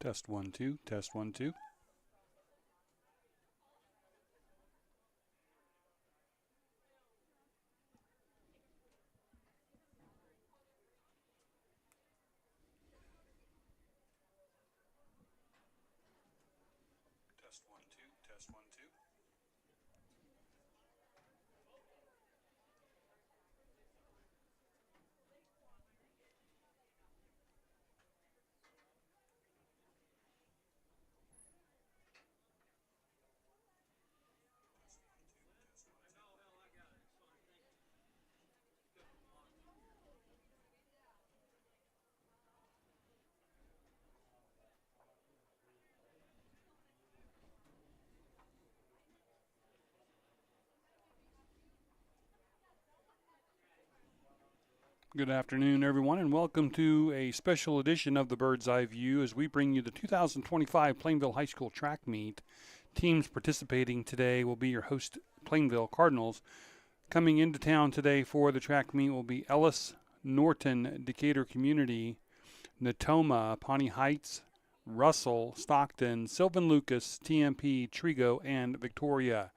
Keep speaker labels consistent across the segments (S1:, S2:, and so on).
S1: Test 1 2, test 1 2. Test 1 2, test 1 2. Good afternoon, everyone, and welcome to a special edition of the Bird's Eye View as we bring you the 2025 Plainville High School track meet. Teams participating today will be your host, Plainville Cardinals. Coming into town today for the track meet will be Ellis, Norton, Decatur Community, Natoma, Pawnee Heights, Russell, Stockton, Sylvan Lucas, TMP, Trigo, and Victoria.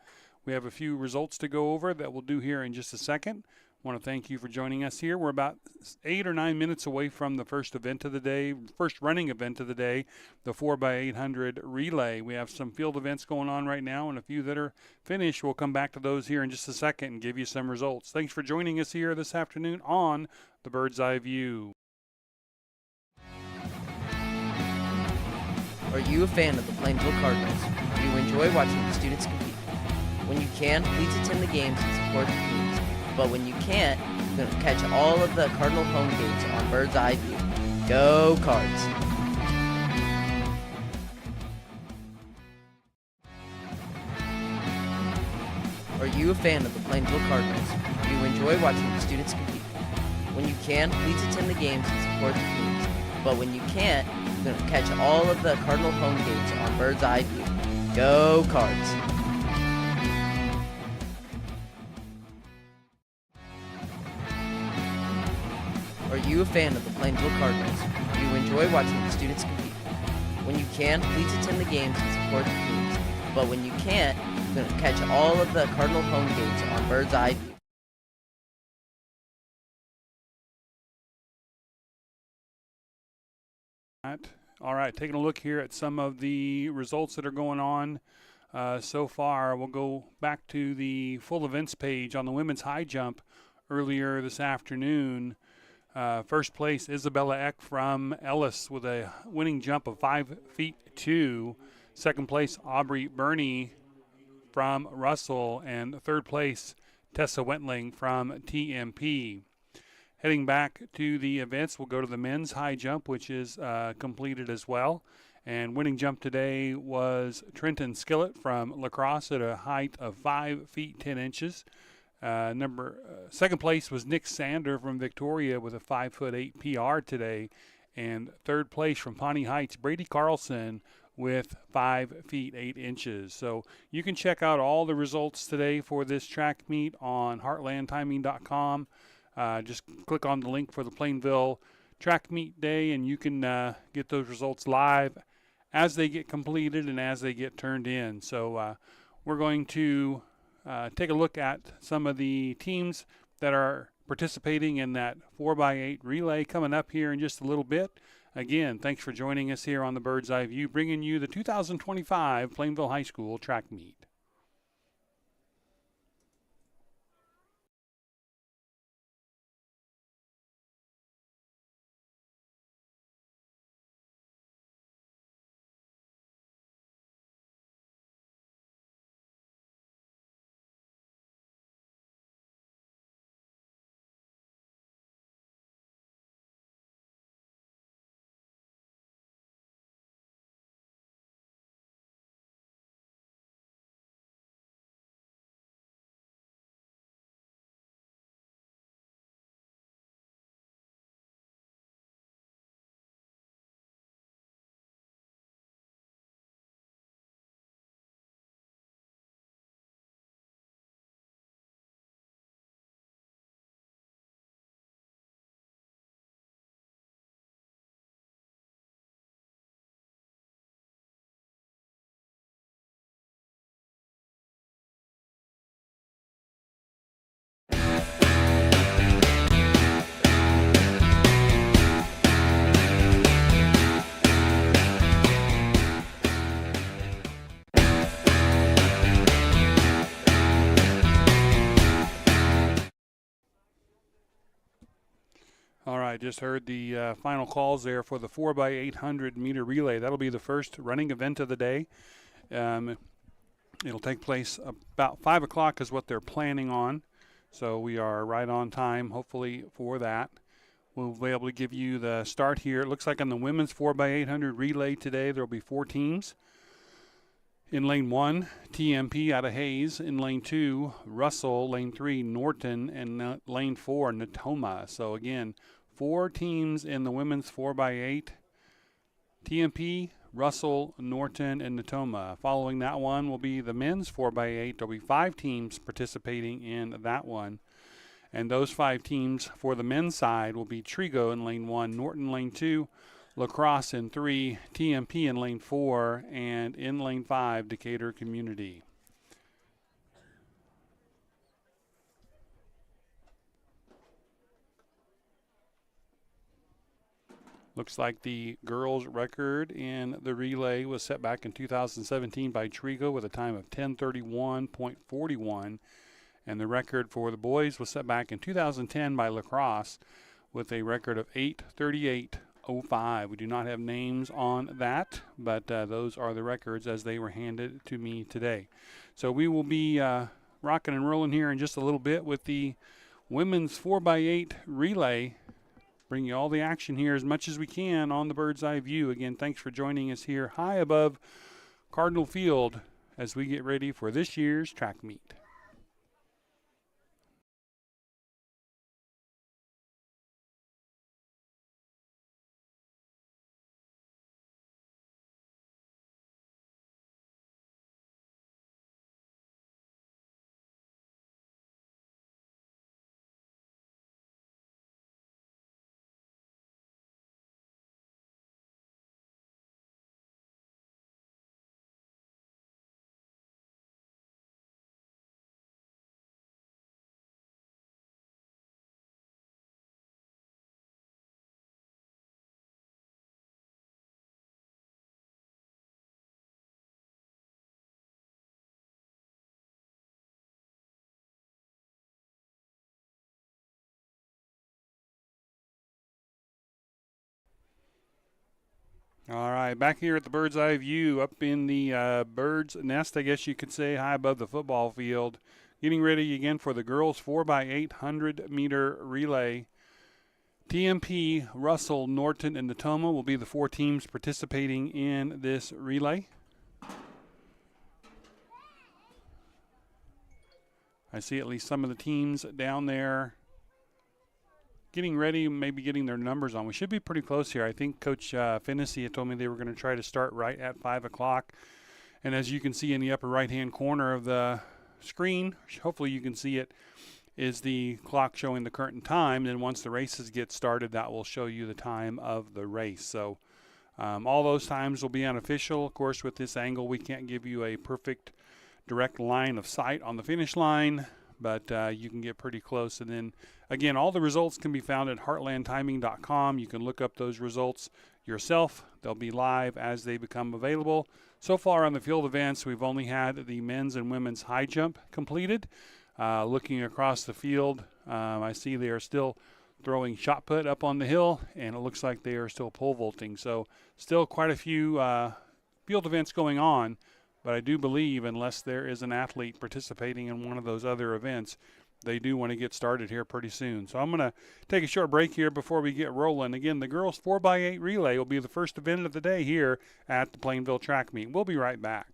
S1: We have a few results to go over that we'll do here in just a second. I want to thank you for joining us here. We're about 8 or 9 minutes away from the first event of the day, first running event of the day, the 4x800 relay. We have some field events going on right now and a few that are finished. We'll come back to those here in just a second and give you some results. Thanks for joining us here this afternoon on the Bird's Eye View.
S2: Are you a fan of the Plainville Cardinals? Do you enjoy watching the students compete? When you can, please attend the games and support the teams. But when you can't, you can catch all of the Cardinal home games on Bird's Eye View. Go Cards! Are you a fan of the Plainville Cardinals? Do you enjoy watching the students compete? When you can, please attend the games and support the teams. But when you can't, you can catch all of the Cardinal home games on Bird's Eye View. Go Cards! Are you a fan of the Plainville Cardinals? Do you enjoy watching the students compete? When you can, please attend the games and support the teams. But when you can't, you can catch all of the Cardinal home games on Bird's Eye View.
S1: All right, taking a look here at some of the results that are going on so far. We'll go back to the full events page on the women's high jump earlier this afternoon. First place, Isabella Eck from Ellis with a winning jump of 5 feet 2. Second place, Aubrey Burney from Russell. And third place, Tessa Wentling from TMP. Heading back to the events, we'll go to the men's high jump, which is completed as well. And winning jump today was Trenton Skillett from La Crosse at a height of 5 feet 10 inches. Second place was Nick Sander from Victoria with a 5'8" PR today, and third place from Pawnee Heights, Brady Carlson with 5 feet 8 inches. So you can check out all the results today for this track meet on heartlandtiming.com. Just click on the link for the Plainville track meet day, and you can get those results live as they get completed and as they get turned in. So we're going to take a look at some of the teams that are participating in that 4x8 relay coming up here in just a little bit. Again, thanks for joining us here on the Bird's Eye View, bringing you the 2025 Plainville High School track meet. right, just heard the final calls there for the 4x800 meter relay. That'll be the first running event of the day. It'll take place about 5 o'clock is what they're planning on. So we are right on time, hopefully, for that. We'll be able to give you the start here. It looks like on the women's 4x800 relay today, there will be 4 teams. In lane 1, TMP out of Hayes. In lane 2, Russell. Lane 3, Norton. And lane 4, Natoma. So again, 4 teams in the women's 4x8. TMP, Russell, Norton, and Natoma. Following that one will be the men's 4x8. There'll be 5 teams participating in that one. And those 5 teams for the men's side will be Trigo in lane 1, Norton lane 2, La Crosse in 3, TMP in lane 4, and in lane 5, Decatur Community. Looks like the girls' record in the relay was set back in 2017 by Trigo with a time of 10:31.41. And the record for the boys was set back in 2010 by La Crosse with a record of 8:38.05. We do not have names on that, but those are the records as they were handed to me today. So we will be rocking and rolling here in just a little bit with the women's 4x8 relay. Bring you all the action here as much as we can on the bird's eye view. Again, thanks for joining us here high above Cardinal Field as we get ready for this year's track meet. All right, back here at the bird's eye view up in the bird's nest, I guess you could say, high above the football field. Getting ready again for the girls 4x800 meter relay. TMP, Russell, Norton, and Natoma will be the 4 teams participating in this relay. I see at least some of the teams down there getting ready, maybe getting their numbers on. We should be pretty close here. I think Coach Finnessy had told me they were going to try to start right at 5 o'clock. And as you can see in the upper right-hand corner of the screen, hopefully you can see it, is the clock showing the current time. Then once the races get started, that will show you the time of the race. So all those times will be unofficial. Of course, with this angle, we can't give you a perfect direct line of sight on the finish line, but you can get pretty close. And then, again, all the results can be found at heartlandtiming.com. You can look up those results yourself. They'll be live as they become available. So far on the field events, we've only had the men's and women's high jump completed. Looking across the field, I see they are still throwing shot put up on the hill, and it looks like they are still pole vaulting. So still quite a few field events going on. But I do believe unless there is an athlete participating in one of those other events, they do want to get started here pretty soon. So I'm going to take a short break here before we get rolling. Again, the girls 4x8 relay will be the first event of the day here at the Plainville track meet. We'll be right back.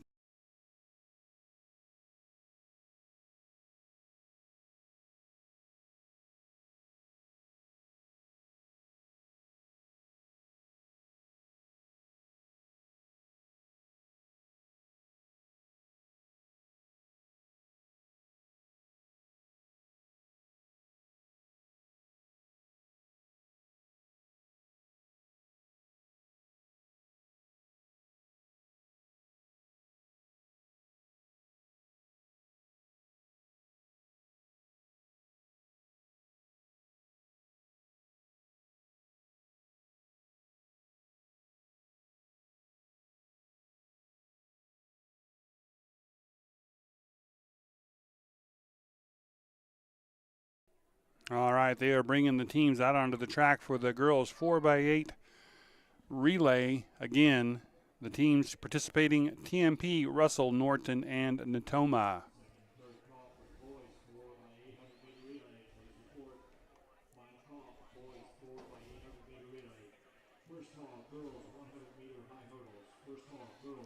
S1: All right, they are bringing the teams out onto the track for the girls 4x8 relay. Again, the teams participating: TMP, Russell, Norton, and Natoma.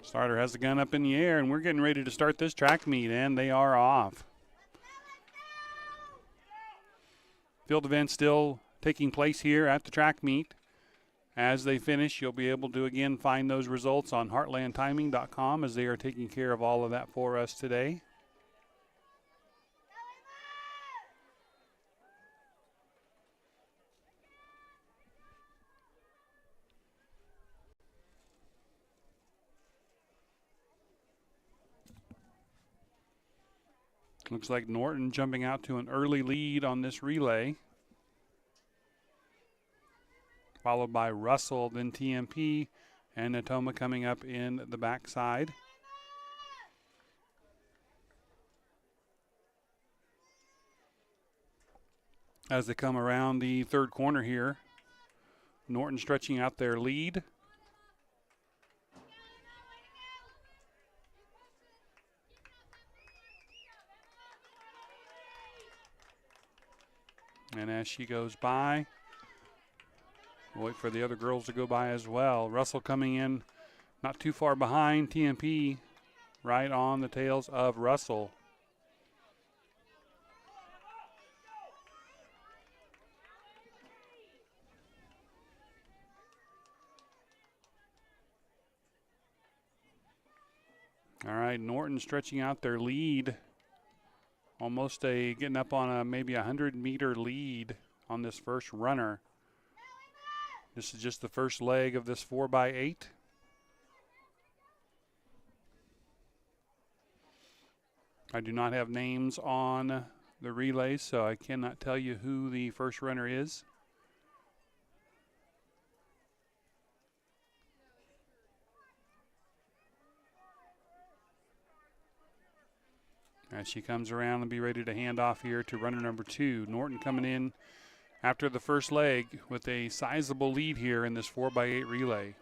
S1: Starter has the gun up in the air, and we're getting ready to start this track meet, and they are off. Field event still taking place here at the track meet. As they finish, you'll be able to again find those results on heartlandtiming.com, as they are taking care of all of that for us today. Looks like Norton jumping out to an early lead on this relay, followed by Russell, then TMP, and Natoma coming up in the backside. As they come around the third corner here, Norton stretching out their lead. And as she goes by, we'll wait for the other girls to go by as well. Russell coming in not too far behind. TMP right on the tails of Russell. All right, Norton stretching out their lead. Almost getting up on a maybe 100-meter lead on this first runner. This is just the first leg of this 4x8. I do not have names on the relays, so I cannot tell you who the first runner is. As she comes around and be ready to hand off here to runner number 2. Norton coming in after the first leg with a sizable lead here in this 4x8 relay.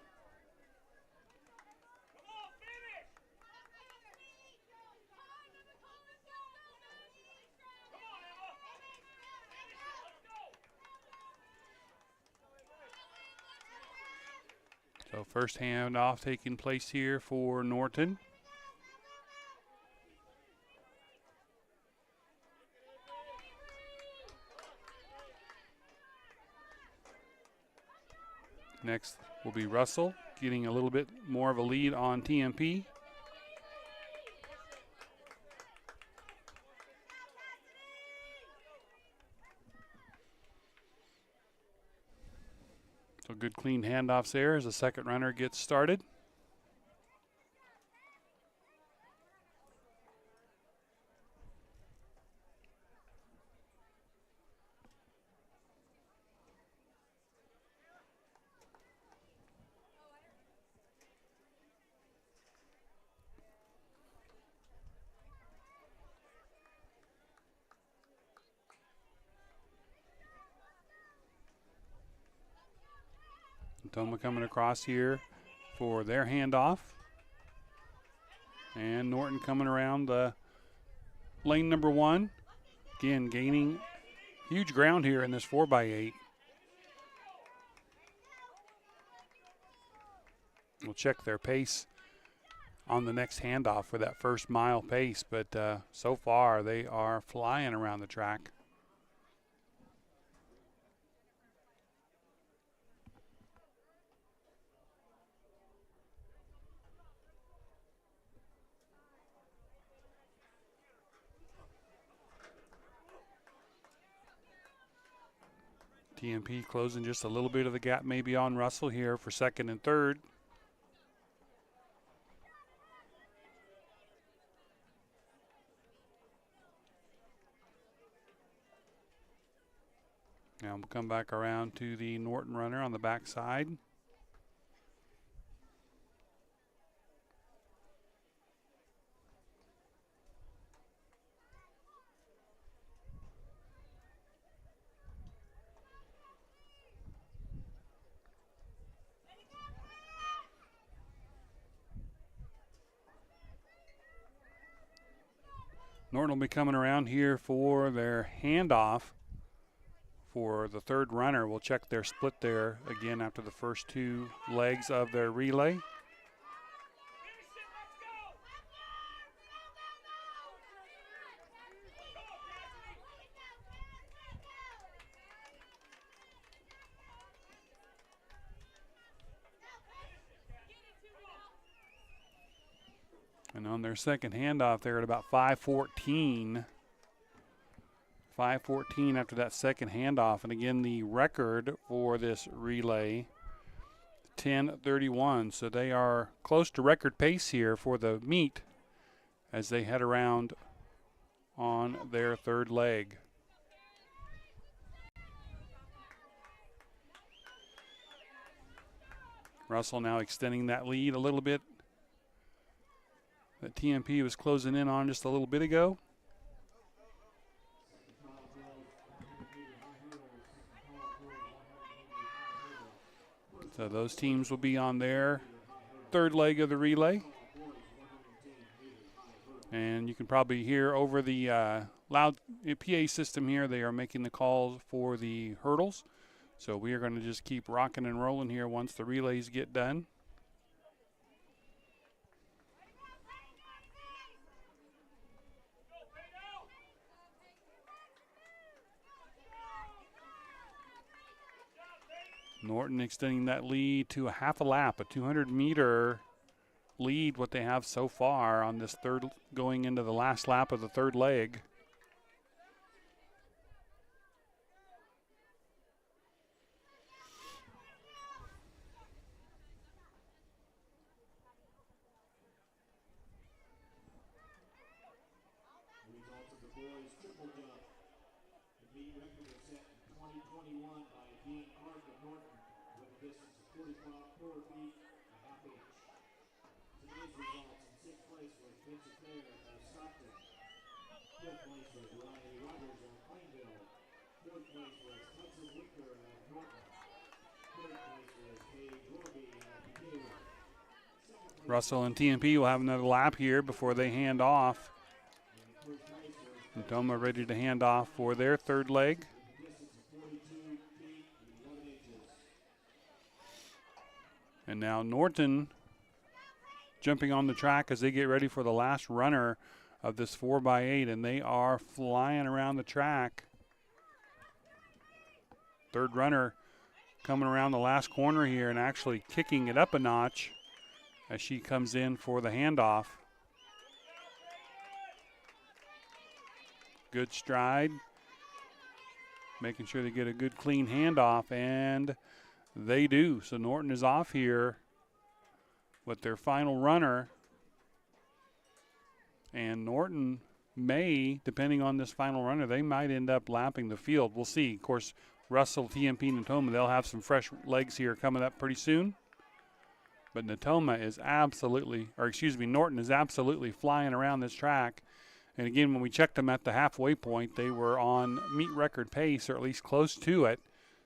S1: So first handoff taking place here for Norton. Next will be Russell, getting a little bit more of a lead on TMP. So good clean handoffs there as the second runner gets started. Toma coming across here for their handoff. And Norton coming around the lane number 1. Again, gaining huge ground here in this 4x8. We'll check their pace on the next handoff for that first mile pace, but so far they are flying around the track. TMP closing just a little bit of the gap maybe on Russell here for second and third. Now we'll come back around to the Norton runner on the backside. Norton will be coming around here for their handoff for the third runner. We'll check their split there again after the first two legs of their relay. And on their second handoff, they're at about 5:14. 5:14 after that second handoff. And again, the record for this relay, 10:31. So they are close to record pace here for the meet as they head around on their third leg. Russell now extending that lead a little bit that TMP was closing in on just a little bit ago. So those teams will be on their third leg of the relay. And you can probably hear over the loud PA system here, they are making the calls for the hurdles. So we are going to just keep rocking and rolling here once the relays get done. Norton extending that lead to a half a lap, a 200-meter lead, what they have so far on this third, going into the last lap of the third leg. Russell and TMP will have another lap here before they hand off. And Toma ready to hand off for their third leg. And now Norton jumping on the track as they get ready for the last runner of this 4x8, and they are flying around the track. Third runner coming around the last corner here and actually kicking it up a notch as she comes in for the handoff. Good stride, making sure they get a good clean handoff, and they do. So Norton is off here with their final runner. And Norton may, depending on this final runner, they might end up lapping the field. We'll see. Of course, Russell, TMP, and Natoma, they'll have some fresh legs here coming up pretty soon. But Natoma is absolutely, or excuse me, Norton is absolutely flying around this track. And again, when we checked them at the halfway point, they were on meet record pace, or at least close to it.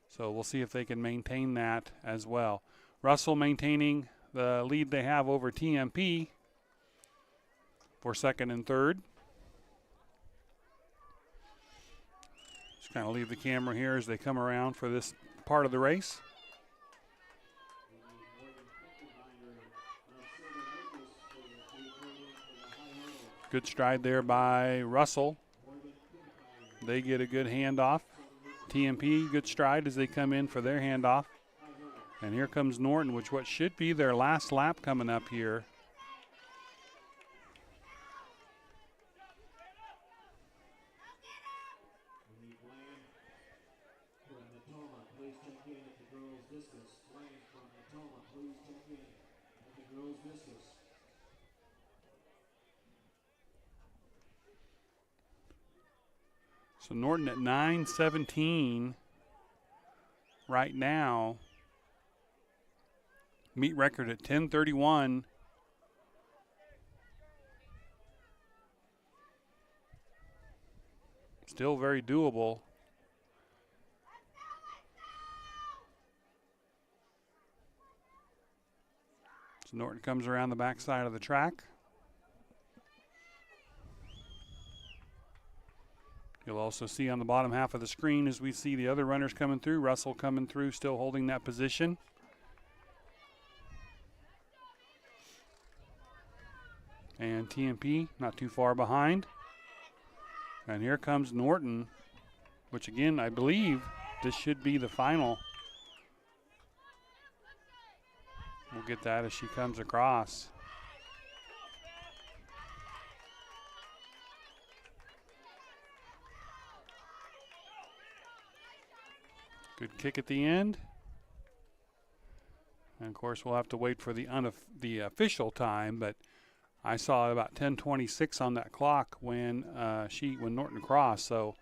S1: So we'll see if they can maintain that as well. Russell maintaining the lead they have over TMP for second and third. Just kind of leave the camera here as they come around for this part of the race. Good stride there by Russell. They get a good handoff. TMP, good stride as they come in for their handoff. And here comes Norton, which what should be their last lap coming up here. So Norton at 9:17 right now. Meet record at 10:31. Still very doable. So Norton comes around the backside of the track. You'll also see on the bottom half of the screen as we see the other runners coming through. Russell coming through, still holding that position. And TMP not too far behind. And here comes Norton, which again, I believe this should be the final. We'll get that as she comes across. Good kick at the end. And of course, we'll have to wait for the official time, but I saw about 10:26 on that clock when Norton crossed. So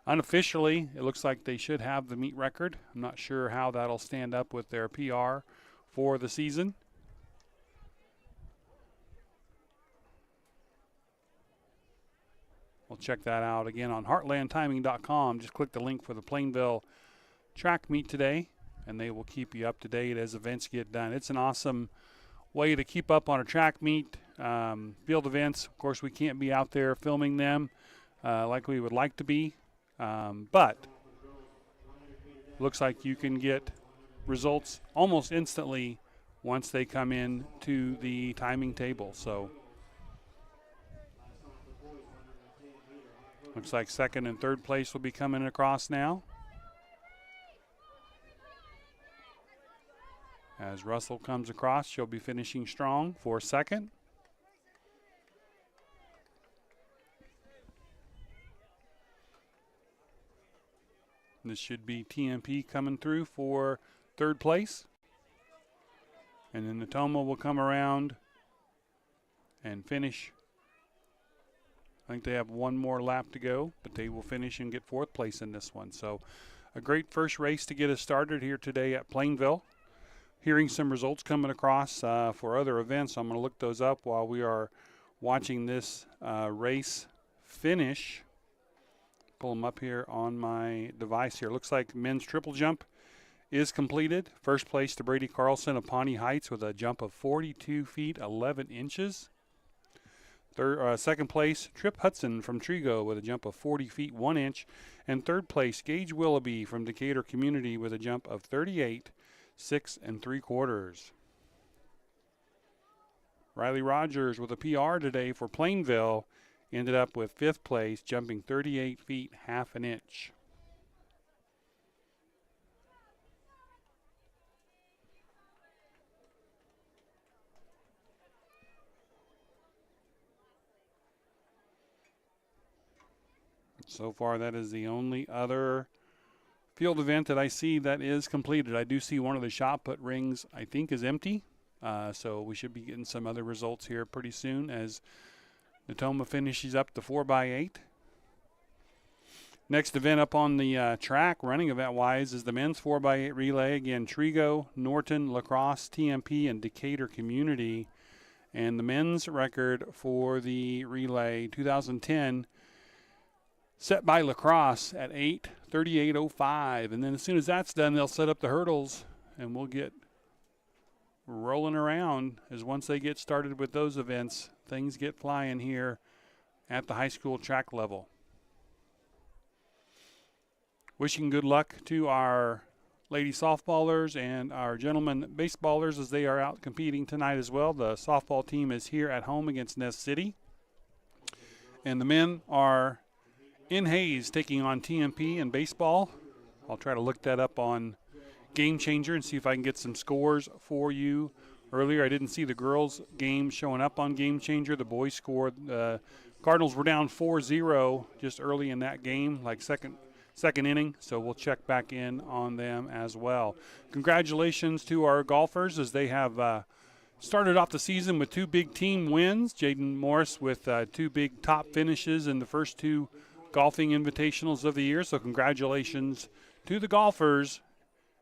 S1: unofficially, it looks like they should have the meet record. I'm not sure how that'll stand up with their PR for the season. We'll check that out again on heartlandtiming.com. Just click the link for the Plainville track meet today, and they will keep you up to date as events get done. It's an awesome way to keep up on a track meet. Field events, of course, we can't be out there filming them like we would like to be, but looks like you can get results almost instantly once they come in to the timing table. So looks like second and third place will be coming across now. As Russell comes across, she'll be finishing strong for second. This should be TMP coming through for third place. And then Natoma will come around and finish. I think they have one more lap to go, but they will finish and get fourth place in this one. So a great first race to get us started here today at Plainville. Hearing some results coming across for other events. I'm going to look those up while we are watching this race finish. Pull them up here on my device here. Looks like men's triple jump is completed. First place to Brady Carlson of Pawnee Heights with a jump of 42 feet 11 inches. Second place, Trip Hudson from Trigo with a jump of 40 feet 1 inch. And third place, Gage Willoughby from Decatur Community with a jump of 38 6 3/4. Riley Rogers with a PR today for Plainville ended up with fifth place, jumping 38 feet 1/2 inch. So far, that is the only other field event that I see that is completed. I do see one of the shot put rings I think is empty. So we should be getting some other results here pretty soon as Natoma finishes up the 4x8. Next event up on the track, running event-wise, is the men's 4x8 relay. Again, Trigo, Norton, La Crosse, TMP, and Decatur Community. And the men's record for the relay 2010 set by La Crosse at 8:38:05. And then as soon as that's done, they'll set up the hurdles, and we'll get rolling around as once they get started with those events, things get flying here at the high school track level. Wishing good luck to our lady softballers and our gentlemen baseballers as they are out competing tonight as well. The softball team is here at home against Nest City. And the men are in Hayes taking on TMP in baseball. I'll try to look that up on Game Changer and see if I can get some scores for you. Earlier I didn't see the girls game showing up on Game Changer. The boys scored. Cardinals were down 4-0 just early in that game, like second inning, so we'll check back in on them as well. Congratulations to our golfers as they have started off the season with two big team wins. Jaden Morris with two big top finishes in the first two golfing invitationals of the year, so congratulations to the golfers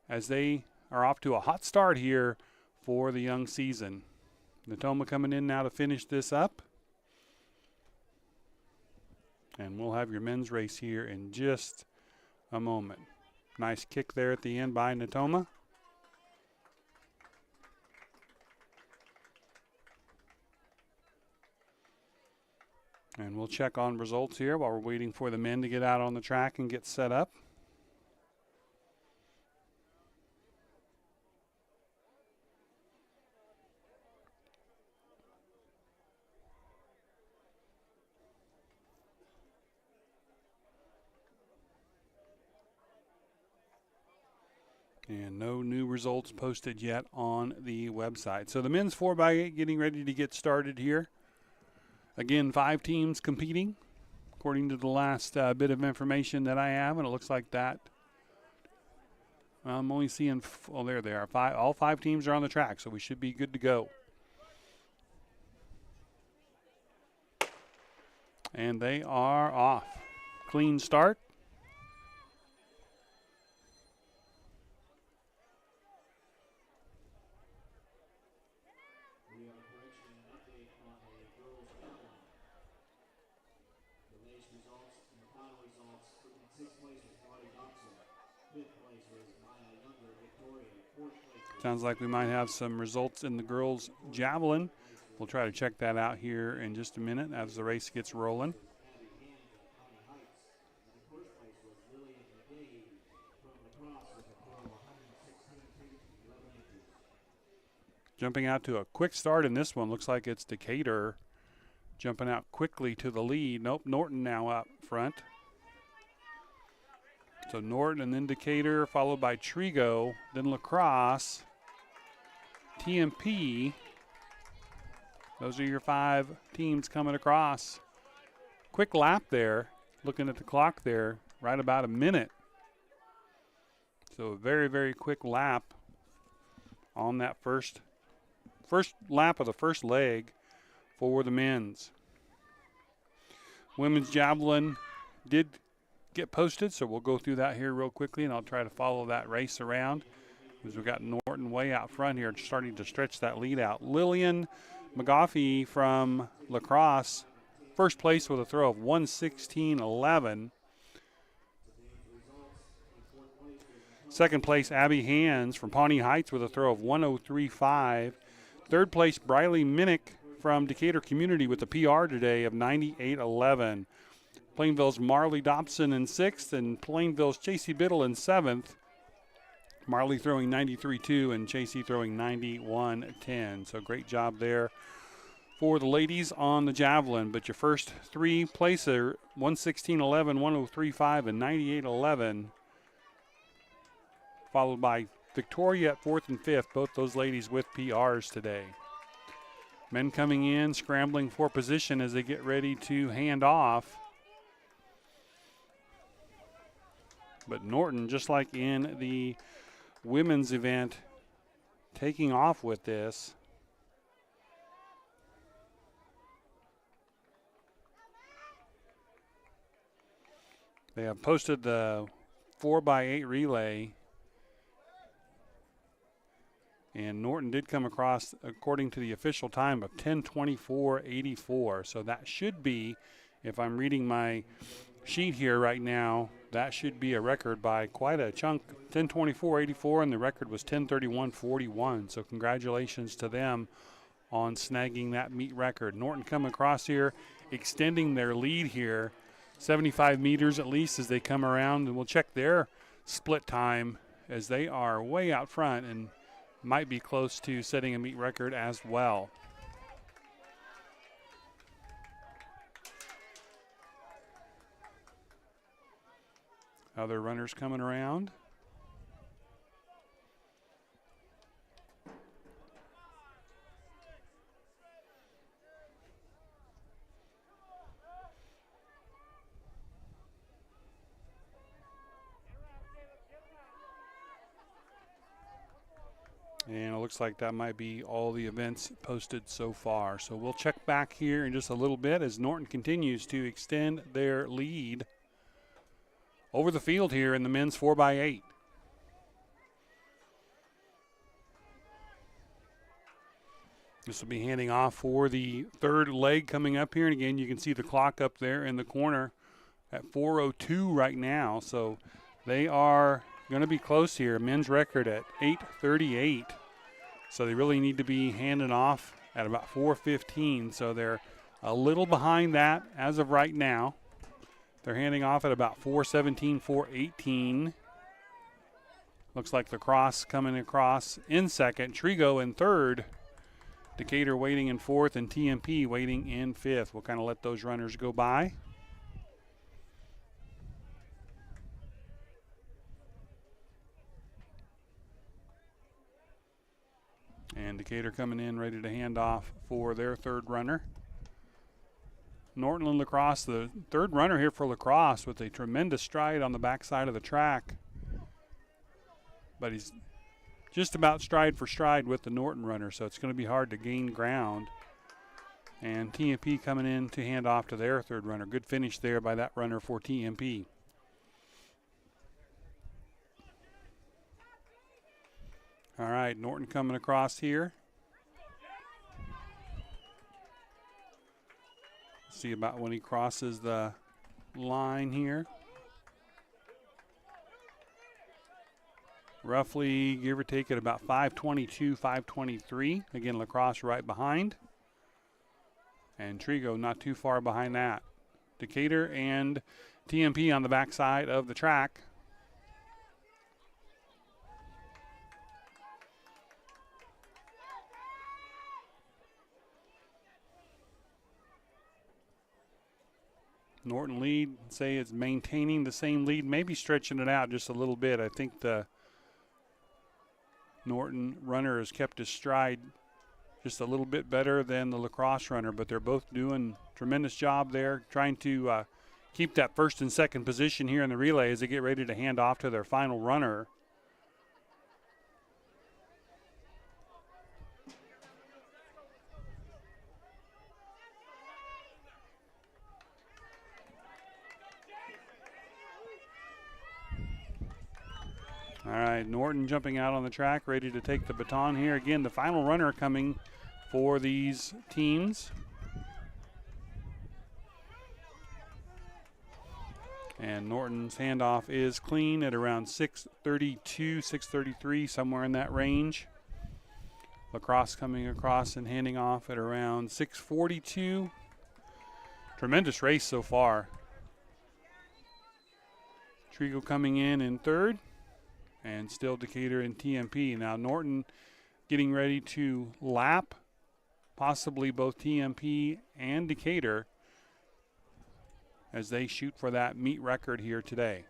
S1: as they are off to a hot start here for the young season. Natoma coming in now to finish this up. And we'll have your men's race here in just a moment. Nice kick there at the end by Natoma. And we'll check on results here while we're waiting for the men to get out on the track and get set up. And no new results posted yet on the website. So the men's 4x8 getting ready to get started here. Again, 5 teams competing, according to the last bit of information that I have, and it looks like that. I'm only seeing, oh, there they are. All 5 teams are on the track, so we should be good to go. And they are off. Clean start. Sounds like we might have some results in the girls' javelin. We'll try to check that out here in just a minute as the race gets rolling. Jumping out to a quick start in this one. Looks like it's Decatur jumping out quickly to the lead. Nope, Norton now up front. So Norton and then Decatur, followed by Trigo, then La Crosse, TMP. Those are your 5 teams coming across. Quick lap there, looking at the clock there, right about a minute. So a very, very quick lap on that first lap of the first leg for the men's. Women's javelin did get posted, so we'll go through that here real quickly, and I'll try to follow that race around because we've got Norton way out front here, starting to stretch that lead out. Lillian McGoffey from La Crosse, first place with a throw of 1:16.11. Second place, Abby Hands from Pawnee Heights with a throw of 1:03.5. Third place, Briley Minnick from Decatur Community with a PR today of 98.11. Plainville's Marley Dobson in 6th, and Plainville's Chasey Biddle in 7th. Marley throwing 93.2 and Chasey throwing 91.10. So great job there for the ladies on the javelin. But your first 3 placer, 1:16.11, 1:03.5, and 98.11. Followed by Victoria at 4th and 5th, both those ladies with PRs today. Men coming in, scrambling for position as they get ready to hand off. But Norton, just like in the women's event, taking off with this. They have posted the 4x8 relay. And Norton did come across, according to the official time, of 10:24.84. So that should be, if I'm reading my sheet here right now, that should be a record by quite a chunk. 10:24.84, and the record was 10:31.41. So congratulations to them on snagging that meet record. Norton coming across here, extending their lead here, 75 meters at least as they come around. And we'll check their split time as they are way out front and might be close to setting a meet record as well. Other runners coming around. And it looks like that might be all the events posted so far. So we'll check back here in just a little bit as Norton continues to extend their lead over the field here in the men's 4x8. This will be handing off for the third leg coming up here. And again, you can see the clock up there in the corner at 4:02 right now. So they are going to be close here. Men's record at 8:38. So they really need to be handing off at about 4:15. So they're a little behind that as of right now. They're handing off at about 4:17, 4:18. Looks like Lacrosse coming across in second. Trigo in third. Decatur waiting in fourth, and TMP waiting in fifth. We'll kind of let those runners go by. And Decatur coming in ready to hand off for their third runner. Norton and Lacrosse, the third runner here for Lacrosse with a tremendous stride on the backside of the track. But he's just about stride for stride with the Norton runner, so it's going to be hard to gain ground. And TMP coming in to hand off to their third runner. Good finish there by that runner for TMP. All right, Norton coming across here. See about when he crosses the line here. Roughly, give or take, at about 5:22, 5:23. Again, Lacrosse right behind. And Trigo not too far behind that. Decatur and TMP on the backside of the track. Norton lead, say it's maintaining the same lead, maybe stretching it out just a little bit. I think the Norton runner has kept his stride just a little bit better than the Lacrosse runner, but they're both doing a tremendous job there, trying to keep that first and second position here in the relay as they get ready to hand off to their final runner. All right, Norton jumping out on the track, ready to take the baton here. Again, the final runner coming for these teams. And Norton's handoff is clean at around 6:32, 6:33, somewhere in that range. Lacrosse coming across and handing off at around 6:42. Tremendous race so far. Trigo coming in third. And still Decatur and TMP. Now Norton getting ready to lap possibly both TMP and Decatur as they shoot for that meet record here today.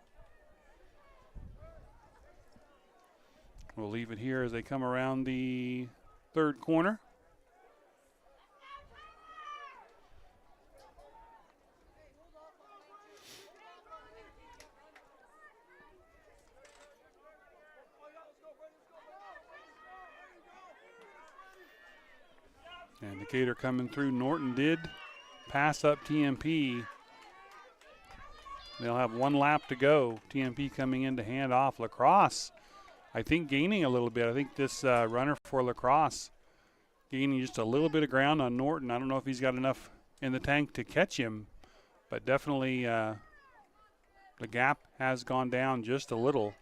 S1: We'll leave it here as they come around the third corner. And Decatur coming through. Norton did pass up TMP. They'll have one lap to go. TMP coming in to hand off. Lacrosse, I think, gaining a little bit. I think this runner for Lacrosse gaining just a little bit of ground on Norton. I don't know if he's got enough in the tank to catch him, but definitely the gap has gone down just a little.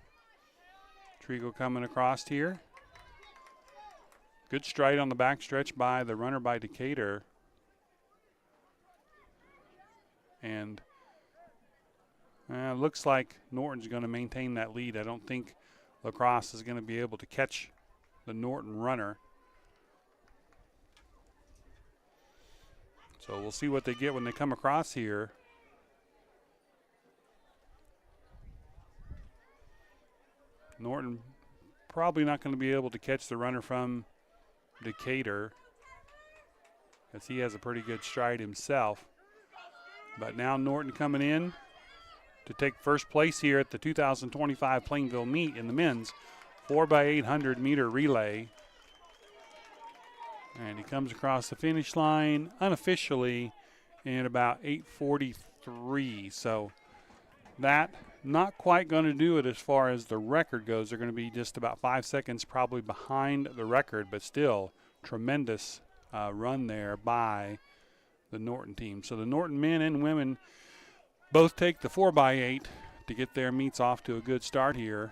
S1: Trigo coming across here. Good stride on the backstretch by the runner by Decatur. And looks like Norton's going to maintain that lead. I don't think Lacrosse is going to be able to catch the Norton runner. So we'll see what they get when they come across here. Norton probably not going to be able to catch the runner from Decatur, as he has a pretty good stride himself. But now Norton coming in to take first place here at the 2025 Plainville meet in the men's 4x800 meter relay. And he comes across the finish line unofficially in about 8:43. So that not quite going to do it as far as the record goes. They're going to be just about 5 seconds probably behind the record, but still tremendous run there by the Norton team. So the Norton men and women both take the 4x8 to get their meets off to a good start here.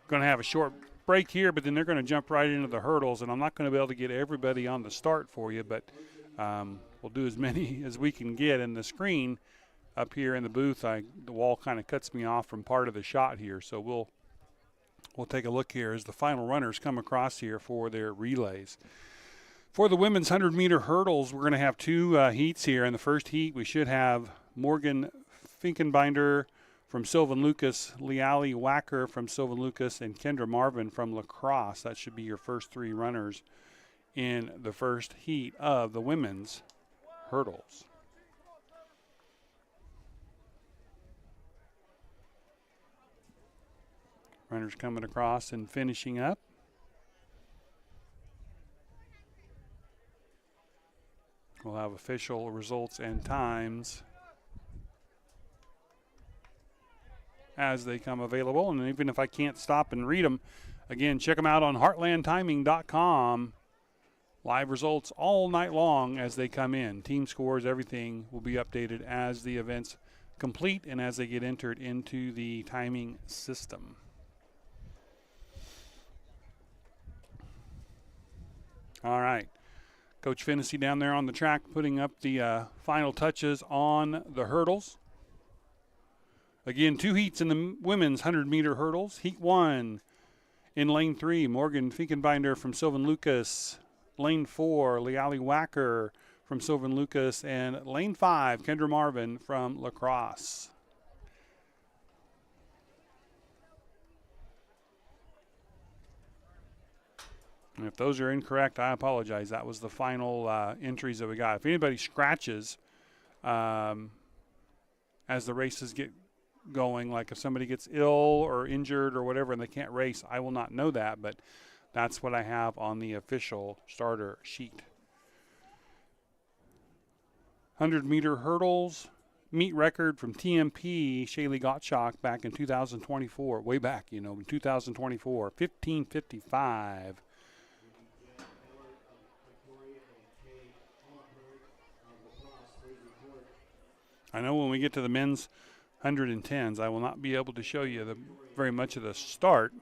S1: Going to have a short break here, but then they're going to jump right into the hurdles, and I'm not going to be able to get everybody on the start for you, but we'll do as many as we can get in the screen up here in the booth. The wall kind of cuts me off from part of the shot here, so we'll take a look here as the final runners come across here for their relays. For the women's 100-meter hurdles, we're going to have two heats here. In the first heat, we should have Morgan Finkenbinder from Sylvan Lucas, Leali Wacker from Sylvan Lucas, and Kendra Marvin from La Crosse. That should be your first three runners in the first heat of the women's hurdles. Runners coming across and finishing up. We'll have official results and times as they come available. And even if I can't stop and read them, again, check them out on heartlandtiming.com. Live results all night long as they come in. Team scores, everything will be updated as the events complete and as they get entered into the timing system. All right. Coach Fennessy down there on the track putting up the final touches on the hurdles. Again, two heats in the women's 100-meter hurdles. Heat 1 in lane 3, Morgan Finkenbinder from Sylvan Lucas. Lane 4, Leali Wacker from Sylvan Lucas. And lane 5, Kendra Marvin from La Crosse. And if those are incorrect, I apologize. That was the final entries that we got. If anybody scratches as the races get going, like if somebody gets ill or injured or whatever and they can't race, I will not know that, but that's what I have on the official starter sheet. 100-meter hurdles, meet record from TMP, Shaylee Gottschalk back in 2024, way back, in 2024, 15:55. I know when we get to the men's 110s, I will not be able to show you very much of the start.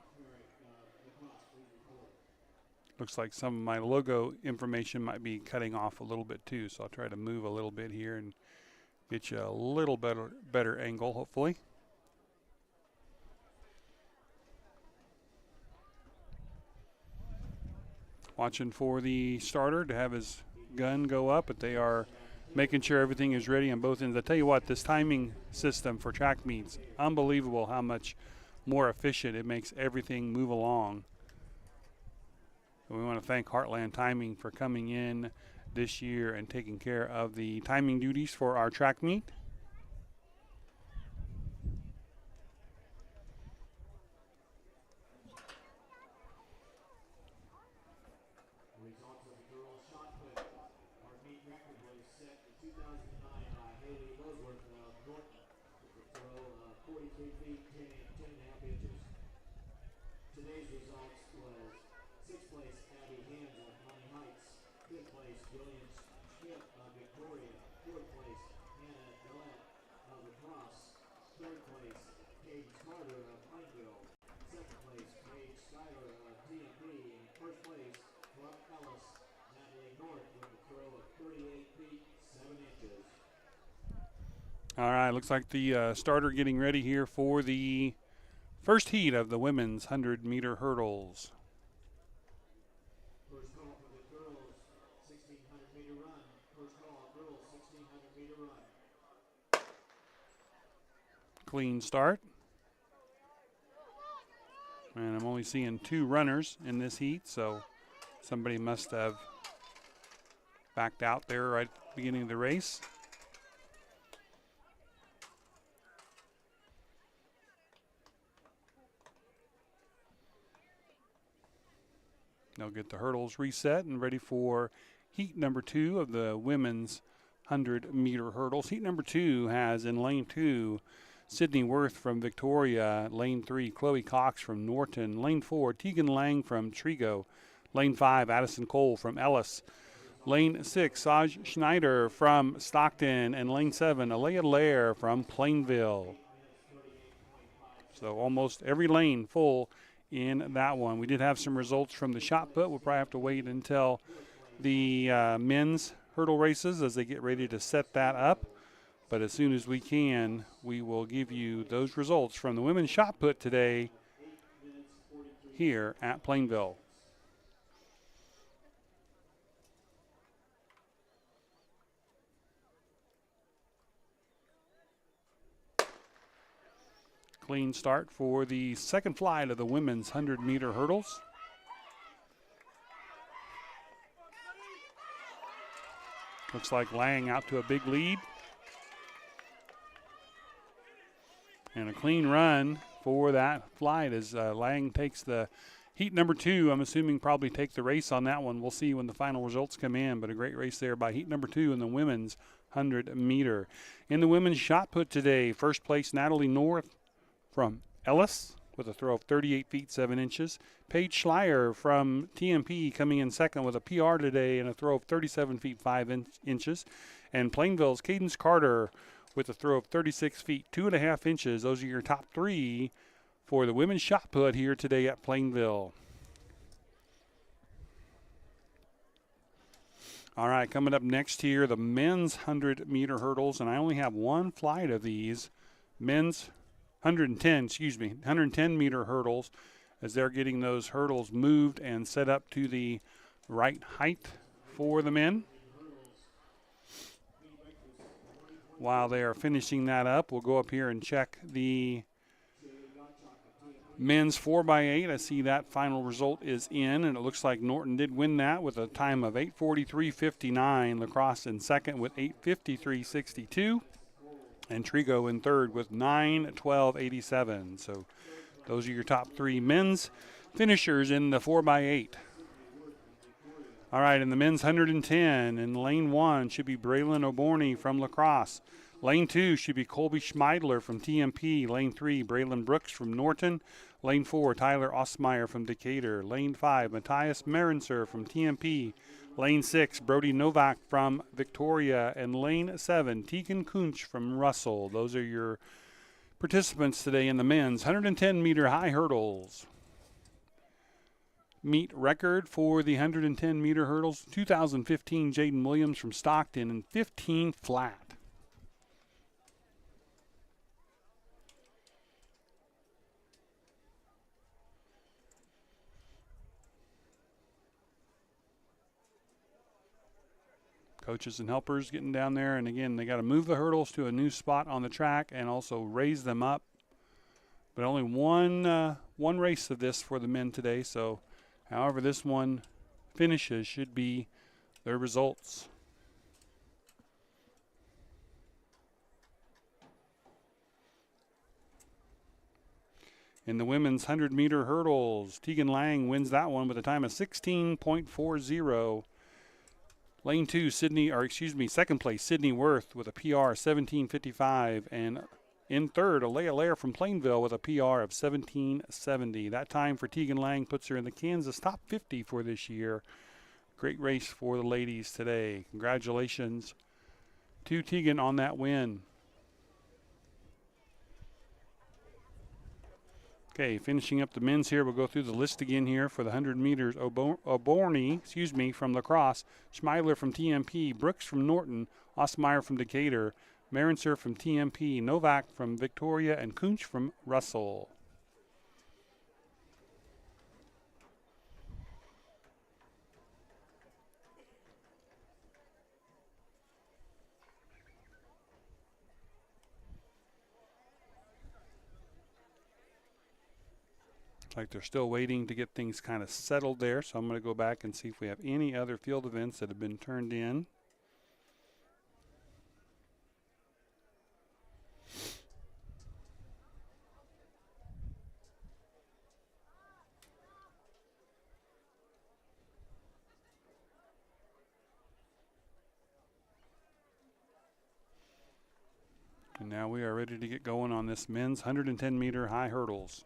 S1: Looks like some of my logo information might be cutting off a little bit too, so I'll try to move a little bit here and get you a little better angle, hopefully. Watching for the starter to have his gun go up, but they are making sure everything is ready on both ends. I tell you what, this timing system for track meets, unbelievable how much more efficient it makes everything move along. And we want to thank Heartland Timing for coming in this year and taking care of the timing duties for our track meet. All right, looks like the starter getting ready here for the first heat of the women's 100-meter hurdles. First call for the girls, 1,600-meter run. First call, girls, 1,600-meter run. Clean start. And I'm only seeing two runners in this heat, so somebody must have backed out there right at the beginning of the race. They'll get the hurdles reset and ready for heat number 2 of the women's 100-meter hurdles. Heat number 2 has in lane 2, Sydney Worth from Victoria. Lane 3, Chloe Cox from Norton. Lane 4, Tegan Lang from Trigo. Lane 5, Addison Cole from Ellis. Lane 6, Saj Schneider from Stockton. And lane 7, Alea Lair from Plainville. So almost every lane full in that one. We did have some results from the shot put. We'll probably have to wait until the men's hurdle races as they get ready to set that up. But as soon as we can, we will give you those results from the women's shot put today here at Plainville. Clean start for the second flight of the women's 100-meter hurdles. Looks like Lang out to a big lead. And a clean run for that flight as Lang takes the heat number 2. I'm assuming probably take the race on that one. We'll see when the final results come in, but a great race there by heat number 2 in the women's 100-meter. In the women's shot put today, first place Natalie North from Ellis with a throw of 38 feet 7 inches. Paige Schleier from TMP coming in second with a PR today and a throw of 37 feet 5 inches. And Plainville's Cadence Carter with a throw of 36 feet 2.5 inches. Those are your top 3 for the women's shot put here today at Plainville. All right, coming up next here, the men's 100-meter hurdles, and I only have one flight of these men's 110-meter hurdles, as they're getting those hurdles moved and set up to the right height for the men. While they are finishing that up, we'll go up here and check the men's 4x8. I see that final result is in, and it looks like Norton did win that with a time of 8:43.59. Lacrosse in second with 8:53.62. And Trigo in third with 9:12.87. So those are your top 3 men's finishers in the 4x8. All right, in the men's 110, in lane 1 should be Braylon O'Borney from Lacrosse. Lane 2 should be Colby Schmeidler from TMP. Lane 3, Braylon Brooks from Norton. Lane 4, Tyler Osmeyer from Decatur. Lane 5, Matthias Marenser from TMP. Lane 6, Brody Novak from Victoria. And lane 7, Tegan Kunch from Russell. Those are your participants today in the men's 110-meter high hurdles. Meet record for the 110-meter hurdles, 2015 Jaden Williams from Stockton in 15 flat. Coaches and helpers getting down there, and again, they got to move the hurdles to a new spot on the track and also raise them up. But only one race of this for the men today, so however this one finishes should be their results. In the women's 100-meter hurdles, Tegan Lang wins that one with a time of 16.40. Lane 2, second place, Sydney Worth with a PR 17.55. And in third, Alea Lair from Plainville with a PR of 17.70. That time for Tegan Lang puts her in the Kansas top 50 for this year. Great race for the ladies today. Congratulations to Tegan on that win. Okay, finishing up the men's here, we'll go through the list again here for the 100 meters. O'Borney, from Lacrosse, Schmeidler from TMP, Brooks from Norton, Osmeyer from Decatur, Marenser from TMP, Novak from Victoria, and Kunch from Russell. Like they're still waiting to get things kind of settled there, so I'm going to go back and see if we have any other field events that have been turned in. And now we are ready to get going on this men's 110-meter high hurdles.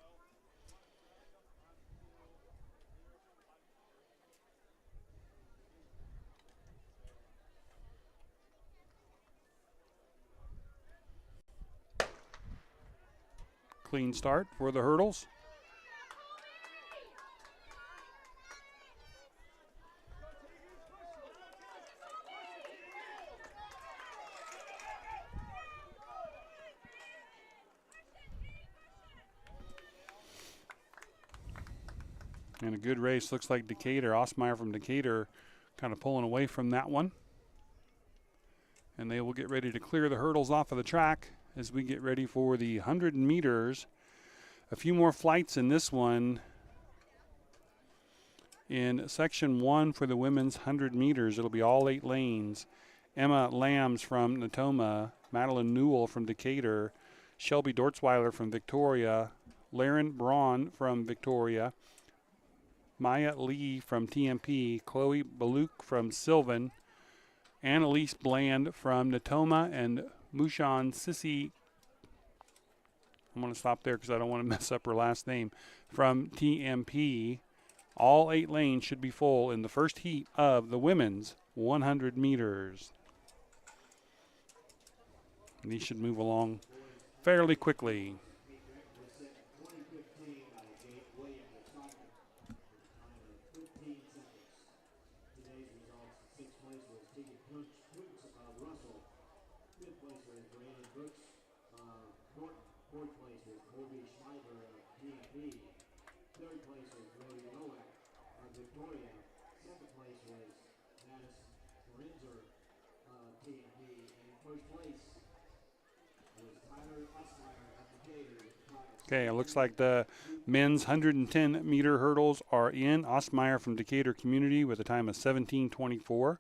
S1: Clean start for the hurdles. And a good race. Looks like Decatur, Osmeyer from Decatur, kind of pulling away from that one. And they will get ready to clear the hurdles off of the track as we get ready for the 100 meters. A few more flights in this one. In section 1 for the women's 100 meters, it'll be all 8 lanes. Emma Lambs from Natoma, Madeline Newell from Decatur, Shelby Dortzweiler from Victoria, Laren Braun from Victoria, Maya Lee from TMP, Chloe Baluk from Sylvan, Annalise Bland from Natoma, and Mushan Sissy, I'm going to stop there because I don't want to mess up her last name, from TMP. All 8 lanes should be full in the first heat of the women's 100 meters. And these should move along fairly quickly. Okay, it looks like the men's 110-meter hurdles are in. Osmeyer from Decatur Community with a time of 17:24.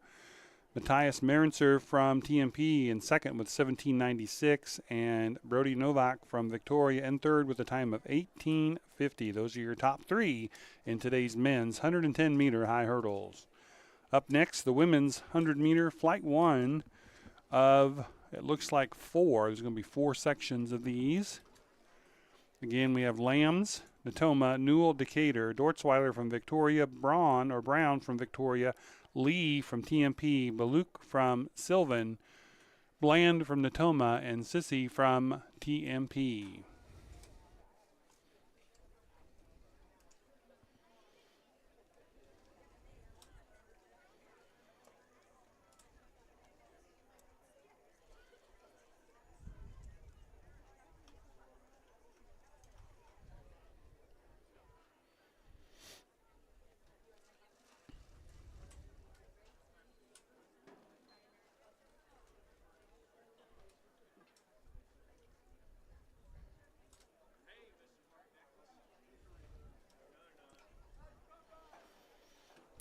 S1: Matthias Marenser from TMP in second with 17:96. And Brody Novak from Victoria in third with a time of 18:50. Those are your top 3 in today's men's 110-meter high hurdles. Up next, the women's 100-meter flight 1 of, it looks like 4. There's going to be 4 sections of these. Again, we have Lambs, Natoma, Newell, Decatur, Dortzweiler from Victoria, Brown from Victoria, Lee from TMP, Baluk from Sylvan, Bland from Natoma, and Sissy from TMP.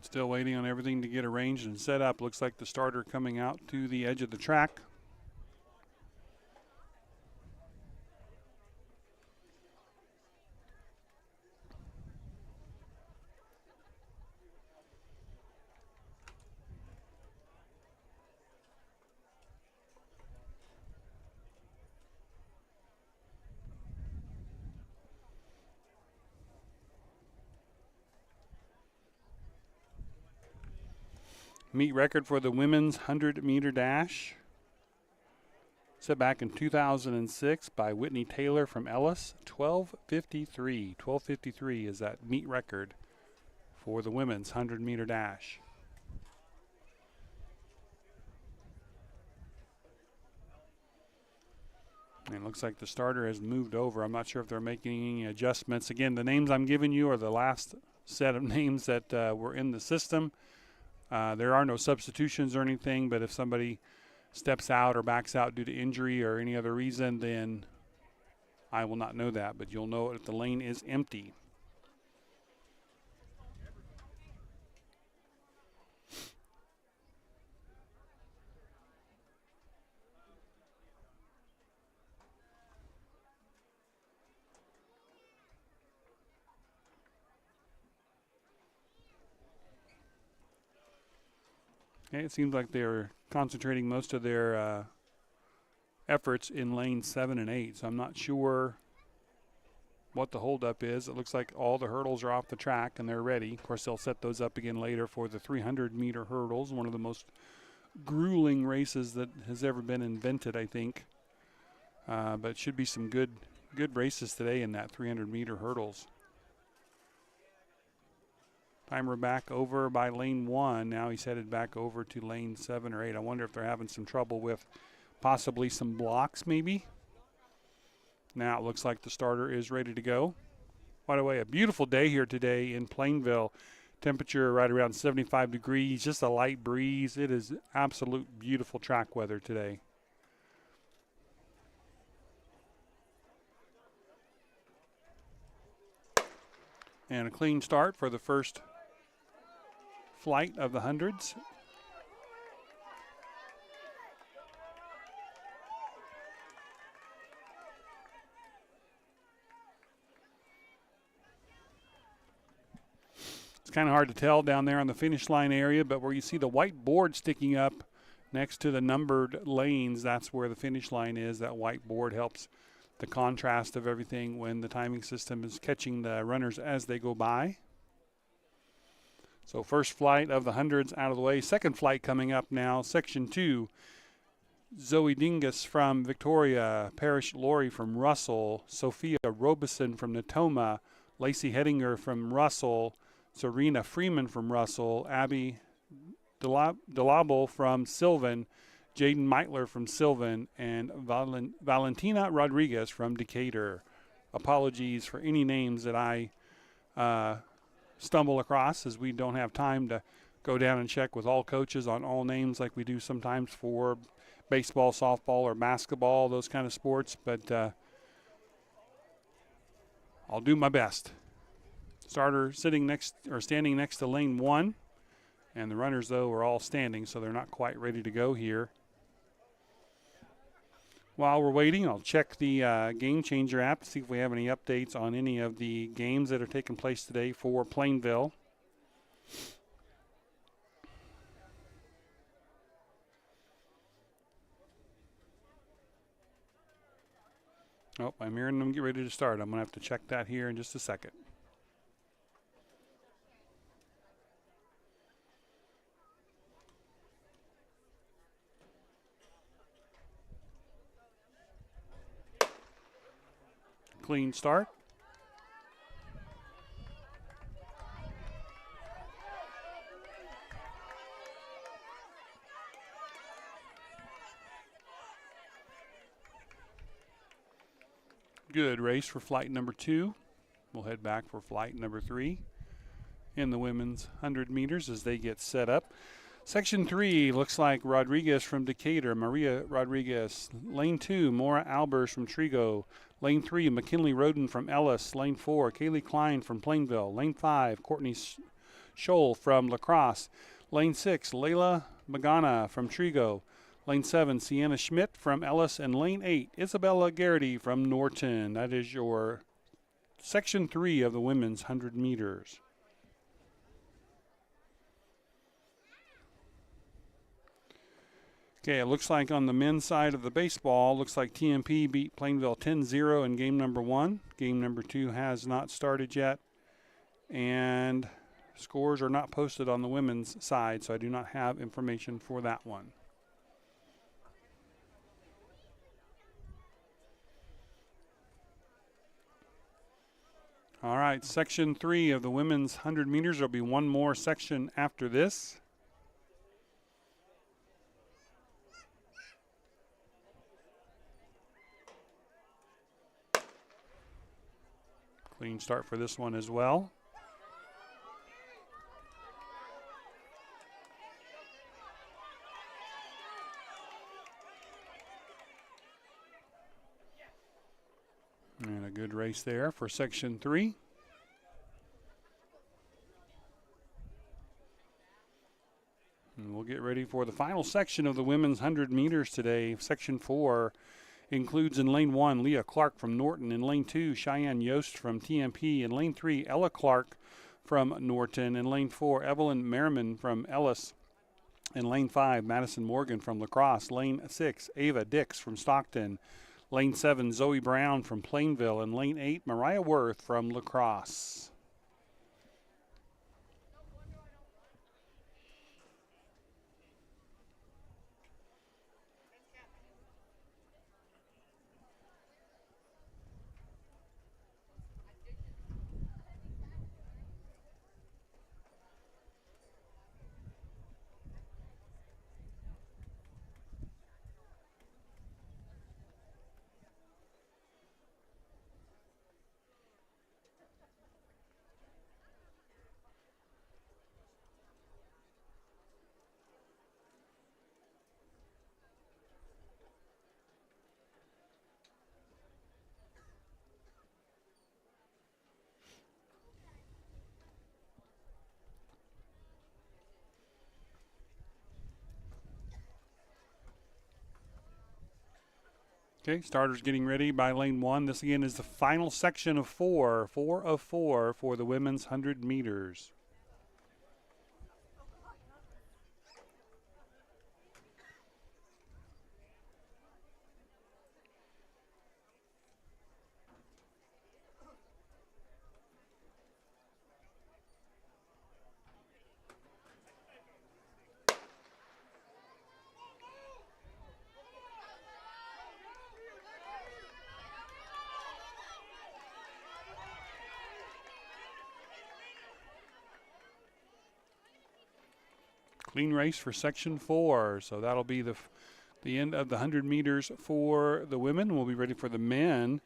S1: Still waiting on everything to get arranged and set up. Looks like the starter coming out to the edge of the track. Meet record for the women's 100-meter dash, set back in 2006 by Whitney Taylor from Ellis. 12:53. 12:53 is that meet record for the women's 100-meter dash. And it looks like the starter has moved over. I'm not sure if they're making any adjustments. Again, the names I'm giving you are the last set of names that were in the system. There are no substitutions or anything, but if somebody steps out or backs out due to injury or any other reason, then I will not know that, but you'll know if the lane is empty. Okay, it seems like they're concentrating most of their efforts in lanes 7 and 8, so I'm not sure what the holdup is. It looks like all the hurdles are off the track and they're ready. Of course, they'll set those up again later for the 300-meter hurdles, one of the most grueling races that has ever been invented, I think. But it should be some good races today in that 300-meter hurdles. Timer back over by lane 1. Now he's headed back over to lane 7 or 8. I wonder if they're having some trouble with possibly some blocks maybe. Now it looks like the starter is ready to go. By the way, a beautiful day here today in Plainville. Temperature right around 75 degrees, just a light breeze. It is absolute beautiful track weather today. And a clean start for the first flight of the hundreds. It's kind of hard to tell down there on the finish line area, but where you see the white board sticking up next to the numbered lanes, that's where the finish line is. That white board helps the contrast of everything when the timing system is catching the runners as they go by. So first flight of the hundreds out of the way. Second flight coming up now, section 2. Zoe Dingus from Victoria, Parrish Laurie from Russell, Sophia Robeson from Natoma, Lacey Hedinger from Russell, Serena Freeman from Russell, Abby Delabo from Sylvan, Jaden Meitler from Sylvan, and Valentina Rodriguez from Decatur. Apologies for any names that I stumble across, as we don't have time to go down and check with all coaches on all names like we do sometimes for baseball, softball, or basketball, those kind of sports, but I'll do my best. Starter standing next to lane 1, and the runners, though, are all standing, so they're not quite ready to go here. While we're waiting, I'll check the Game Changer app to see if we have any updates on any of the games that are taking place today for Plainville. Oh, I'm hearing them get ready to start. I'm going to have to check that here in just a second. Clean start. Good race for flight number 2. We'll head back for flight number 3 in the women's 100 meters as they get set up. Section 3 looks like Rodriguez from Decatur, Maria Rodriguez. Lane 2, Maura Albers from Trigo. Lane 3, McKinley Roden from Ellis. Lane 4, Kaylee Klein from Plainville. Lane 5, Courtney Scholl from La Crosse. Lane 6, Layla Magana from Trigo. Lane 7, Sienna Schmidt from Ellis. And Lane 8, Isabella Garrity from Norton. That is your Section 3 of the women's 100 meters. Okay, it looks like on the men's side of the baseball, looks like TMP beat Plainville 10-0 in game number 1. Game number 2 has not started yet. And scores are not posted on the women's side, so I do not have information for that one. All right, section 3 of the women's 100 meters. There'll be one more section after this. Clean start for this one as well. And a good race there for section 3. And we'll get ready for the final section of the women's 100 meters today. Section 4 includes in lane 1, Leah Clark from Norton. In lane 2, Cheyenne Yost from TMP. In lane 3, Ella Clark from Norton. In lane 4, Evelyn Merriman from Ellis. In lane 5, Madison Morgan from La Crosse. Lane 6, Ava Dix from Stockton. Lane 7, Zoe Brown from Plainville. And lane 8, Mariah Worth from La Crosse. Okay, starters getting ready by lane 1. This again is the final section of 4 of 4 for the women's 100 meters. Clean race for section 4, so that'll be the end of the 100 meters for the women. We'll be ready for the men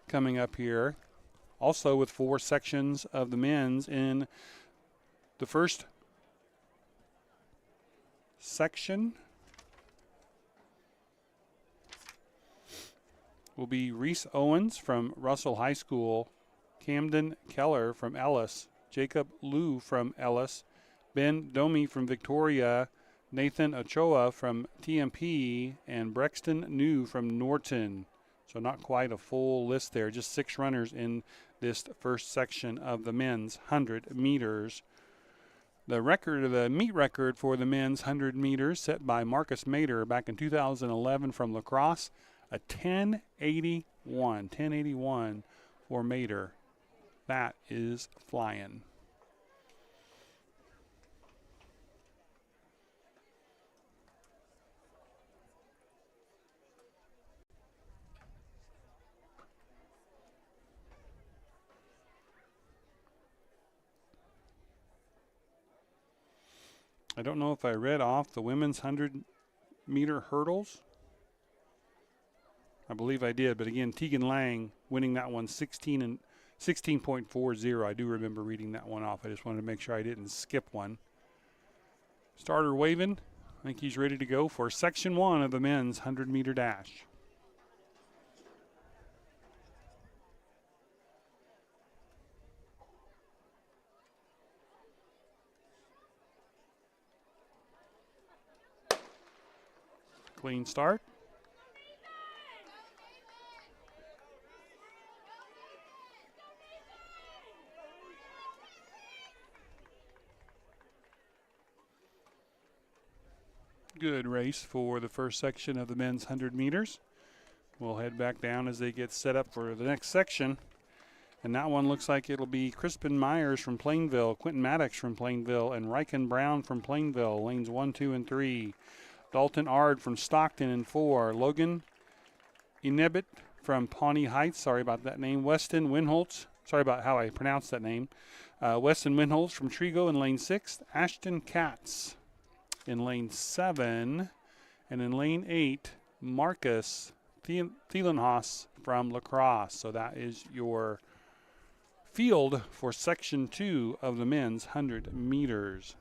S1: coming up here, also with 4 sections of the men's. In the first section will be Reese Owens from Russell High School, Camden Keller from Ellis, Jacob Liu from Ellis, Ben Domi from Victoria, Nathan Ochoa from TMP, and Brexton New from Norton. So not quite a full list there, just 6 runners in this first section of the men's 100 meters. The meet record for the men's 100 meters set by Marcus Mader back in 2011 from La Crosse, a 10:81 for Mader. That is flying. I don't know if I read off the women's 100-meter hurdles. I believe I did, but again, Tegan Lang winning that one 16.40. I do remember reading that one off. I just wanted to make sure I didn't skip one. Starter waving. I think he's ready to go for section 1 of the men's 100-meter dash. Clean start. Good race for the first section of the men's 100 meters. We'll head back down as they get set up for the next section. And that one looks like it'll be Crispin Myers from Plainville, Quentin Maddox from Plainville, and Ryken Brown from Plainville, lanes 1, 2, and 3. Dalton Ard from Stockton in 4. Logan Inebit from Pawnee Heights. Sorry about that name. Weston Winholtz. Sorry about how I pronounced that name. Weston Winholtz from Trigo in lane 6. Ashton Katz in lane 7. And in lane 8, Marcus Thielenhaus from La Crosse. So that is your field for section 2 of the men's 100 meters.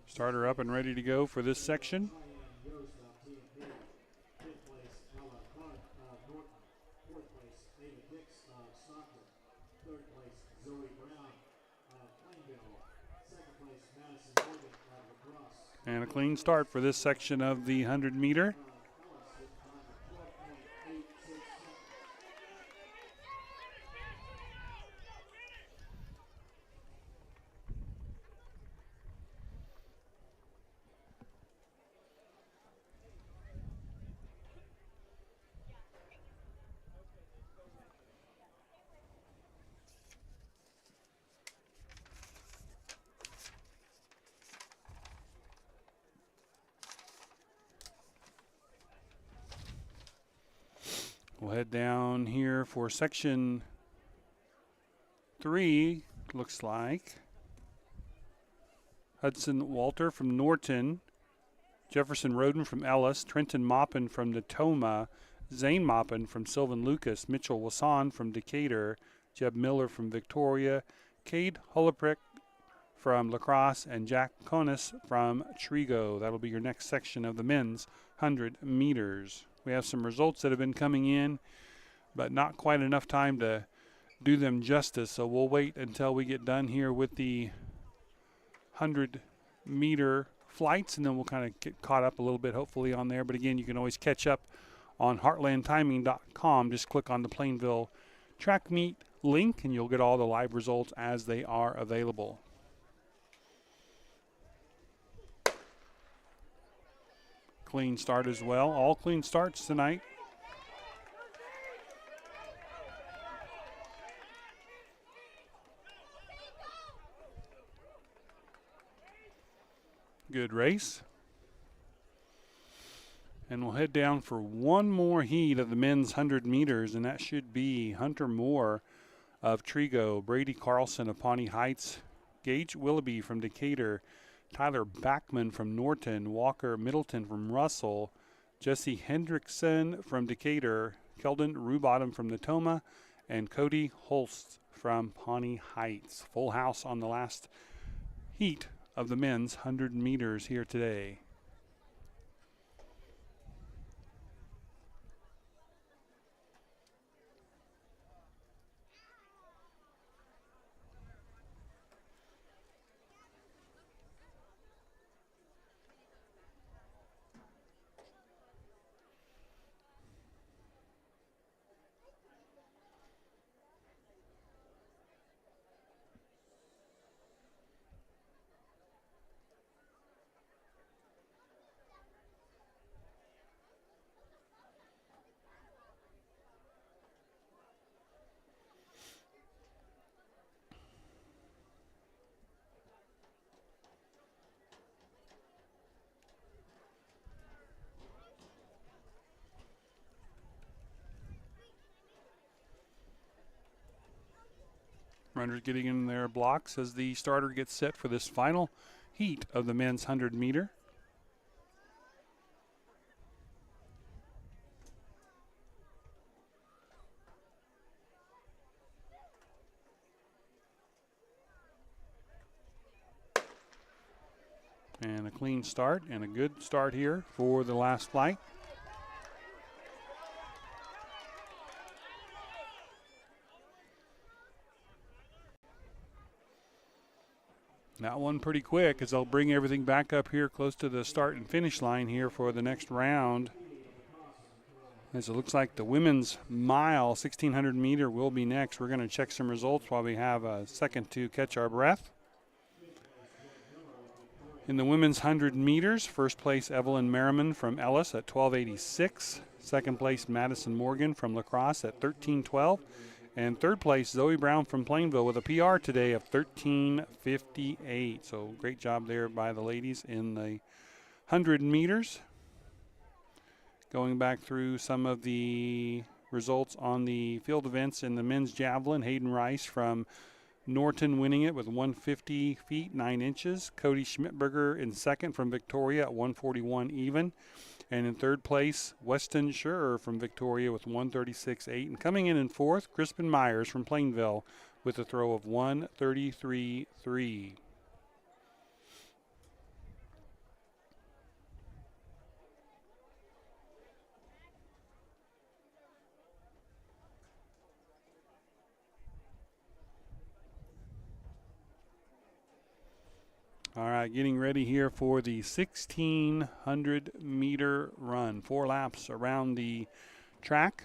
S1: Starter up and ready to go for this section. And a clean start for this section of the 100 meter. We'll head down here for section 3, looks like. Hudson Walter from Norton, Jefferson Roden from Ellis, Trenton Maupin from Natoma, Zane Maupin from Sylvan Lucas, Mitchell Wasson from Decatur, Jeb Miller from Victoria, Cade Holoprick from La Crosse, and Jack Conis from Trigo. That'll be your next section of the men's 100 meters. We have some results that have been coming in, but not quite enough time to do them justice, so we'll wait until we get done here with the 100-meter flights, and then we'll kind of get caught up a little bit, hopefully, on there. But again, you can always catch up on heartlandtiming.com. Just click on the Plainville track meet link, and you'll get all the live results as they are available. Clean start as well. All clean starts tonight. Good race. And we'll head down for one more heat of the men's 100 meters, and that should be Hunter Moore of Trigo, Brady Carlson of Pawnee Heights, Gage Willoughby from Decatur, Tyler Backman from Norton, Walker Middleton from Russell, Jesse Hendrickson from Decatur, Keldon Rubottom from Natoma, and Cody Holst from Pawnee Heights. Full house on the last heat of the men's 100 meters here today. Runners getting in their blocks as the starter gets set for this final heat of the men's 100 meter. And a clean start and a good start here for the last flight. That one pretty quick as they'll bring everything back up here close to the start and finish line here for the next round. As it looks like the women's mile 1600 meter will be next. We're going to check some results while we have a second to catch our breath. In the women's 100 meters, first place Evelyn Merriman from Ellis at 12:86. Second place Madison Morgan from La Crosse at 13:12. And third place, Zoe Brown from Plainville with a PR today of 13:58. So great job there by the ladies in the 100 meters. Going back through some of the results on the field events in the men's javelin, Hayden Rice from Norton winning it with 150 feet 9 inches. Cody Schmidberger in second from Victoria at 141 even. And in third place, Weston Scherer from Victoria with 136.8. And coming in fourth, Crispin Myers from Plainville with a throw of 133.3. All right, getting ready here for the 1600 meter run. 4 laps around the track.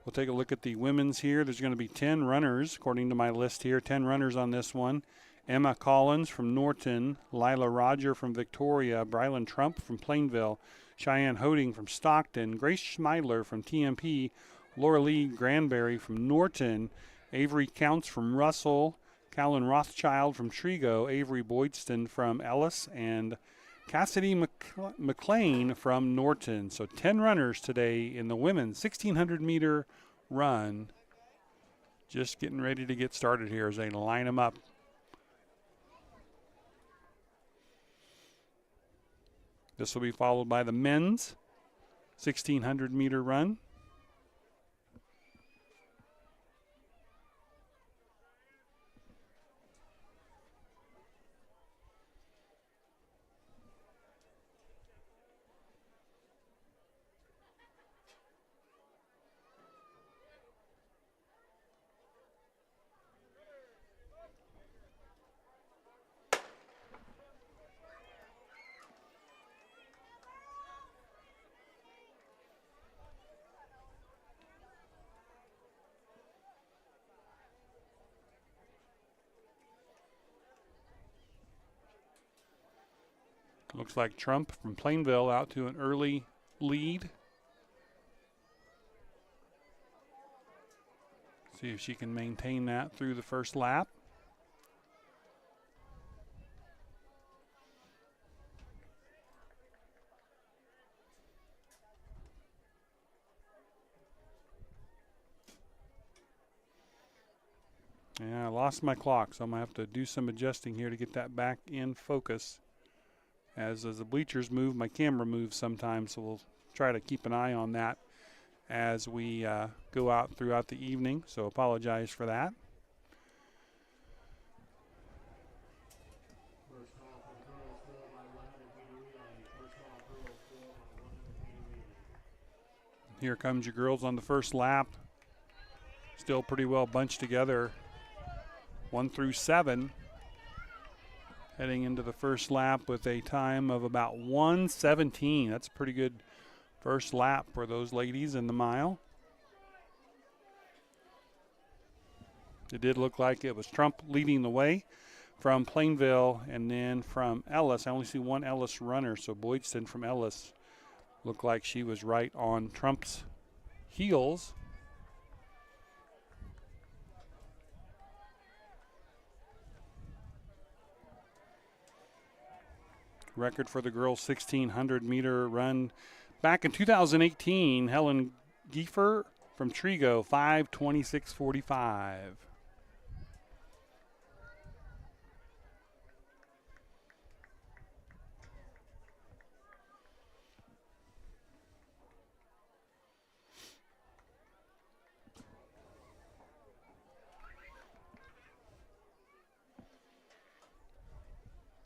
S1: We'll take a look at the women's here. There's going to be 10 runners, according to my list here. 10 runners on this one. Emma Collins from Norton, Lila Roger from Victoria, Brylan Trump from Plainville, Cheyenne Hoding from Stockton, Grace Schmeidler from TMP, Laura Lee Granberry from Norton, Avery Counts from Russell, Callan Rothschild from Trigo, Avery Boydston from Ellis, and Cassidy McLean from Norton. So 10 runners today in the women's 1600 meter run. Just getting ready to get started here as they line them up. This will be followed by the men's 1,600-meter run. Looks like Trump from Plainville out to an early lead. See if she can maintain that through the first lap. Yeah, I lost my clock, so I'm going to have to do some adjusting here to get that back in focus. As the bleachers move, my camera moves sometimes, so we'll try to keep an eye on that as we go out throughout the evening, so apologize for that. Here comes your girls on the first lap. Still pretty well bunched together. 1 through 7. Heading into the first lap with a time of about 1:17. That's a pretty good first lap for those ladies in the mile. It did look like it was Trump leading the way from Plainville, and then from Ellis. I only see one Ellis runner, so Boydston from Ellis looked like she was right on Trump's heels. Record for the girls' 1,600-meter run back in 2018. Helen Giefer from Trigo, 5:26:45.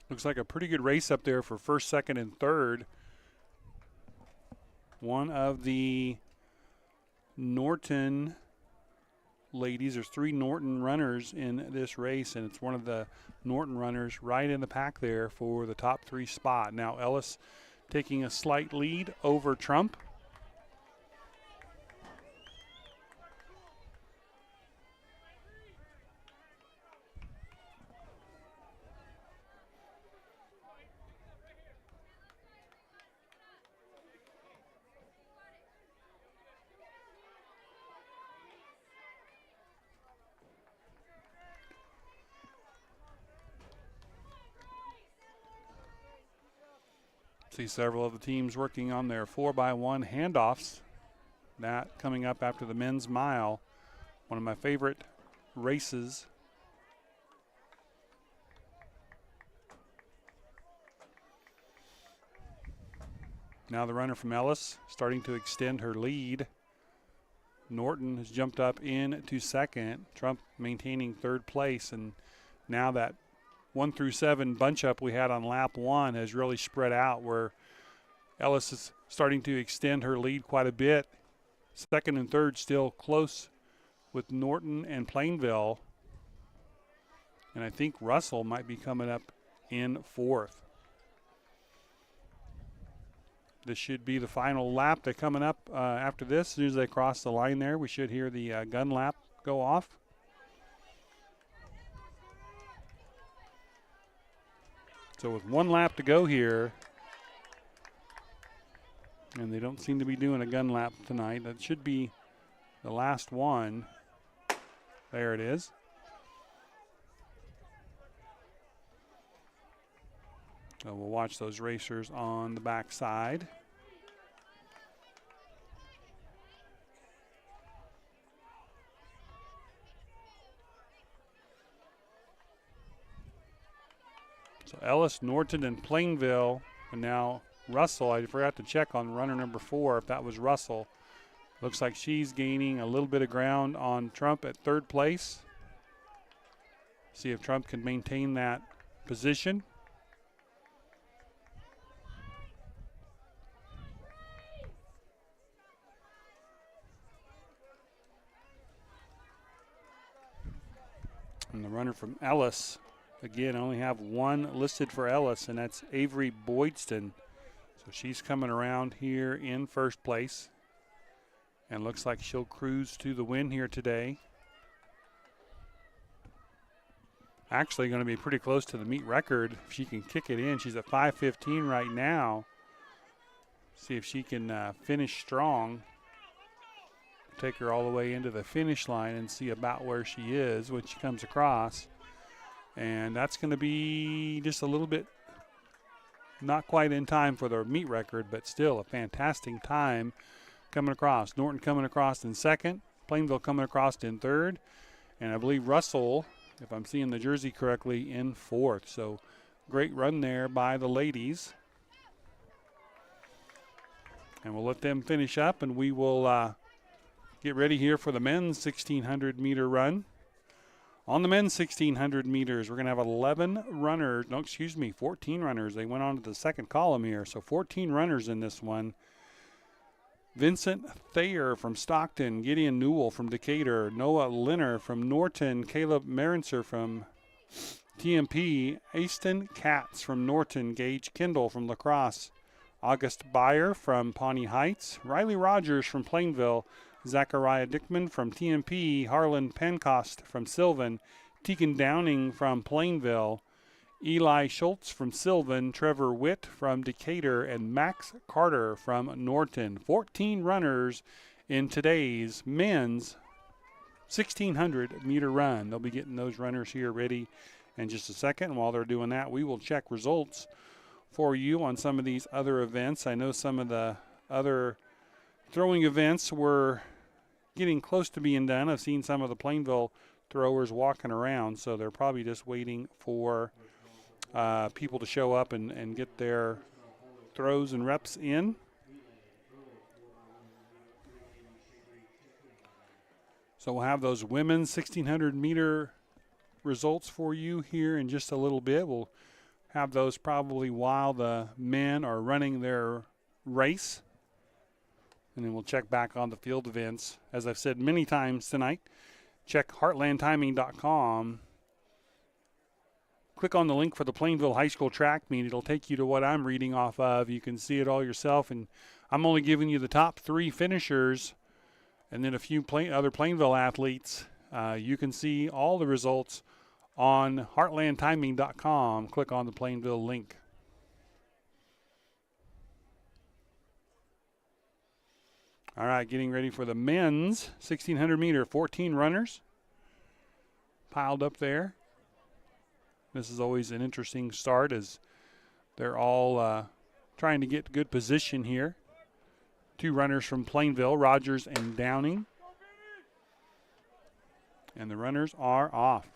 S1: Looks like a pretty good race up there for first, second, and third. One of the Norton ladies, there's 3 Norton runners in this race, and it's one of the Norton runners right in the pack there for the top 3 spot. Now Ellis taking a slight lead over Trump. See several of the teams working on their 4x1 handoffs. That coming up after the men's mile. One of my favorite races. Now the runner from Ellis starting to extend her lead. Norton has jumped up into second. Trump maintaining third place, and now that 1 through 7 bunch up we had on lap 1 has really spread out, where Ellis is starting to extend her lead quite a bit. Second and third still close with Norton and Plainville. And I think Russell might be coming up in fourth. This should be the final lap. They're coming up after this. As soon as they cross the line there, we should hear the gun lap go off. So with 1 lap to go here, and they don't seem to be doing a gun lap tonight. That should be the last one. There it is. So we'll watch those racers on the backside. So Ellis, Norton, and Plainville, and now Russell. I forgot to check on runner number 4 if that was Russell. Looks like she's gaining a little bit of ground on Trump at 3rd place. See if Trump can maintain that position. And the runner from Ellis, again, I only have one listed for Ellis, and that's Avery Boydston. So she's coming around here in 1st place. And looks like she'll cruise to the win here today. Actually going to be pretty close to the meet record if she can kick it in. She's at 5:15 right now. See if she can finish strong. Take her all the way into the finish line and see about where she is when she comes across. And that's going to be just a little bit not quite in time for the meet record, but still a fantastic time coming across. Norton coming across in 2nd, Plainville coming across in 3rd, and I believe Russell, if I'm seeing the jersey correctly, in 4th. So great run there by the ladies. And we'll let them finish up, and we will get ready here for the men's 1,600 meter run. On the men's 1,600 meters, we're going to have 14 runners. They went on to the 2nd column here, so 14 runners in this one. Vincent Thayer from Stockton, Gideon Newell from Decatur, Noah Linner from Norton, Caleb Marinser from TMP, Aston Katz from Norton, Gage Kendall from La Crosse, August Beyer from Pawnee Heights, Riley Rogers from Plainville, Zachariah Dickman from TMP, Harlan Pencost from Sylvan, Tegan Downing from Plainville, Eli Schultz from Sylvan, Trevor Witt from Decatur, and Max Carter from Norton. 14 runners in today's men's 1,600 meter run. They'll be getting those runners here ready in just a second. And while they're doing that, we will check results for you on some of these other events. I know some of the other throwing events were getting close to being done. I've seen some of the Plainville throwers walking around, so they're probably just waiting for people to show up and get their throws and reps in. So we'll have those women's 1,600 meter results for you here in just a little bit. We'll have those probably while the men are running their race. And then we'll check back on the field events. As I've said many times tonight, check heartlandtiming.com. Click on the link for the Plainville High School track meet. It'll take you to what I'm reading off of. You can see it all yourself. And I'm only giving you the top 3 finishers and then a few other Plainville athletes. You can see all the results on heartlandtiming.com. Click on the Plainville link. All right, getting ready for the men's 1,600 meter. 14 runners piled up there. This is always an interesting start as they're all trying to get good position here. 2 runners from Plainville, Rogers and Downing. And the runners are off.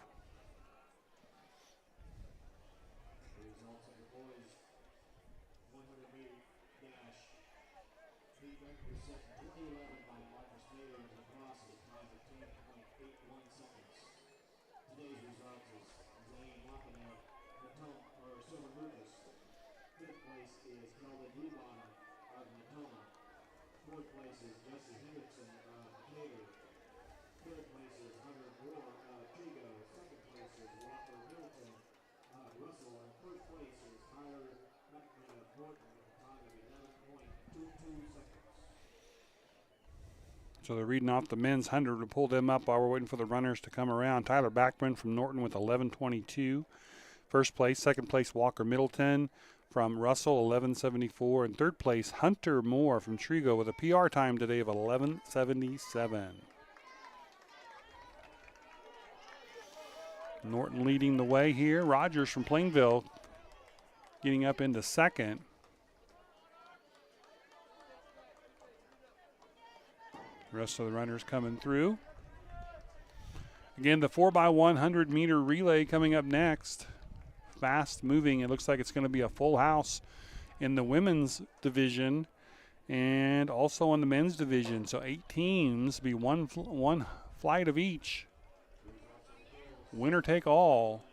S1: So they're reading off the men's 100 to pull them up while we're waiting for the runners to come around. Tyler Backman from Norton with 11:22. First place. Second place, Walker Middleton from Russell, 11:74. And third place, Hunter Moore from Trigo with a PR time today of 11:77. Norton leading the way here. Rogers from Plainville getting up into second. The rest of the runners coming through. Again, the 4x100 meter relay coming up next. Fast moving. It looks like it's going to be a full house in the women's division and also in the men's division. So 8 teams, be one flight of each. Winner take all.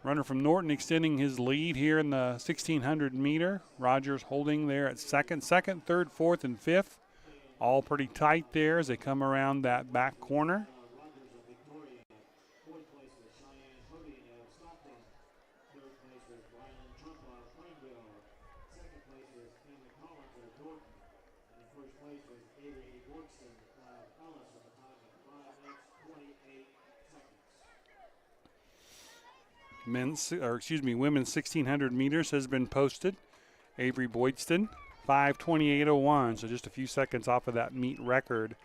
S1: Runner from Norton extending his lead here in the 1600 meter. Rogers holding there at second, third, fourth, and fifth. All pretty tight there as they come around that back corner. Women's 1600 meters has been posted. Avery Boydston, 5:28.01, so just a few seconds off of that meet record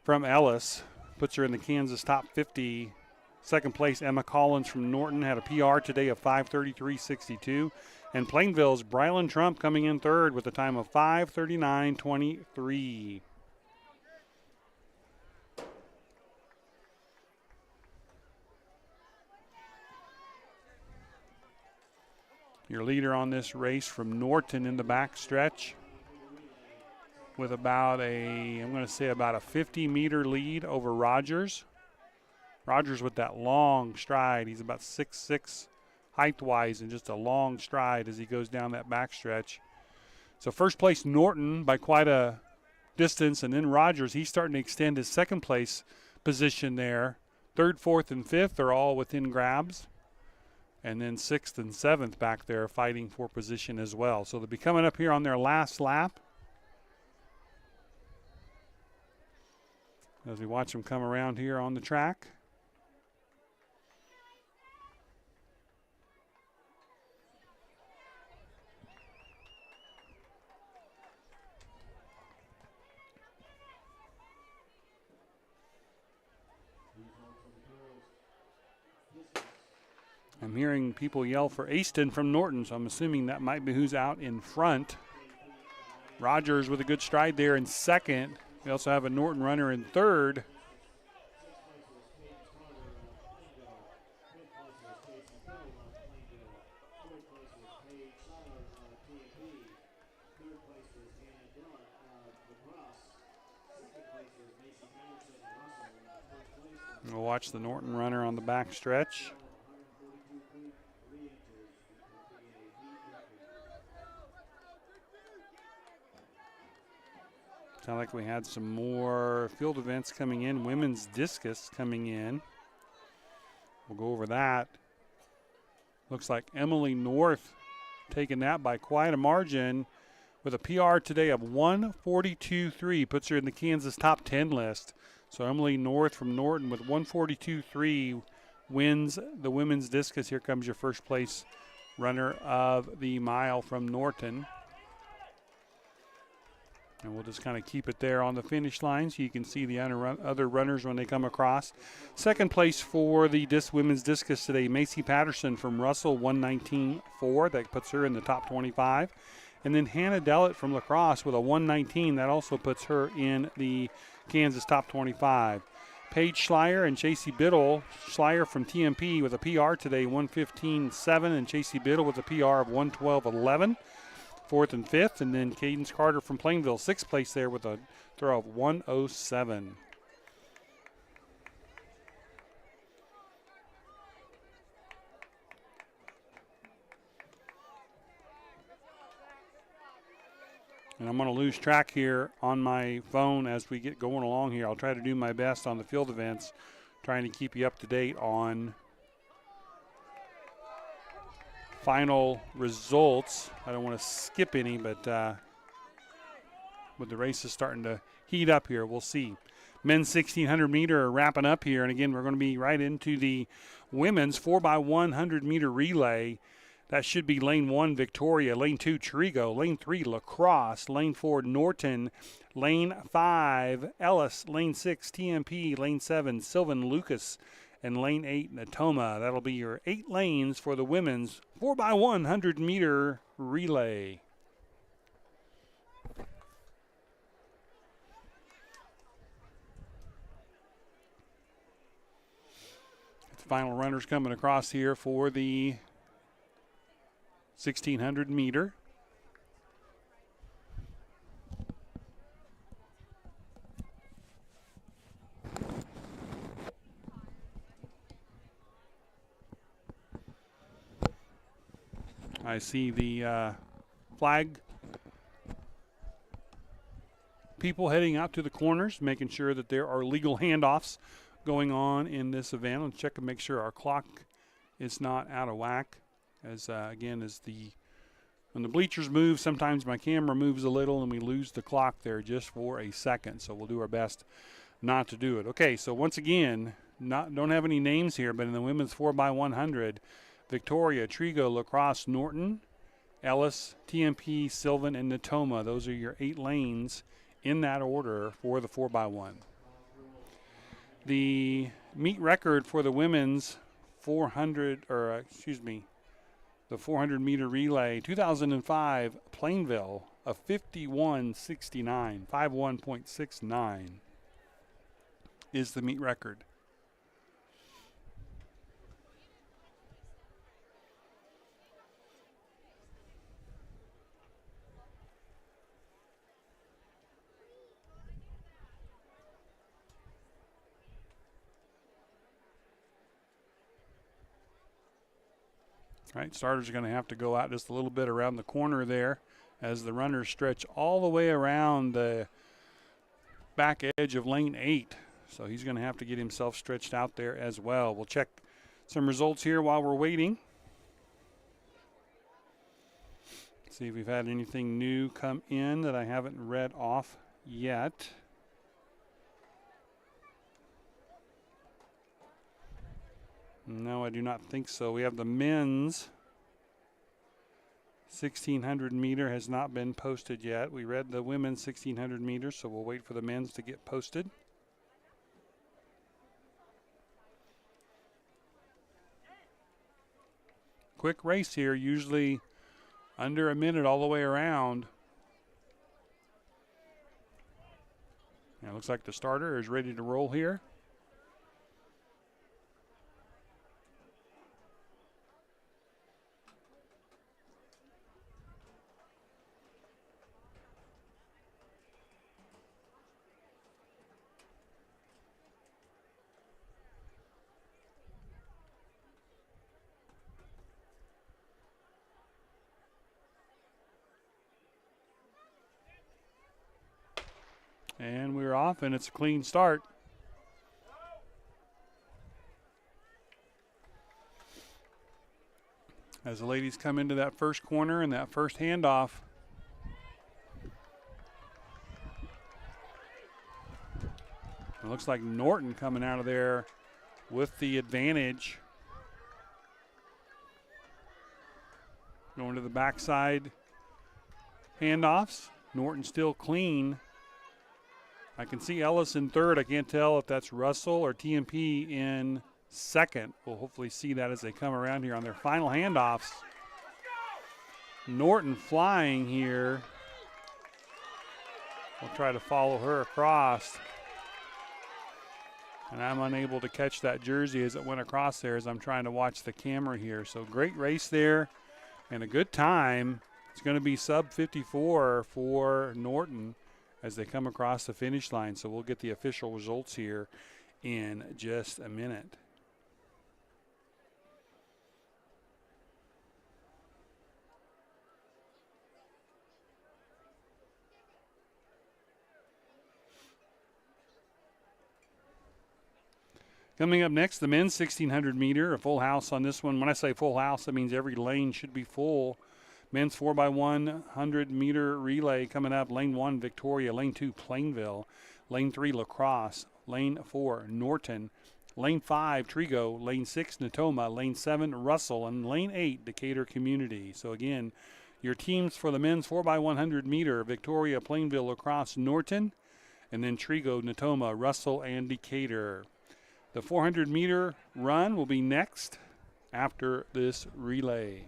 S1: from Ellis. Puts her in the Kansas top 50. Second place, Emma Collins from Norton had a PR today of 5:33.62. And Plainville's Brylan Trump coming in third with a time of 5:39.23. Your leader on this race from Norton in the back stretch with about a 50-meter lead over Rogers. Rogers with that long stride. He's about 6'6" height-wise and just a long stride as he goes down that back stretch. So first place Norton by quite a distance, and then Rogers, he's starting to extend his second place position there. Third, fourth, and fifth are all within grabs. And then sixth and seventh back there fighting for position as well. So they'll be coming up here on their last lap. As we watch them come around here on the track. I'm hearing people yell for Aston from Norton, so I'm assuming that might be who's out in front. Rogers with a good stride there in second. We also have a Norton runner in third. We'll watch the Norton runner on the back stretch. Sound like we had some more field events coming in. Women's discus coming in. We'll go over that. Looks like Emily North taking that by quite a margin with a PR today of 142.3. Puts her in the Kansas top 10 list. So Emily North from Norton with 142.3 wins the women's discus. Here comes your first place runner of the mile from Norton. And we'll just kind of keep it there on the finish line so you can see the other runners when they come across. Second place for the women's discus today, Macy Patterson from Russell, 119.4. That puts her in the top 25. And then Hannah Dellett from La Crosse with a 119. That also puts her in the Kansas top 25. Paige Schleier and Chasey Biddle. Schleier from TMP with a PR today, 115.7. And Chasey Biddle with a PR of 112.11. Fourth and fifth, and then Cadence Carter from Plainville, sixth place there with a throw of 107. And I'm going to lose track here on my phone as we get going along here. I'll try to do my best on the field events, trying to keep you up to date on final results. I don't want to skip any, but with the races starting to heat up here, we'll see. Men's 1600 meter are wrapping up here, and again, we're going to be right into the women's 4x100 meter relay. That should be lane 1, Victoria, lane 2, Trigo, lane 3, La Crosse, lane 4, Norton, lane 5, Ellis, lane 6, TMP, lane 7, Sylvan Lucas, and lane 8, Natoma. That'll be your 8 lanes for the women's 4x100 meter relay. Final runners coming across here for the 1600 meter. I see the flag people heading out to the corners, making sure that there are legal handoffs going on in this event. Let's check and make sure our clock is not out of whack. As again, when the bleachers move, sometimes my camera moves a little and we lose the clock there just for a second. So we'll do our best not to do it. Okay, so once again, don't have any names here, but in the women's 4x100, Victoria, Trigo, La Crosse, Norton, Ellis, TMP, Sylvan, and Natoma. Those are your 8 lanes in that order for the 4x1. The meet record for the women's 400 meter relay, 2005 Plainville of 51.69, 51.69 is the meet record. All right, starters are going to have to go out just a little bit around the corner there as the runners stretch all the way around the back edge of lane 8. So he's going to have to get himself stretched out there as well. We'll check some results here while we're waiting. See if we've had anything new come in that I haven't read off yet. No, I do not think so. We have the men's 1600 meter has not been posted yet. We read the women's 1600 meters, so we'll wait for the men's to get posted. Quick race here, usually under a minute all the way around. And it looks like the starter is ready to roll here. And we're off, and it's a clean start. As the ladies come into that first corner and that first handoff. It looks like Norton coming out of there with the advantage. Going to the backside handoffs. Norton still clean. I can see Ellis in third. I can't tell if that's Russell or TMP in second. We'll hopefully see that as they come around here on their final handoffs. Norton flying here. We'll try to follow her across. And I'm unable to catch that jersey as it went across there as I'm trying to watch the camera here. So great race there and a good time. It's going to be sub 54 for Norton as they come across the finish line. So we'll get the official results here in just a minute. Coming up next, the men's 1600 meter, a full house on this one. When I say full house, that means every lane should be full. Men's 4x100 meter relay coming up. Lane 1, Victoria. Lane 2, Plainville. Lane 3, La Crosse. Lane 4, Norton. Lane 5, Trigo. Lane 6, Natoma. Lane 7, Russell. And Lane 8, Decatur Community. So again, your teams for the men's 4x100 meter, Victoria, Plainville, La Crosse, Norton. And then Trigo, Natoma, Russell, and Decatur. The 400 meter run will be next after this relay.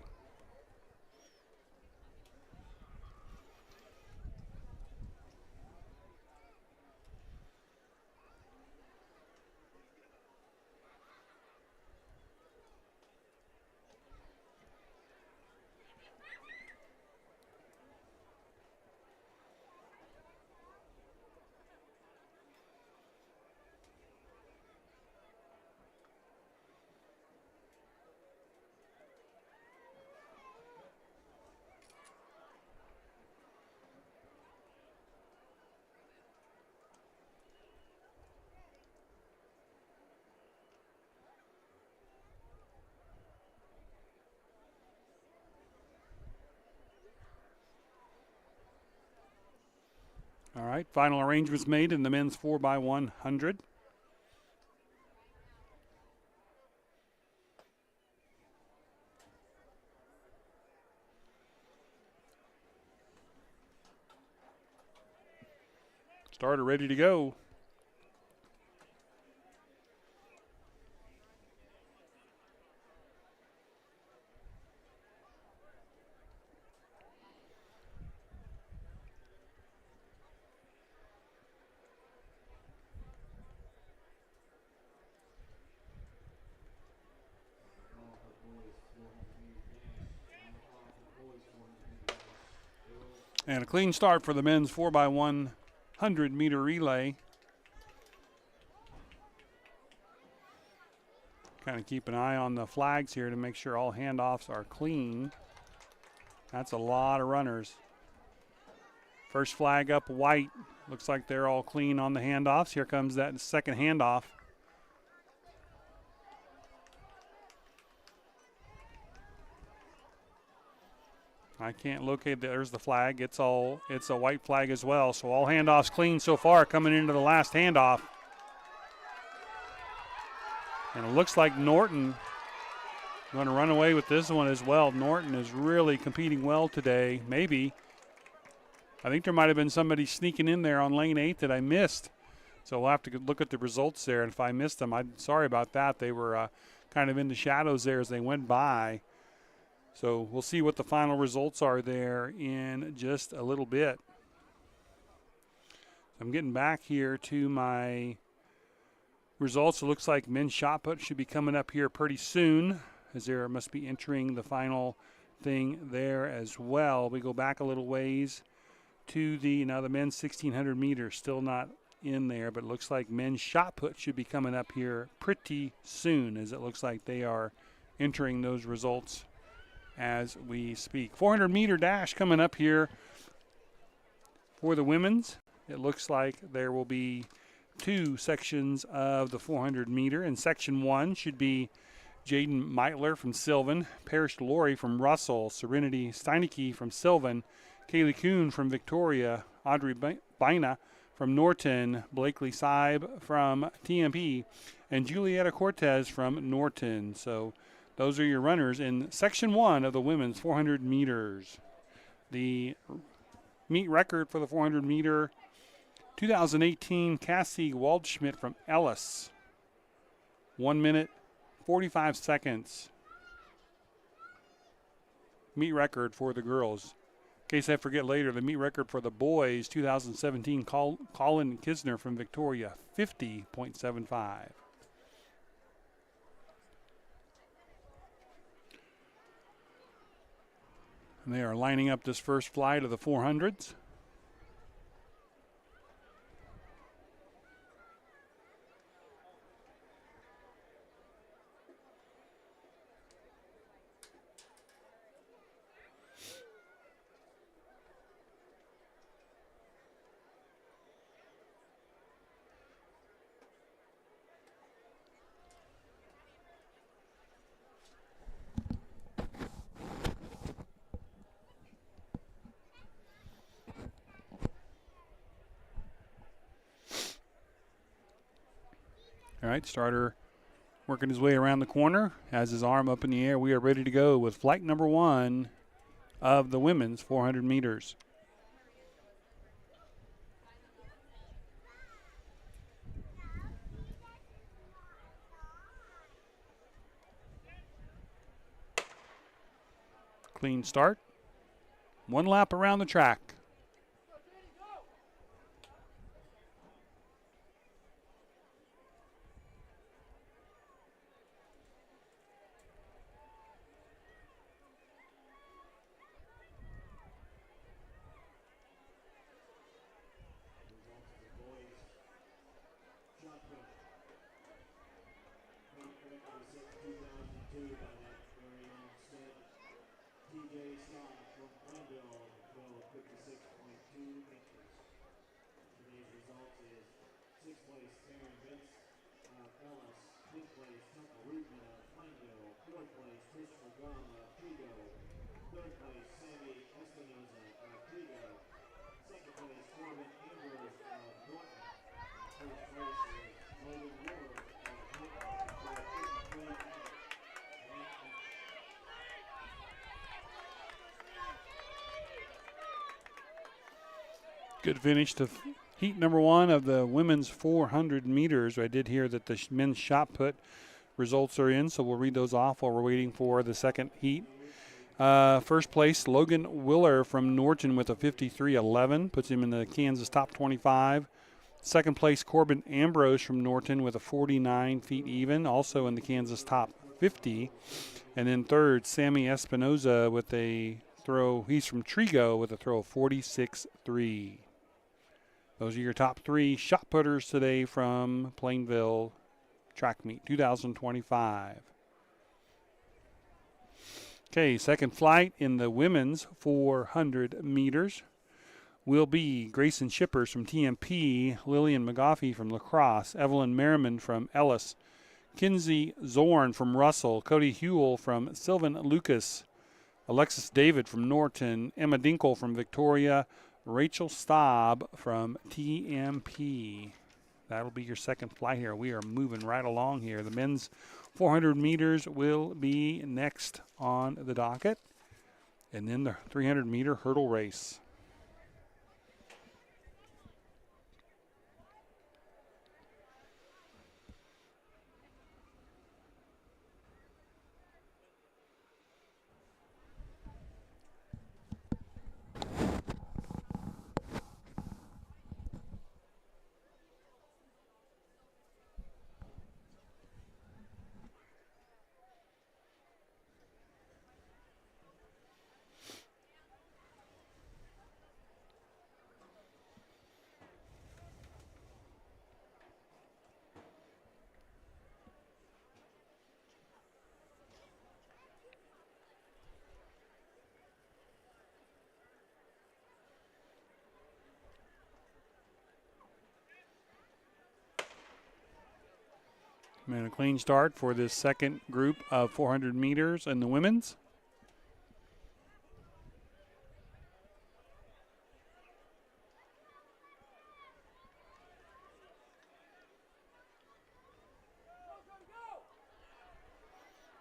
S1: All right, final arrangements made in the men's 4x100. Starter ready to go. And a clean start for the men's 4x100 meter relay. Kind of keep an eye on the flags here to make sure all handoffs are clean. That's a lot of runners. First flag up, white. Looks like they're all clean on the handoffs. Here comes that second handoff. I can't locate. There's the flag. It's a white flag as well. So all handoffs clean so far coming into the last handoff. And it looks like Norton going to run away with this one as well. Norton is really competing well today. Maybe. I think there might have been somebody sneaking in there on lane 8 that I missed. So we'll have to look at the results there. And if I missed them, I'm sorry about that. They were kind of in the shadows there as they went by. So we'll see what the final results are there in just a little bit. I'm getting back here to my results. It looks like men's shot put should be coming up here pretty soon, as there must be entering the final thing there as well. We go back a little ways to the men's 1600 meters, still not in there, but it looks like men's shot put should be coming up here pretty soon, as it looks like they are entering those results as we speak. 400 meter dash coming up here for the women's. It looks like there will be two sections of the 400 meter. In section 1 should be Jaden Meitler from Sylvan, Parrish Laurie from Russell, Serenity Steinecke from Sylvan, Kaylee Kuhn from Victoria, Audrey Bina from Norton, Blakely Seib from TMP, and Julieta Cortez from Norton. So those are your runners in section 1 of the women's 400 meters. The meet record for the 400 meter, 2018, Cassie Waldschmidt from Ellis. 1 minute, 45 seconds. Meet record for the girls. In case I forget later, the meet record for the boys, 2017, Colin Kisner from Victoria, 50.75. And they are lining up this first flight of the 400s. All right, starter working his way around the corner, has his arm up in the air. We are ready to go with flight number 1 of the women's 400 meters. Clean start. 1 lap around the track. Good finish to heat number 1 of the women's 400 meters. I did hear that the men's shot put results are in, so we'll read those off while we're waiting for the second heat. First place, Logan Willer from Norton with a 53.11, puts him in the Kansas top 25. Second place, Corbin Ambrose from Norton with a 49 feet even, also in the Kansas top 50. And then third, Sammy Espinoza with a throw. He's from Trigo with a throw of 46.3. Those are your top 3 shot putters today from Plainville Track Meet 2025. Okay, second flight in the women's 400 meters will be Grayson Shippers from TMP, Lillian McGoffey from La Crosse, Evelyn Merriman from Ellis, Kinsey Zorn from Russell, Cody Hewell from Sylvan Lucas, Alexis David from Norton, Emma Dinkle from Victoria, Rachel Staub from TMP. That'll be your second flight here. We are moving right along here. The men's 400 meters will be next on the docket, and then the 300-meter hurdle race. And a clean start for this second group of 400 meters in the women's.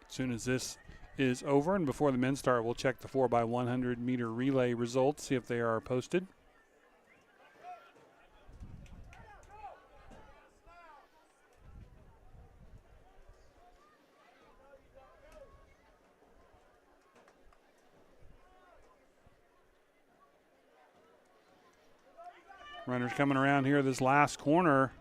S1: As soon as this is over and before the men start, we'll check the 4x100 meter relay results, see if they are posted. Runners coming around here this last corner.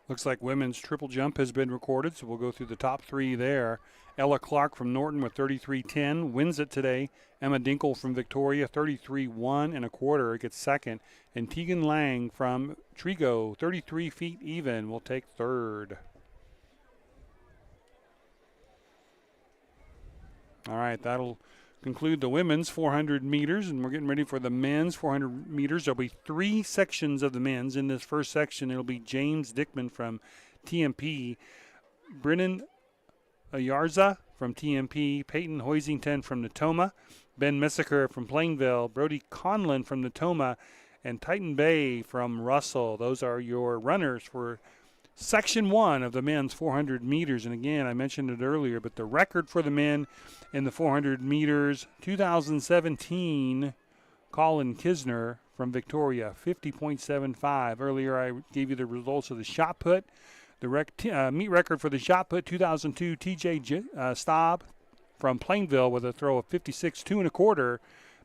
S1: Looks like women's triple jump has been recorded, so we'll go through the top 3 there. Ella Clark from Norton with 33.10 wins it today. Emma Dinkle from Victoria, 33.1 and a quarter, gets second. And Tegan Lang from Trigo, 33 feet even, will take third. All right, that'll conclude the women's 400 meters, and we're getting ready for the men's 400 meters. There'll be 3 sections of the men's. In this first section, it'll be James Dickman from TMP, Brennan Ayarza from TMP, Peyton Hoisington from Natoma, Ben Messaker from Plainville, Brody Conlon from Natoma, and Titan Bay from Russell. Those are your runners for Section 1 of the men's 400 meters. And again, I mentioned it earlier, but the record for the men in the 400 meters, 2017, Colin Kisner from Victoria, 50.75. Earlier, I gave you the results of the shot put. The meet record for the shot put, 2002, TJ Staub from Plainville with a throw of 56.2 and a quarter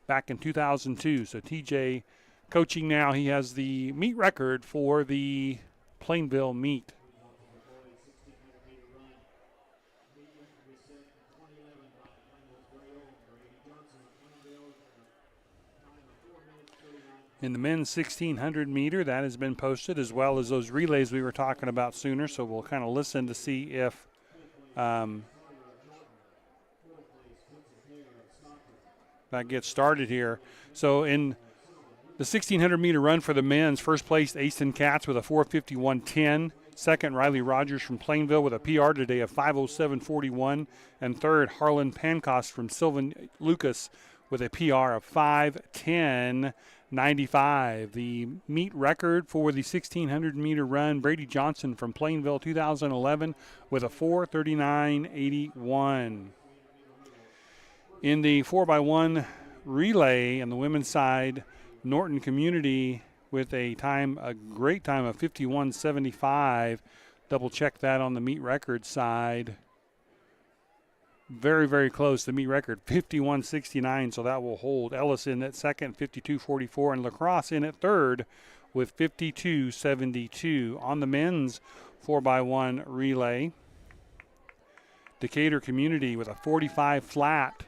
S1: back in 2002. So TJ coaching now. He has the meet record for the Plainville meet. In the men's 1600 meter, that has been posted, as well as those relays we were talking about sooner. So we'll kind of listen to see if that gets started here. So in the 1,600-meter run for the men's, first place Aston Katz with a 4:51.10. Second, Riley Rogers from Plainville with a PR today of 5:07.41. And third, Harlan Pancos from Sylvan Lucas with a PR of 5:10.95. The meet record for the 1,600-meter run, Brady Johnson from Plainville, 2011, with a 4:39.81. In the 4x1 relay on the women's side, Norton Community with a great time of 51.75. Double check that on the meet record side. Very, very close. The meet record 51.69, so that will hold. Ellis in at second, 52.44, and Lacrosse in at third with 52.72. On the men's 4x1 relay, Decatur Community with a 45 flat.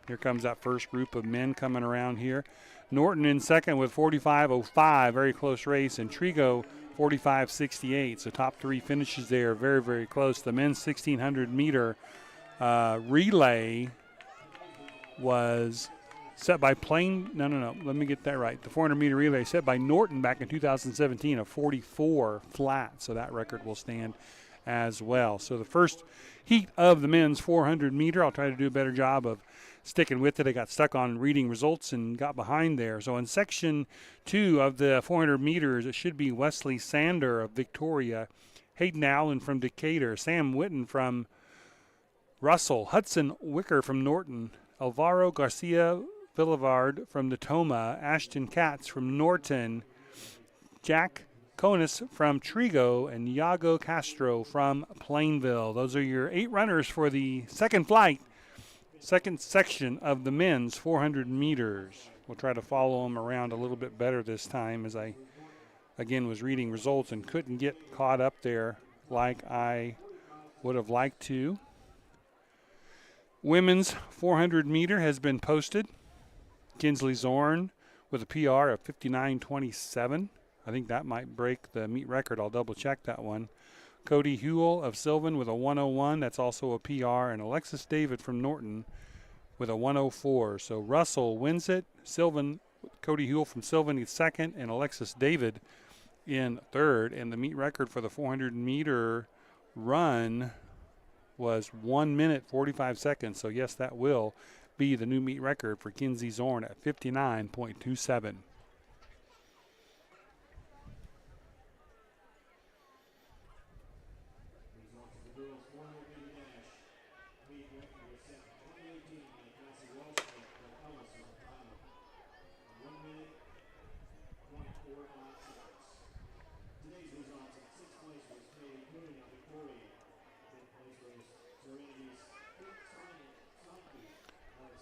S1: Here comes that first group of men coming around here. Norton in second with 45.05, very close race, and Trigo 45.68. So top three finishes there, very, very close. The men's 1,600-meter relay was set by let me get that right. The 400-meter relay set by Norton back in 2017, a 44 flat, so that record will stand as well. So the first heat of the men's 400-meter, I'll try to do a better job of sticking with it. I got stuck on reading results and got behind there. So in section 2 of the 400 meters, it should be Wesley Sander of Victoria, Hayden Allen from Decatur, Sam Witten from Russell, Hudson Wicker from Norton, Alvaro Garcia Villevard from Natoma, Ashton Katz from Norton, Jack Conis from Trigo, and Iago Castro from Plainville. Those are your 8 runners for the second section of the men's 400 meters. We'll try to follow them around a little bit better this time, as I, again, was reading results and couldn't get caught up there like I would have liked to. Women's 400 meter has been posted. Kinsley Zorn with a PR of 59.27. I think that might break the meet record. I'll double check that one. Cody Hewell of Sylvan with a 101. That's also a PR. And Alexis David from Norton with a 104. So Russell wins it. Sylvan, Cody Hewell from Sylvan is second, and Alexis David in third. And the meet record for the 400-meter run was 1 minute, 45 seconds. So, yes, that will be the new meet record for Kinsey Zorn at 59.27.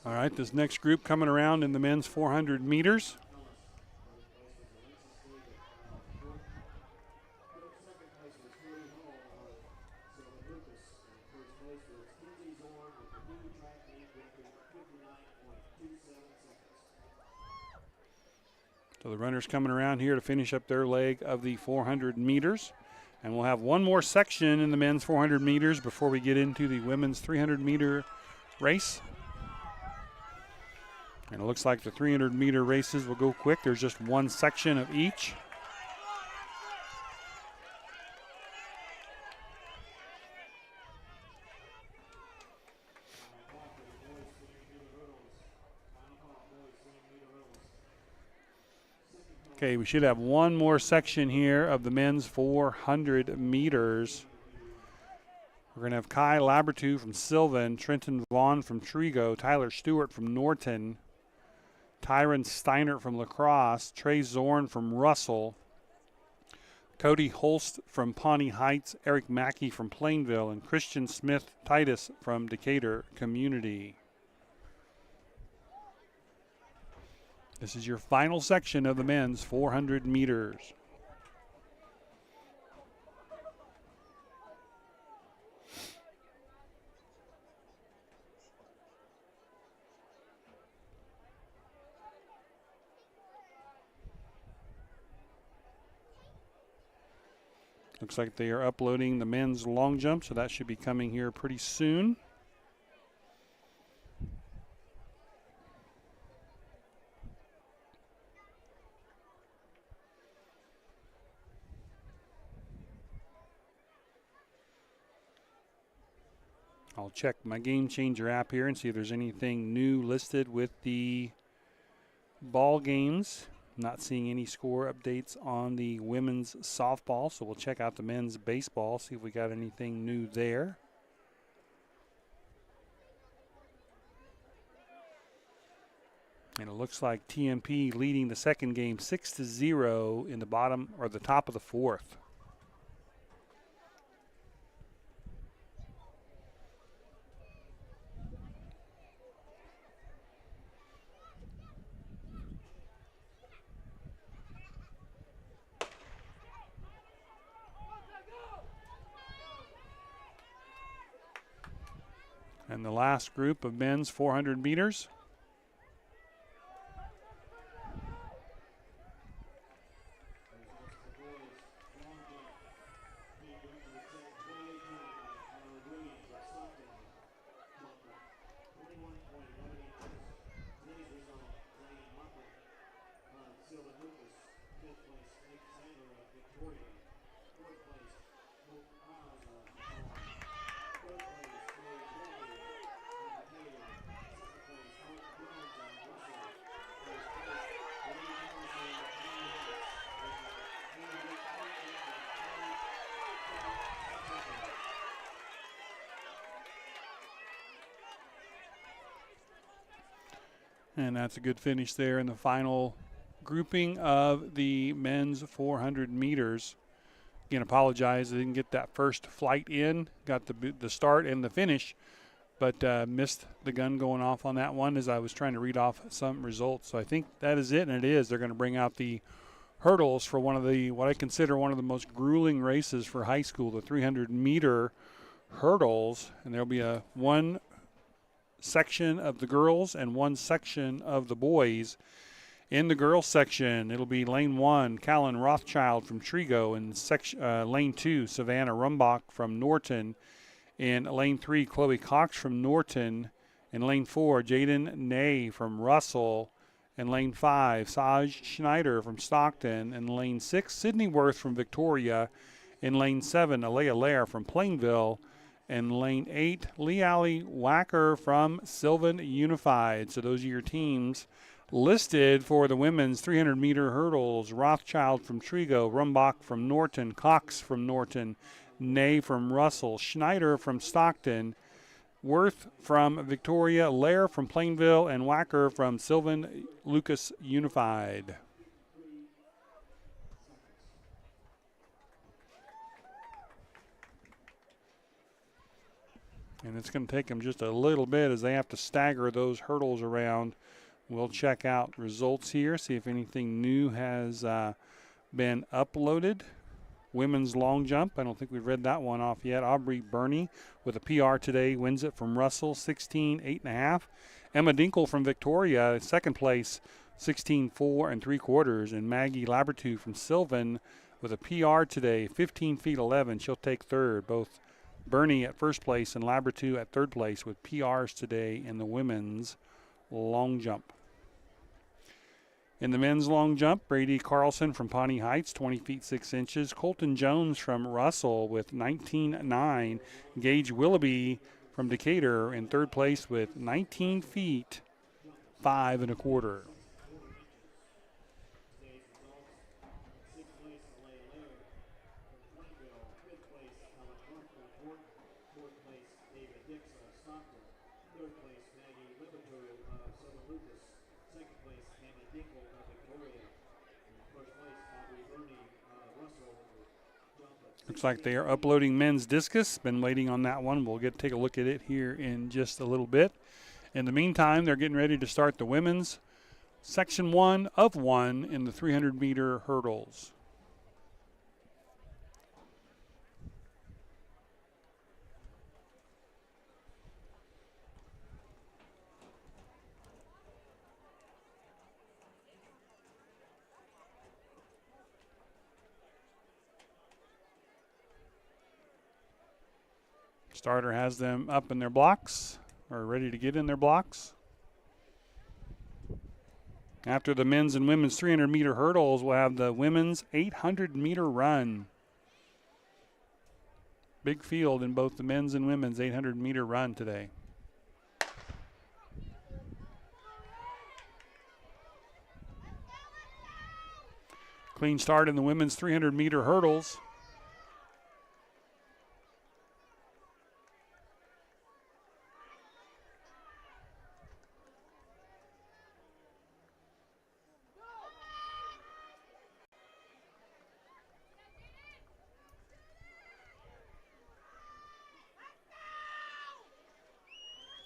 S1: All right, this next group coming around in the men's 400 meters. So the runners coming around here to finish up their leg of the 400 meters. And we'll have one more section in the men's 400 meters before we get into the women's 300-meter race. And it looks like the 300-meter races will go quick. There's just one section of each. Okay, we should have one more section here of the men's 400 meters. We're going to have Kai Labertu from Sylvan, Trenton Vaughn from Trigo, Tyler Stewart from Norton, Tyron Steiner from Lacrosse, Trey Zorn from Russell, Cody Holst from Pawnee Heights, Eric Mackey from Plainville, and Christian Smith Titus from Decatur Community. This is your final section of the men's 400 meters. Looks like they are uploading the men's long jump, so that should be coming here pretty soon. check my Game Changer app here and see if there's anything new listed with the ball games. Not seeing any score updates on the women's softball, so we'll check out the men's baseball, see if we got anything new there. And it looks like TMP leading the second game 6-0 in the bottom or the top of the fourth. And the last group of men's 400 meters. And that's a good finish there in the final grouping of the men's 400 meters. Again, apologize, I didn't get that first flight in. Got the start and the finish, but missed the gun going off on that one as I was trying to read off some results. So I think that is it, and it is. They're going to bring out the hurdles for what I consider one of the most grueling races for high school, the 300-meter hurdles. And there'll be one section of the girls and one section of the boys. In the girls section, it'll be lane 1, Callan Rothschild from Trigo. In lane 2, Savannah Rumbach from Norton. In lane 3, Chloe Cox from Norton. In lane 4, Jaden Ney from Russell. In lane 5, Saj Schneider from Stockton. In lane 6, Sydney Worth from Victoria. In lane 7, Alea Lair from Plainville. In lane 8, Lee Alley Wacker from Sylvan Unified. So those are your teams listed for the women's 300-meter hurdles. Rothschild from Trigo, Rumbach from Norton, Cox from Norton, Ney from Russell, Schneider from Stockton, Worth from Victoria, Lair from Plainville, and Wacker from Sylvan Lucas Unified. And it's going to take them just a little bit as they have to stagger those hurdles around. We'll check out results here, see if anything new has been uploaded. Women's long jump, I don't think we've read that one off yet. Aubrey Burney with a PR today wins it from Russell, 16.8.5. Emma Dinkle from Victoria, second place, 16.4 3/4. And Maggie Labertu from Sylvan with a PR today, 15 feet 11. She'll take third. Both Burney at first place and Labertu at third place with PRs today in the women's long jump. In the men's long jump, Brady Carlson from Pawnee Heights, 20 feet 6 inches. Colton Jones from Russell with 19.9. Gage Willoughby from Decatur in third place with 19 feet 5 1/4. Looks like they are uploading men's discus. Been waiting on that one. We'll take a look at it here in just a little bit. In the meantime, they're getting ready to start the women's section 1 of 1 in the 300-meter hurdles. Starter has them up in their blocks, or ready to get in their blocks. After the men's and women's 300-meter hurdles, we'll have the women's 800-meter run. Big field in both the men's and women's 800-meter run today. Clean start in the women's 300-meter hurdles.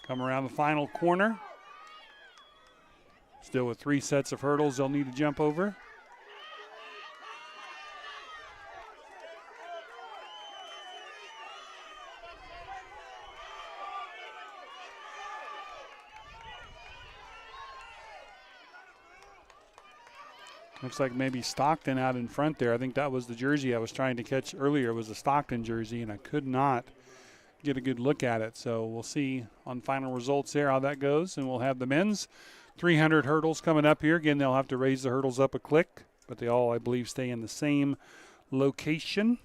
S1: Come around the final corner. Still with 3 sets of hurdles they'll need to jump over. Looks like maybe Stockton out in front there. I think that was the jersey I was trying to catch earlier, was the Stockton jersey, and I could not get a good look at it. So we'll see on final results there how that goes, and we'll have the men's 300 hurdles coming up here. Again, they'll have to raise the hurdles up a click, but they all, I believe, stay in the same location.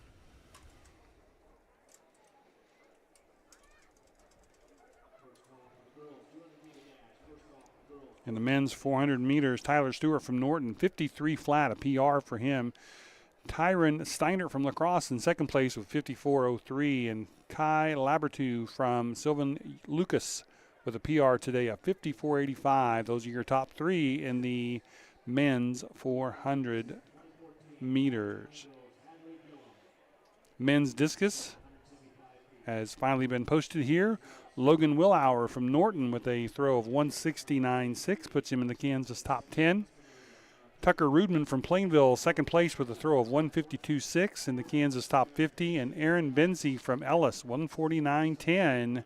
S1: In the men's 400 meters, Tyler Stewart from Norton, 53 flat, a PR for him. Tyron Steiner from La Crosse in second place with 54.03, and Kai Labertu from Sylvan Lucas with a PR today of 54.85. Those are your top 3 in the men's 400 meters. Men's discus has finally been posted here. Logan Willauer from Norton with a throw of 169.6 puts him in the Kansas top 10. Tucker Rudman from Plainville, second place with a throw of 152.6 in the Kansas top 50. And Aaron Benzie from Ellis, 149.10,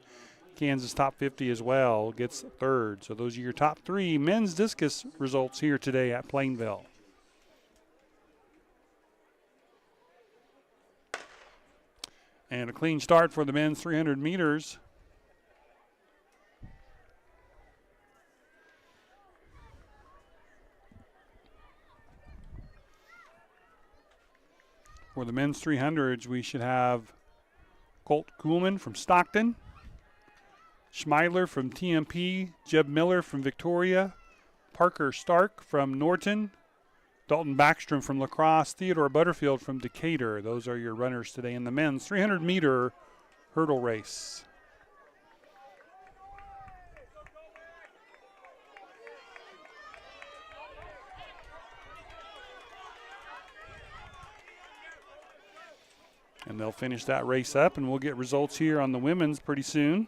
S1: Kansas top 50 as well, gets third. So those are your top 3 men's discus results here today at Plainville. And a clean start for the men's 300 meters. For the men's 300s, we should have Colt Kuhlman from Stockton, Schmeidler from TMP, Jeb Miller from Victoria, Parker Stark from Norton, Dalton Backstrom from La Crosse, Theodore Butterfield from Decatur. Those are your runners today in the men's 300-meter hurdle race. And they'll finish that race up, and we'll get results here on the women's pretty soon.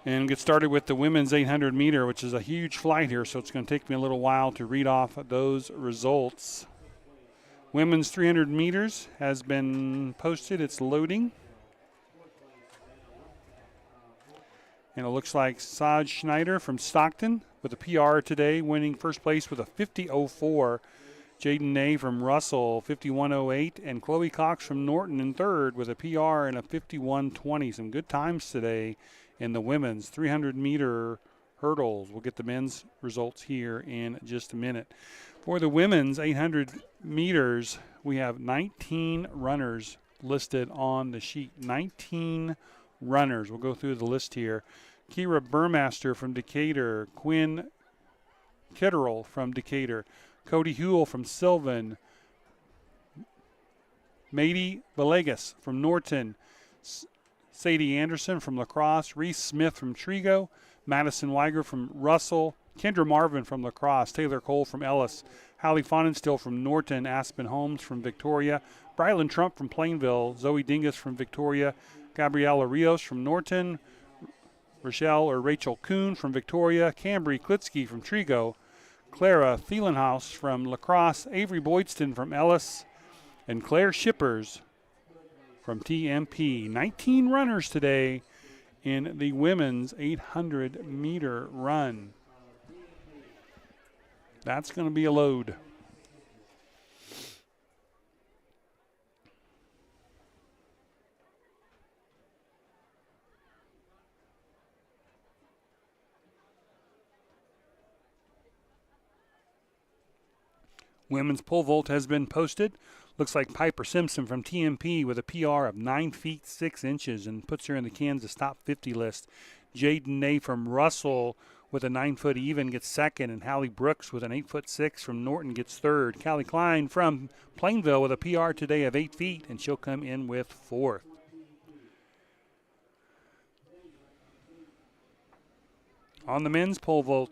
S1: And get started with the women's 800-meter, which is a huge flight here, so it's going to take me a little while to read off those results. Women's 300 meters has been posted. It's loading. And it looks like Saj Schneider from Stockton with a PR today, winning first place with a 50.04. Jaden Ney from Russell, 51.08, and Chloe Cox from Norton in third with a PR and a 51.20. Some good times today in the women's 300-meter hurdles. We'll get the men's results here in just a minute. For the women's 800 meters, we have 19 runners listed on the sheet. 19 runners. We'll go through the list here. Kira Burmaster from Decatur, Quinn Kitterell from Decatur, Cody Huell from Sylvan, Mady Villegas from Norton, Sadie Anderson from La Crosse, Reese Smith from Trigo, Madison Weiger from Russell, Kendra Marvin from La Crosse, Taylor Cole from Ellis, Hallie Fonenstill from Norton, Aspen Holmes from Victoria, Brylan Trump from Plainville, Zoe Dingus from Victoria, Gabriela Rios from Norton, Rachel Kuhn from Victoria, Cambry Klitsky from Trigo, Clara Thielenhaus from La Crosse, Avery Boydston from Ellis, and Claire Shippers from TMP. 19 runners today in the women's 800-meter run. That's going to be a load. Women's pole vault has been posted. Looks like Piper Simpson from TMP with a PR of 9 feet 6 inches and puts her in the Kansas top 50 list. Jaden Nay from Russell with a 9-foot even gets second, and Hallie Brooks with an 8'6" from Norton gets third. Callie Klein from Plainville with a PR today of 8 feet, and she'll come in with fourth. On the men's pole vault,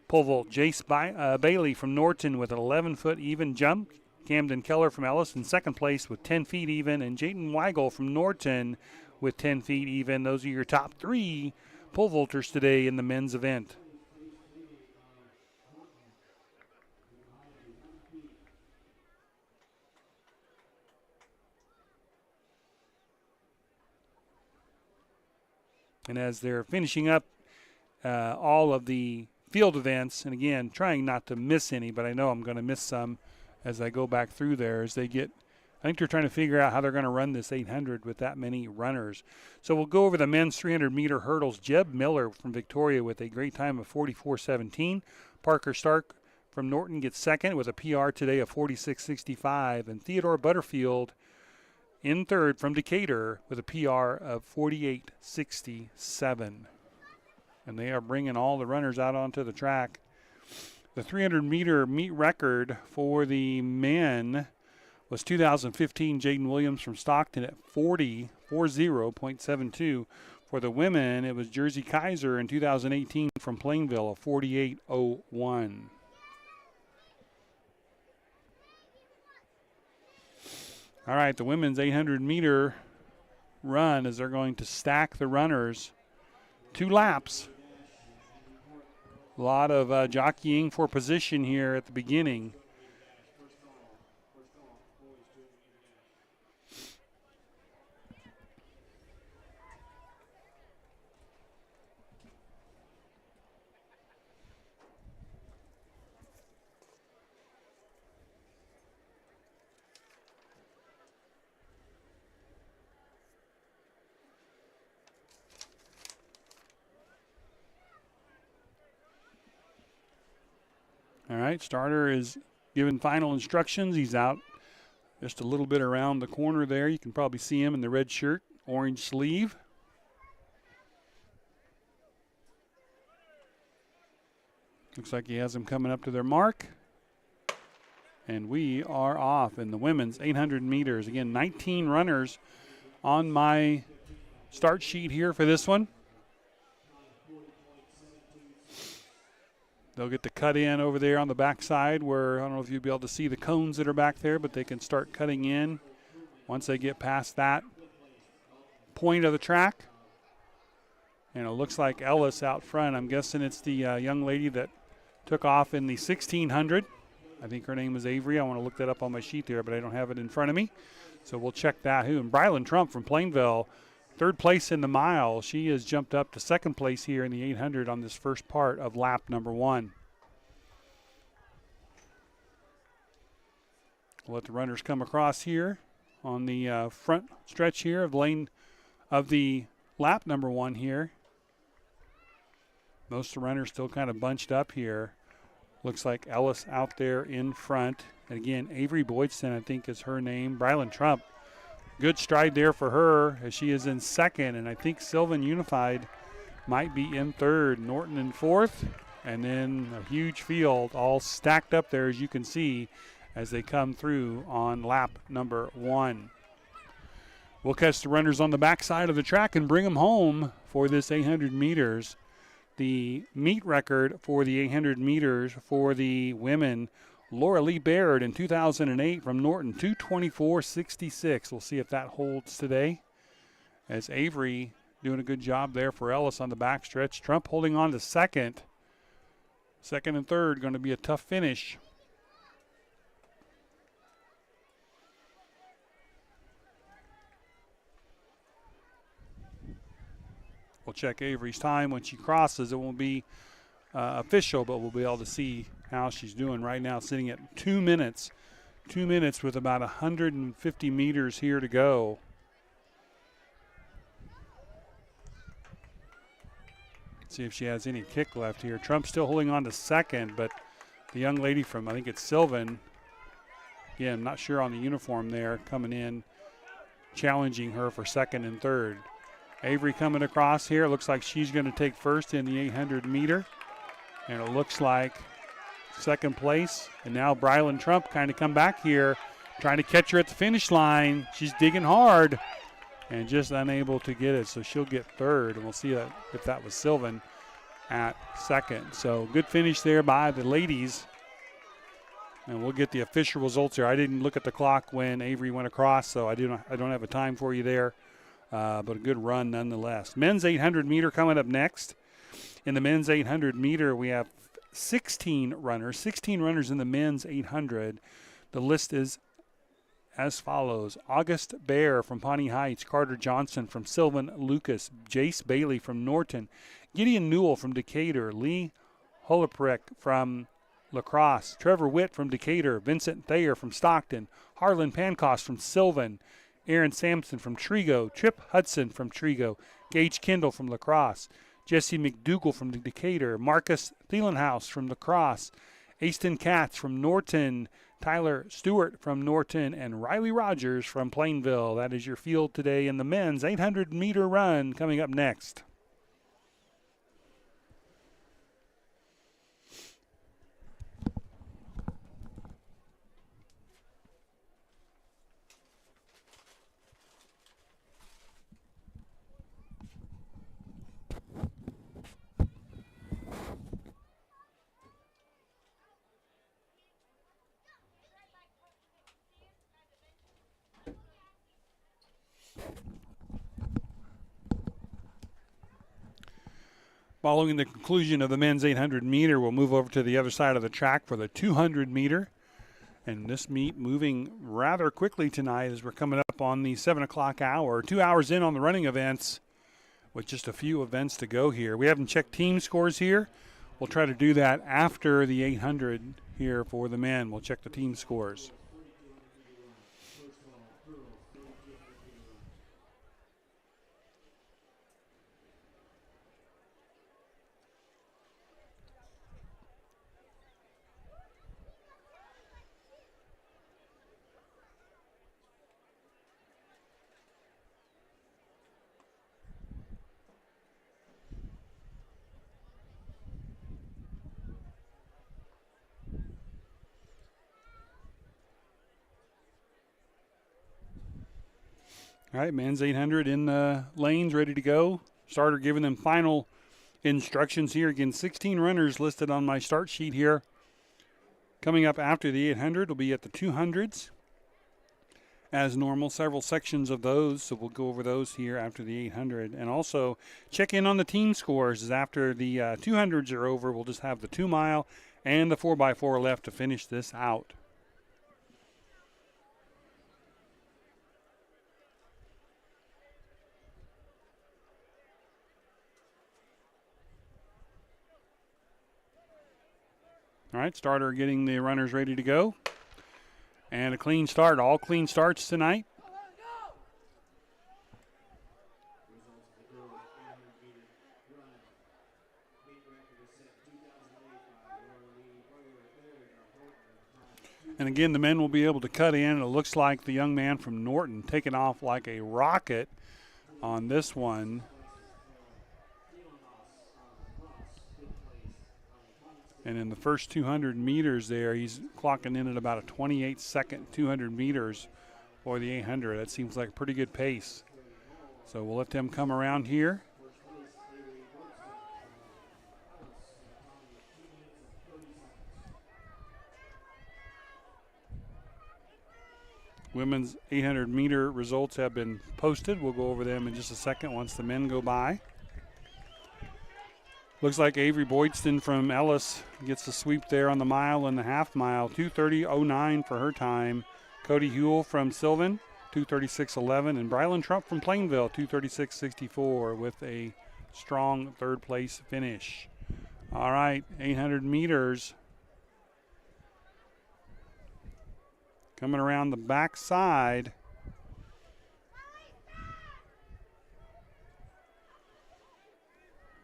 S1: Jace Bailey from Norton with an 11-foot even jump. Camden Keller from Ellis in second place with 10 feet even, and Jayden Weigel from Norton with 10 feet even. Those are your top 3 pole vaulters today in the men's event. And as they're finishing up all of the field events, and again, trying not to miss any, but I know I'm going to miss some as I go back through there as they get, I think they're trying to figure out how they're going to run this 800 with that many runners. So we'll go over the men's 300-meter hurdles. Jeb Miller from Victoria with a great time of 44.17. Parker Stark from Norton gets second with a PR today of 46.65. And Theodore Butterfield in third from Decatur with a PR of 48.67. And they are bringing all the runners out onto the track. The 300-meter meet record for the men was 2015 Jaden Williams from Stockton at 40.72. For the women, it was Jersey Kaiser in 2018 from Plainville of 48.01. All right, the women's 800-meter run as they're going to stack the runners. 2 laps. A lot of jockeying for position here at the beginning. All right, starter is given final instructions. He's out just a little bit around the corner there. You can probably see him in the red shirt, orange sleeve. Looks like he has them coming up to their mark. And we are off in the women's 800 meters. Again, 19 runners on my start sheet here for this one. They'll get to cut in over there on the backside where, I don't know if you'll be able to see the cones that are back there, but they can start cutting in once they get past that point of the track. And it looks like Ellis out front. I'm guessing it's the young lady that took off in the 1600. I think her name was Avery. I want to look that up on my sheet there, but I don't have it in front of me. So we'll check that. And Brylan Trump from Plainville, third place in the mile. She has jumped up to second place here in the 800 on this first part of lap number 1. We'll let the runners come across here on the front stretch here of lane of the lap number 1 here. Most of the runners still kind of bunched up here. Looks like Ellis out there in front. And again, Avery Boydston, I think is her name. Brylan Trump, good stride there for her as she is in second. And I think Sylvan Unified might be in third. Norton in fourth. And then a huge field all stacked up there, as you can see, as they come through on lap number 1. We'll catch the runners on the backside of the track and bring them home for this 800 meters. The meet record for the 800 meters for the women, Laura Lee Baird in 2008 from Norton, 2:24.66. We'll see if that holds today. As Avery doing a good job there for Ellis on the backstretch. Trump holding on to second. Second and third going to be a tough finish. We'll check Avery's time when she crosses. It won't be official, but we'll be able to see how she's doing right now, sitting at 2 minutes. 2 minutes with about 150 meters here to go. Let's see if she has any kick left here. Trump still holding on to second, but the young lady from, I think it's Sylvan, Again, I'm not sure on the uniform there, coming in, challenging her for second and third. Avery coming across here. Looks like she's going to take first in the 800 meter. And it looks like second place. And now Brylan Trump kind of come back here, trying to catch her at the finish line. She's digging hard and just unable to get it. So she'll get third. And we'll see if that was Sylvan at second. So good finish there by the ladies. And we'll get the official results here. I didn't look at the clock when Avery went across, so I don't have a time for you there. But a good run nonetheless. Men's 800 meter coming up next. In the men's 800 meter, we have 16 runners in the men's 800. The list is as follows: August Bear from Pawnee Heights, Carter Johnson from Sylvan Lucas, Jace Bailey from Norton, Gideon Newell from Decatur, Lee Holoprek from La Crosse, Trevor Witt from Decatur, Vincent Thayer from Stockton, Harlan Pancos from Sylvan, Aaron Sampson from Trigo, Trip Hudson from Trigo, Gage Kendall from La Crosse, Jesse McDougall from Decatur, Marcus Thielenhaus from La Crosse, Aston Katz from Norton, Tyler Stewart from Norton, and Riley Rogers from Plainville. That is your field today in the men's 800 meter run coming up next. Following the conclusion of the men's 800 meter, we'll move over to the other side of the track for the 200 meter. And this meet moving rather quickly tonight as we're coming up on the 7 o'clock hour. 2 hours in on the running events with just a few events to go here. We haven't checked team scores here. We'll try to do that after the 800 here for the men. We'll check the team scores. All right, men's 800 in the lanes, ready to go. Starter giving them final instructions here. Again, 16 runners listed on my start sheet here. Coming up after the 800 will be at the 200s. As normal, several sections of those, so we'll go over those here after the 800. And also check in on the team scores, as after the 200s are over, we'll just have the 2 mile and the 4x4 left to finish this out. All right, starter getting the runners ready to go. And a clean start, all clean starts tonight. And again, the men will be able to cut in. It looks like the young man from Norton taking off like a rocket on this one. And in the first 200 meters there, he's clocking in at about a 28-second 200 meters for the 800. That seems like a pretty good pace. So we'll let them come around here. Women's 800 meter results have been posted. We'll go over them in just a second once the men go by. Looks like Avery Boydston from Ellis gets the sweep there on the mile and the half mile. 2:30.09 for her time. Cody Huell from Sylvan, 2:36.11. And Brylan Trump from Plainville, 2:36.64 with a strong third place finish. All right, 800 meters. Coming around the backside.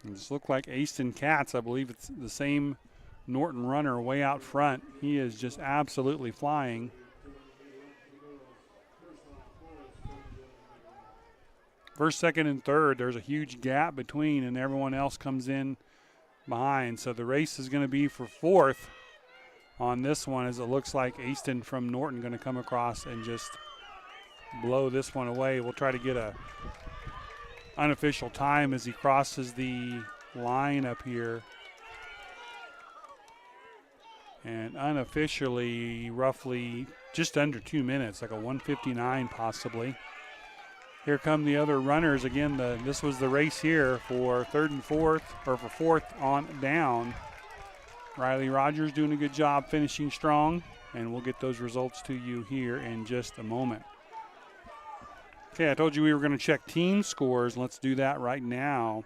S1: This looks like Aston Katz. I believe it's the same Norton runner way out front. He is just absolutely flying. First, second, and third, there's a huge gap between, and everyone else comes in behind. So the race is going to be for fourth on this one, as it looks like Easton from Norton going to come across and just blow this one away. We'll try to get a unofficial time as he crosses the line up here. And unofficially, roughly just under 2 minutes, like a 1:59 possibly. Here come the other runners. Again, this was the race here for third and fourth, or for fourth on down. Riley Rogers doing a good job finishing strong, and we'll get those results to you here in just a moment. Okay, I told you we were going to check team scores. Let's do that right now.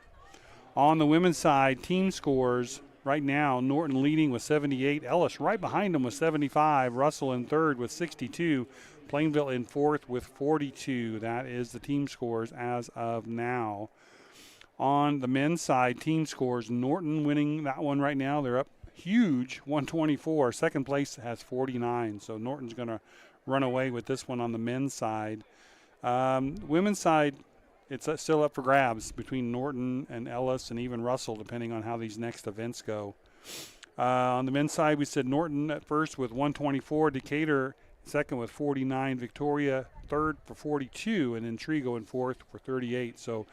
S1: On the women's side, team scores right now, Norton leading with 78. Ellis right behind them with 75. Russell in third with 62. Plainville in fourth with 42. That is the team scores as of now. On the men's side, team scores, Norton winning that one right now. They're up huge, 124. Second place has 49. So Norton's going to run away with this one on the men's side. Women's side, it's still up for grabs between Norton and Ellis and even Russell, depending on how these next events go. On the men's side, we said Norton at first with 124, Decatur second with 49, Victoria third for 42, and then Trigo in fourth for 38. So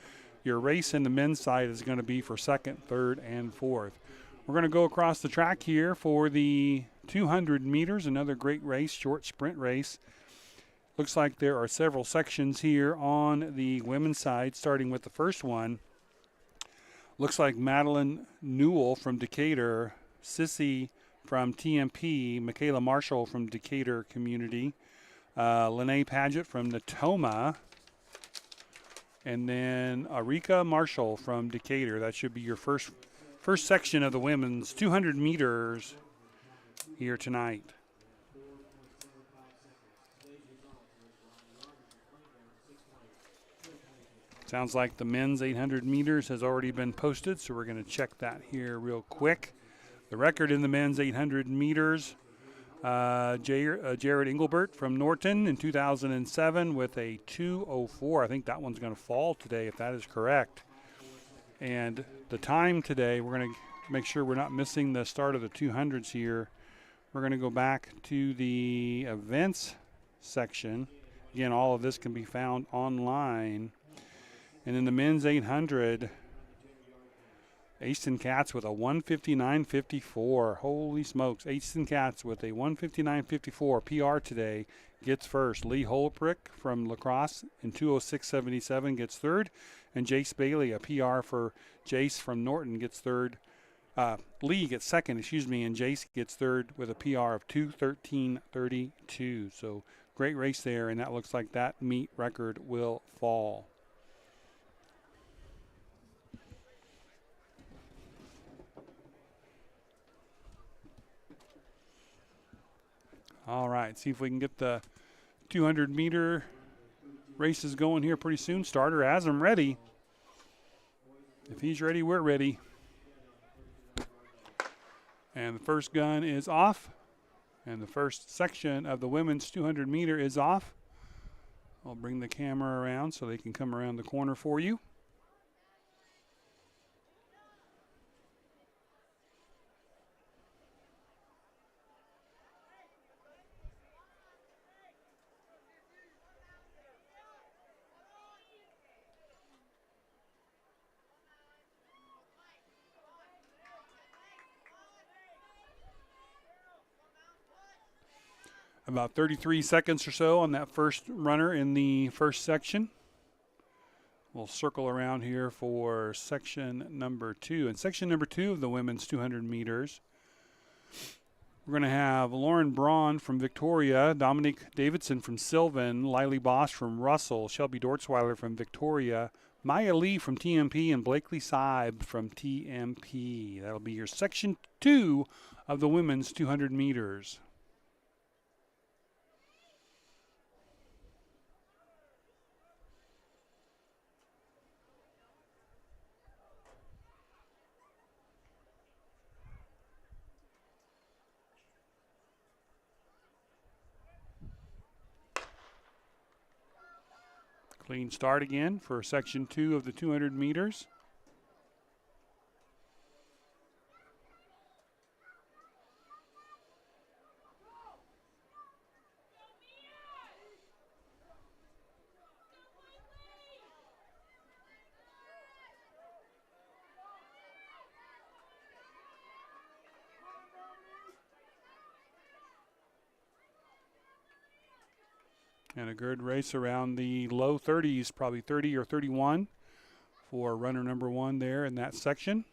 S1: your race in the men's side is going to be for second, third, and fourth. We're going to go across the track here for the 200 meters, another great race, short sprint race. Looks like there are several sections here on the women's side, starting with the first one. Looks like Madeline Newell from Decatur, Sissy from TMP, Michaela Marshall from Decatur Community, Lene Paget from Natoma, and then Arika Marshall from Decatur. That should be your first section of the women's 200 meters here tonight. Sounds like the men's 800 meters has already been posted, so we're going to check that here real quick. The record in the men's 800 meters, Jared Engelbert from Norton in 2007 with a 2:04. I think that one's going to fall today if that is correct. And the time today, we're going to make sure we're not missing the start of the 200s here. We're going to go back to the events section. Again, all of this can be found online. And in the men's 800, Easton Katz with a 1:59.54. Holy smokes. Easton Katz with a 1:59.54 PR today gets first. Lee Holprick from La Crosse in 2:06.77 gets third. And Jace Bailey, a PR for Jace from Norton, gets third. Lee gets second, and Jace gets third with a PR of 2:13.32. So great race there, and that looks like that meet record will fall. All right, see if we can get the 200-meter races going here pretty soon. Starter has them ready. If he's ready, we're ready. And the first gun is off. And the first section of the women's 200-meter is off. I'll bring the camera around so they can come around the corner for you. About 33 seconds or so on that first runner in the first section. We'll circle around here for section number 2. In section number 2 of the women's 200 meters, we're going to have Lauren Braun from Victoria, Dominique Davidson from Sylvan, Lily Bosch from Russell, Shelby Dortzweiler from Victoria, Maya Lee from TMP, and Blakely Seib from TMP. That'll be your section 2 of the women's 200 meters. Clean start again for section 2 of the 200 meters. And a good race around the low 30s, probably 30 or 31 for runner number 1 there in that section.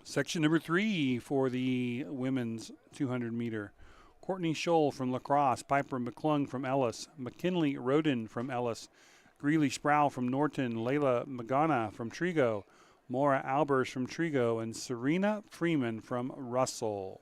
S1: Section number 3 for the women's 200 meter. Courtney Scholl from La Crosse, Piper McClung from Ellis, McKinley Roden from Ellis, Greeley Sproul from Norton, Layla Magana from Trigo, Maura Albers from Trigo, and Serena Freeman from Russell.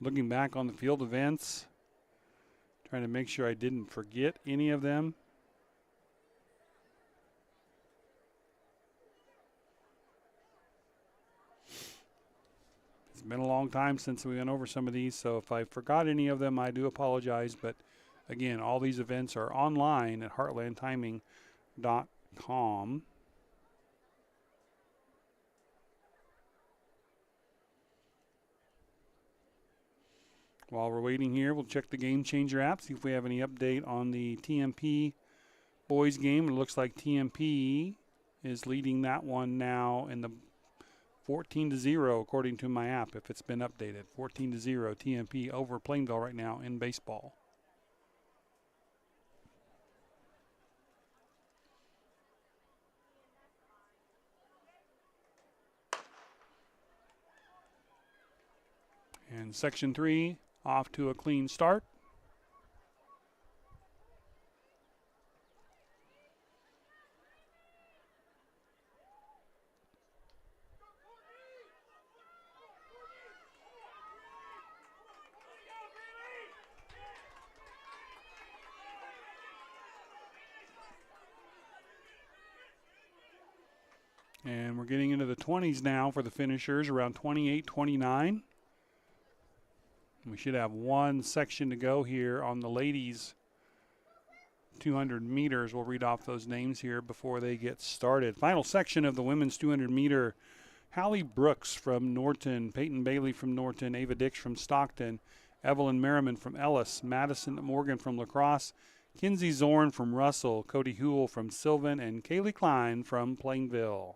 S1: Looking back on the field events, trying to make sure I didn't forget any of them. It's been a long time since we went over some of these, so if I forgot any of them, I do apologize. But again, all these events are online at heartlandtiming.com. While we're waiting here, we'll check the Game Changer app, see if we have any update on the TMP boys game. It looks like TMP is leading that one now in the 14-0 according to my app, if it's been updated. 14-0 TMP over Plainville right now in baseball. And section 3 off to a clean start. And we're getting into the 20s now for the finishers, around 28, 29. We should have one section to go here on the ladies' 200 meters. We'll read off those names here before they get started. Final section of the women's 200 meter. Hallie Brooks from Norton, Peyton Bailey from Norton, Ava Dix from Stockton, Evelyn Merriman from Ellis, Madison Morgan from La Crosse, Kinsey Zorn from Russell, Cody Huell from Sylvan, and Kaylee Klein from Plainville.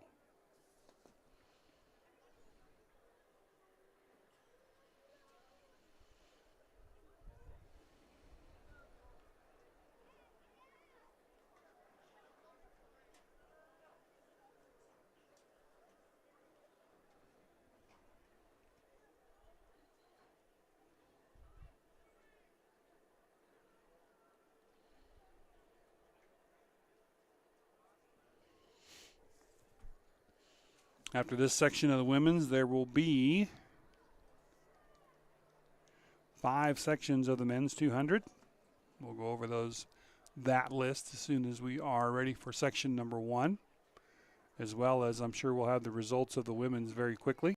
S1: After this section of the women's, there will be 5 sections of the men's 200. We'll go over that list as soon as we are ready for section number 1, as well as I'm sure we'll have the results of the women's very quickly.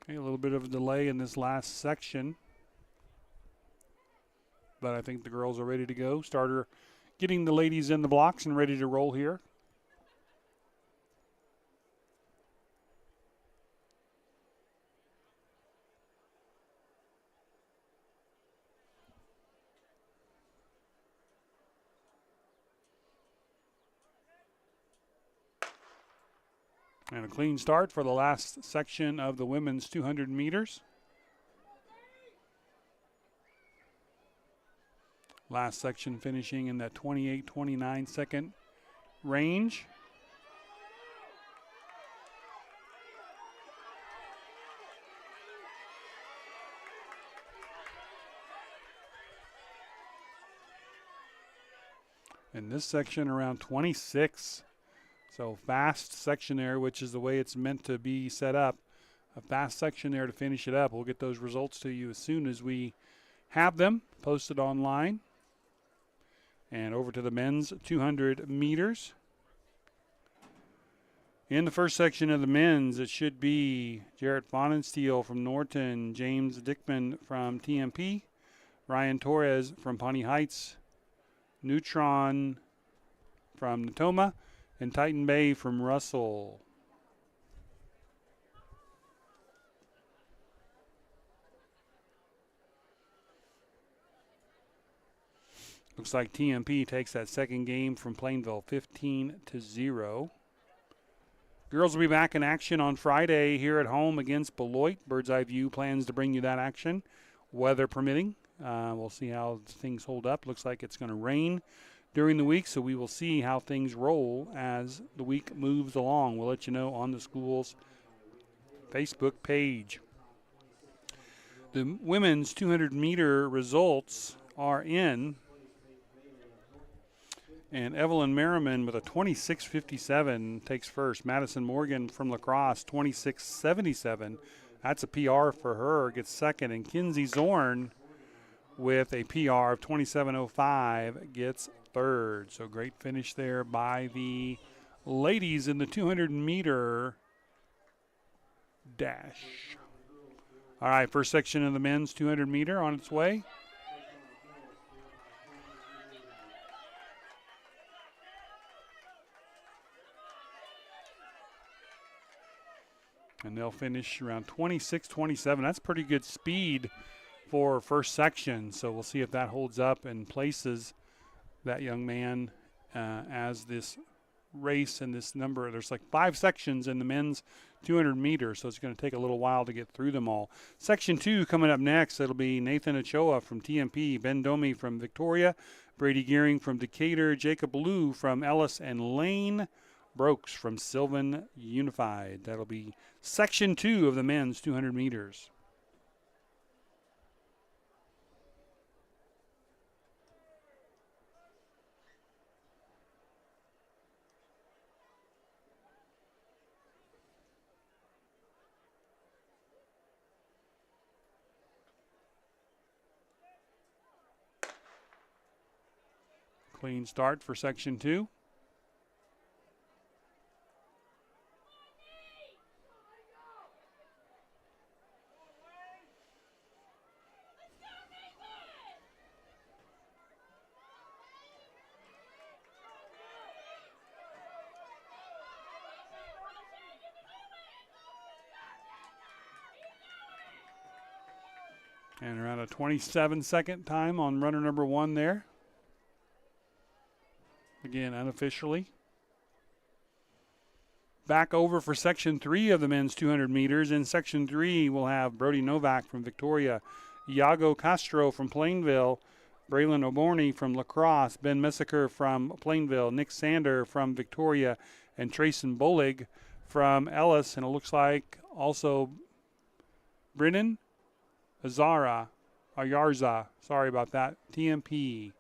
S1: Okay, a little bit of a delay in this last section, but I think the girls are ready to go. Starter getting the ladies in the blocks and ready to roll here. And a clean start for the last section of the women's 200 meters. Last section finishing in that 28-29 second range. In this section, around 26. So fast section there, which is the way it's meant to be set up. A fast section there to finish it up. We'll get those results to you as soon as we have them posted online. And over to the men's 200 meters. In the first section of the men's, it should be Jarrett Fonensteel from Norton, James Dickman from TMP, Ryan Torres from Pawnee Heights, Neutron from Natoma, and Titan Bay from Russell. Looks like TMP takes that second game from Plainville 15-0. Girls will be back in action on Friday here at home against Beloit. Bird's Eye View plans to bring you that action, weather permitting. We'll see how things hold up. Looks like it's going to rain during the week, so we will see how things roll as the week moves along. We'll let you know on the school's Facebook page. The women's 200-meter results are in. And Evelyn Merriman with a 26.57 takes first. Madison Morgan from La Crosse, 26.77. That's a PR for her, gets second. And Kinsey Zorn with a PR of 27.05 gets third. So great finish there by the ladies in the 200-meter dash. All right, first section of the men's 200-meter on its way. And they'll finish around 26-27. That's pretty good speed for first section. So we'll see if that holds up and places that young man as this race and this number. There's like 5 sections in the men's 200 meters, so it's going to take a little while to get through them all. Section 2 coming up next. It'll be Nathan Ochoa from TMP, Ben Domi from Victoria, Brady Gearing from Decatur, Jacob Liu from Ellis, and Lane Brokes from Sylvan Unified. That'll be section 2 of the men's 200 meters. Clean start for section 2. And around a 27-second time on runner number 1 there. Again, unofficially. Back over for section 3 of the men's 200 meters. In section 3, we'll have Brody Novak from Victoria, Iago Castro from Plainville, Braylon O'Borney from La Crosse, Ben Messaker from Plainville, Nick Sander from Victoria, and Trayson Bolig from Ellis. And it looks like also Brennan Ayarza, sorry about that, TMP.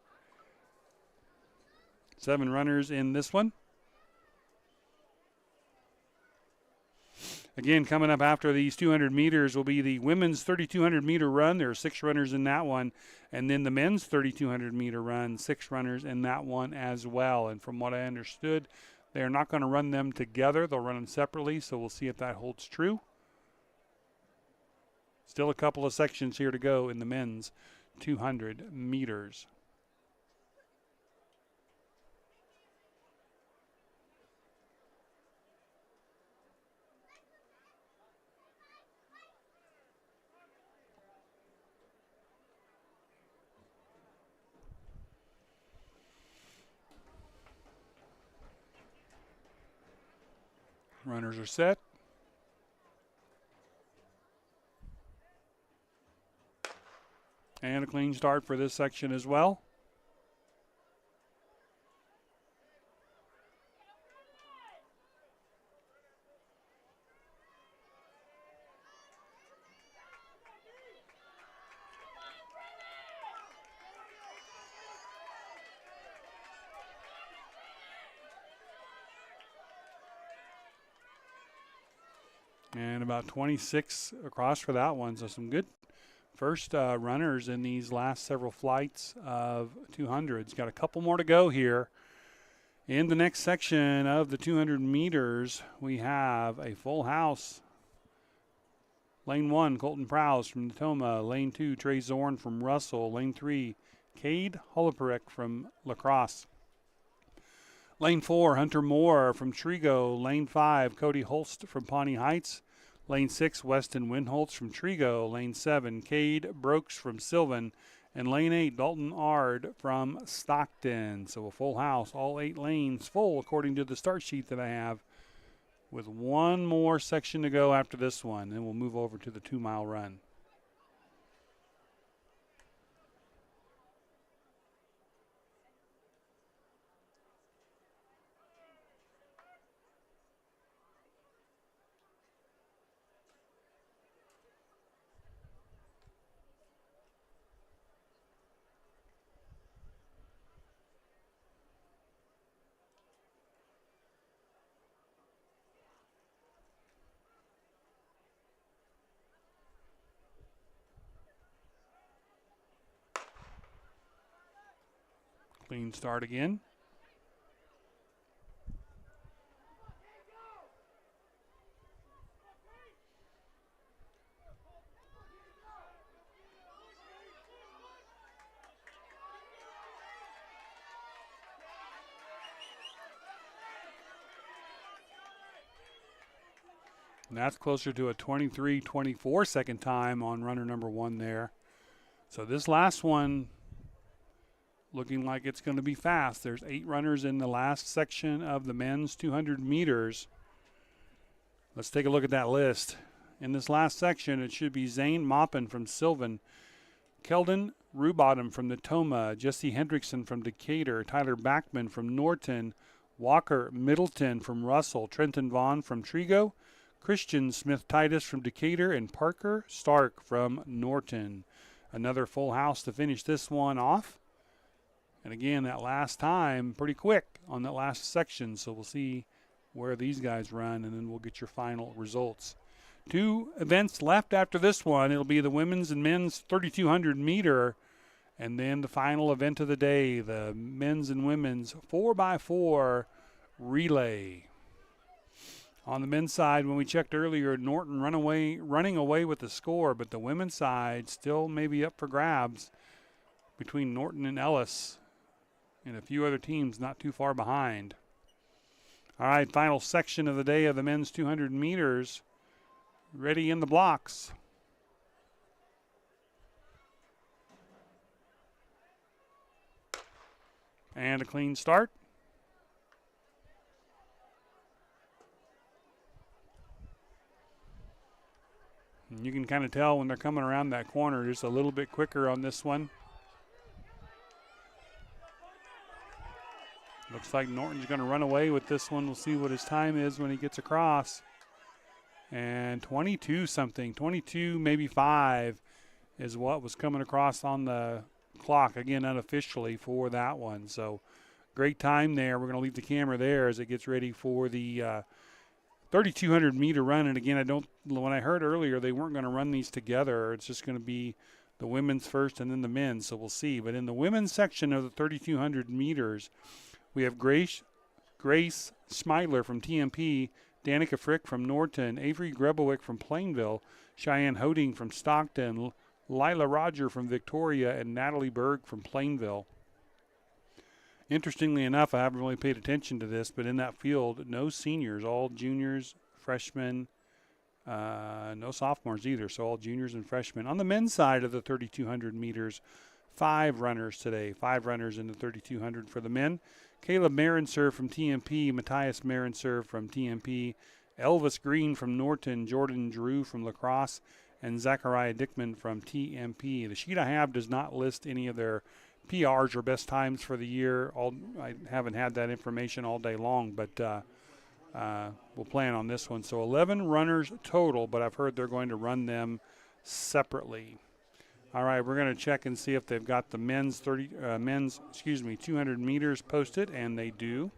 S1: 7 runners in this one. Again, coming up after these 200 meters will be the women's 3,200 meter run. There are 6 runners in that one. And then the men's 3,200 meter run, 6 runners in that one as well. And from what I understood, they are not going to run them together. They'll run them separately, so we'll see if that holds true. Still a couple of sections here to go in the men's 200 meters. Runners are set. And a clean start for this section as well. And about 26 across for that one. So some good first runners in these last several flights of 200s. Got a couple more to go here. In the next section of the 200 meters, we have a full house. Lane 1, Colton Prowse from Natoma. Lane 2, Trey Zorn from Russell. Lane 3, Cade Holoparek from La Crosse. Lane 4, Hunter Moore from Trigo. Lane 5, Cody Holst from Pawnee Heights. Lane 6, Weston Winholtz from Trigo. Lane 7, Cade Brooks from Sylvan. And Lane 8, Dalton Ard from Stockton. So a full house, all 8 lanes full according to the start sheet that I have, with one more section to go after this one. Then we'll move over to the 2-mile run. Clean start again. And that's closer to a 23-24 second time on runner number 1 there. So this last one looking like it's going to be fast. There's 8 runners in the last section of the men's 200 meters. Let's take a look at that list. In this last section, it should be Zane Maupin from Sylvan, Keldon Rubottom from Natoma, Jesse Hendrickson from Decatur, Tyler Backman from Norton, Walker Middleton from Russell, Trenton Vaughn from Trigo, Christian Smith-Titus from Decatur, and Parker Stark from Norton. Another full house to finish this one off. And again, that last time, pretty quick on that last section. So we'll see where these guys run, and then we'll get your final results. 2 events left after this one. It'll be the women's and men's 3,200 meter, and then the final event of the day, the men's and women's 4x4 relay. On the men's side, when we checked earlier, Norton running away with the score, but the women's side still maybe up for grabs between Norton and Ellis, and a few other teams not too far behind. All right, final section of the day of the men's 200 meters. Ready in the blocks. And a clean start. And you can kind of tell when they're coming around that corner just a little bit quicker on this one. Looks like Norton's going to run away with this one. We'll see what his time is when he gets across. And 22 something, 22 maybe 5 is what was coming across on the clock, again unofficially, for that one. So great time there. We're going to leave the camera there as it gets ready for the 3,200 meter run. And again, when I heard earlier they weren't going to run these together. It's just going to be the women's first and then the men's, so we'll see. But in the women's section of the 3,200 meters, we have Grace Schmeidler from TMP, Danica Frick from Norton, Avery Grebowick from Plainville, Cheyenne Hoding from Stockton, Lila Roger from Victoria, and Natalie Berg from Plainville. Interestingly enough, I haven't really paid attention to this, but in that field, no seniors, all juniors, freshmen, no sophomores either, so all juniors and freshmen. On the men's side of the 3,200 meters, 5 runners today, 5 runners in the 3,200 for the men. Caleb Marinser from TMP, Matthias Marinser from TMP, Elvis Green from Norton, Jordan Drew from La Crosse, and Zachariah Dickman from TMP. The sheet I have does not list any of their PRs or best times for the year. I haven't had that information all day long, but we'll plan on this one. So 11 runners total, but I've heard they're going to run them separately. All right, we're going to check and see if they've got the men's 200 meters posted, and they do.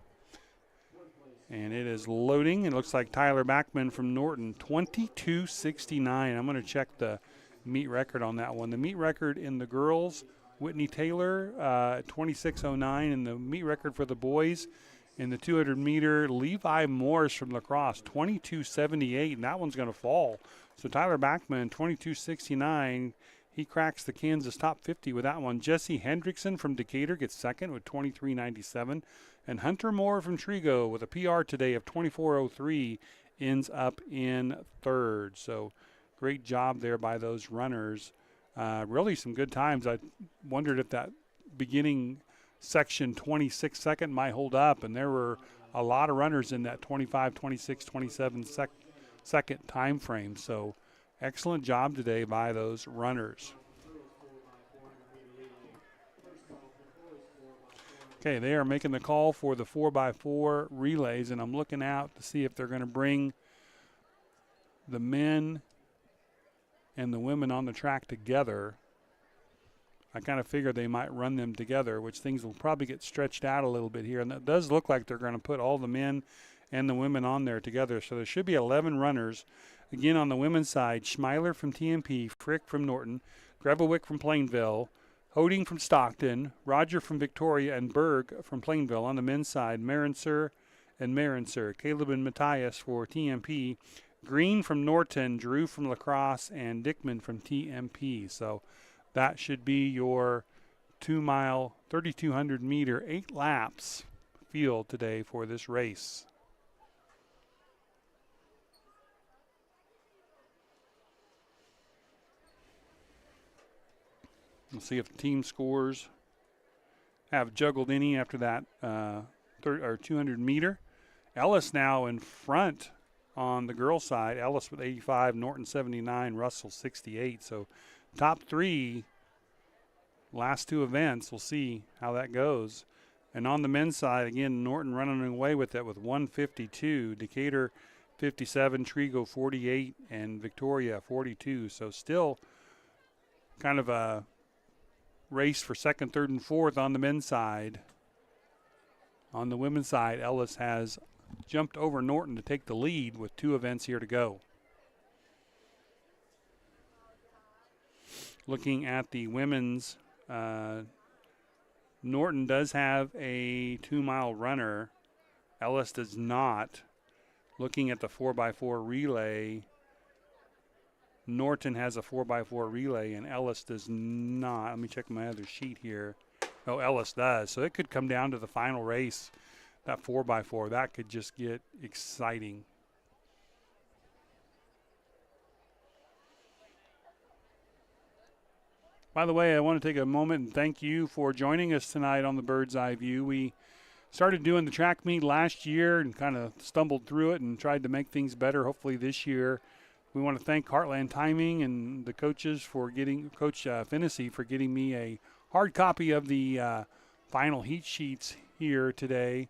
S1: And it is loading. It looks like Tyler Backman from Norton, 22:69. I'm going to check the meet record on that one. The meet record in the girls, Whitney Taylor, 26:09, and the meet record for the boys in the 200-meter, Levi Morris from La Crosse, 22:78, and that one's going to fall. So Tyler Backman, 22:69. He cracks the Kansas top 50 with that one. Jesse Hendrickson from Decatur gets second with 23:97. And Hunter Moore from Trigo with a PR today of 24:03 ends up in third. So great job there by those runners. Really some good times. I wondered if that beginning section 26 second might hold up. And there were a lot of runners in that 25, 26, 27 second time frame. So excellent job today by those runners. Okay, they are making the call for the 4x4 relays, and I'm looking out to see if they're going to bring the men and the women on the track together. I kind of figure they might run them together, which things will probably get stretched out a little bit here. And it does look like they're going to put all the men and the women on there together. So there should be 11 runners. Again, on the women's side, Schmeiler from TMP, Frick from Norton, Grebewick from Plainville, Hoding from Stockton, Roger from Victoria, and Berg from Plainville. On the men's side, Marinser and Marinser, Caleb and Matthias for TMP, Green from Norton, Drew from La Crosse, and Dickman from TMP. So that should be your 2-mile, 3,200 meter, 8 laps field today for this race. We'll see if the team scores have juggled any after that 200 meter. Ellis now in front on the girls' side. Ellis with 85, Norton 79, Russell 68. So top three, last two events. We'll see how that goes. And on the men's side, again, Norton running away with it with 152. Decatur 57, Trigo 48, and Victoria 42. So still kind of a race for second, third, and fourth on the men's side. On the women's side, Ellis has jumped over Norton to take the lead with 2 events here to go. Looking at the women's, Norton does have a 2-mile runner. Ellis does not. Looking at the 4x4 relay, Norton has a 4x4 relay and Ellis does not. Let me check my other sheet here. Oh, Ellis does. So it could come down to the final race, that 4x4. That could just get exciting. By the way, I want to take a moment and thank you for joining us tonight on the Bird's Eye View. We started doing the track meet last year and kind of stumbled through it and tried to make things better. Hopefully this year, we want to thank Heartland Timing and the coaches for getting, Coach Finnessy for getting me a hard copy of the final heat sheets here today,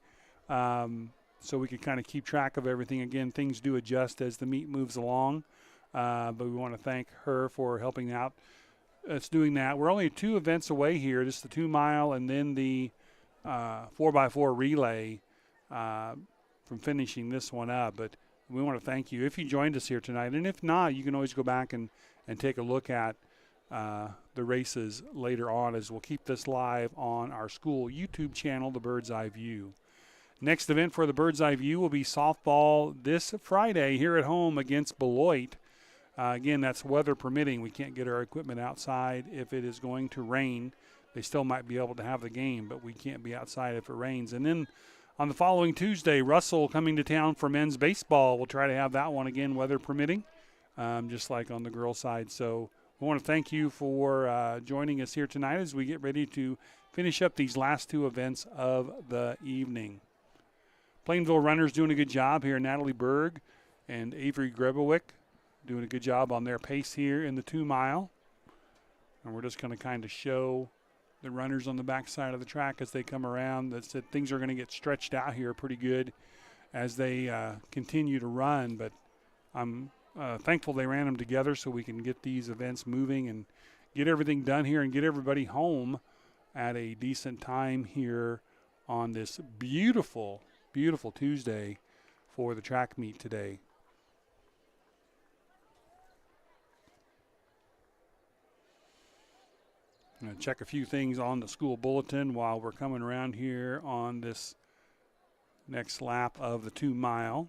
S1: so we could kind of keep track of everything. Again, things do adjust as the meet moves along, but we want to thank her for helping out. It's doing that. We're only 2 events away here, just the 2-mile and then the 4x4 relay from finishing this one up. But we want to thank you if you joined us here tonight. And if not, you can always go back and take a look at the races later on, as we'll keep this live on our school YouTube channel, The Bird's Eye View. Next event for The Bird's Eye View will be softball this Friday here at home against Beloit. Again, that's weather permitting. We can't get our equipment outside if it is going to rain. They still might be able to have the game, but we can't be outside if it rains. And then on the following Tuesday, Russell coming to town for men's baseball. We'll try to have that one again, weather permitting, just like on the girls' side. So we want to thank you for joining us here tonight as we get ready to finish up these last 2 events of the evening. Plainville runners doing a good job here. Natalie Berg and Avery Grebewick doing a good job on their pace here in the 2 mile. And we're just going to kind of show the runners on the backside of the track as they come around. That said, things are going to get stretched out here pretty good as they continue to run. But I'm thankful they ran them together so we can get these events moving and get everything done here and get everybody home at a decent time here on this beautiful, beautiful Tuesday for the track meet today. I'm going to check a few things on the school bulletin while we're coming around here on this next lap of the 2 mile.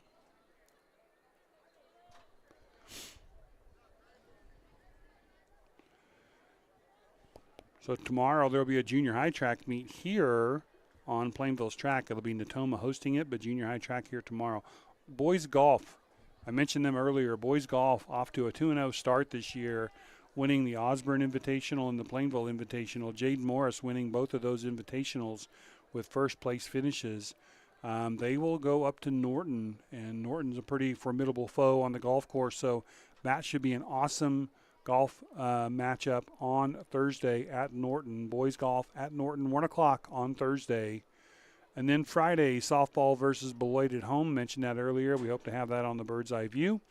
S1: So tomorrow there'll be a junior high track meet here on Plainville's track. It'll be Natoma hosting it, but junior high track here tomorrow. Boys golf, I mentioned them earlier. Boys golf off to a 2-0 start this year, winning the Osborne Invitational and the Plainville Invitational. Jade Morris winning both of those invitationals with first place finishes. They will go up to Norton, and Norton's a pretty formidable foe on the golf course, so that should be an awesome golf matchup on Thursday at Norton. Boys golf at Norton, 1 o'clock on Thursday. And then Friday, softball versus Beloit at home. Mentioned that earlier. We hope to have that on the bird's eye view.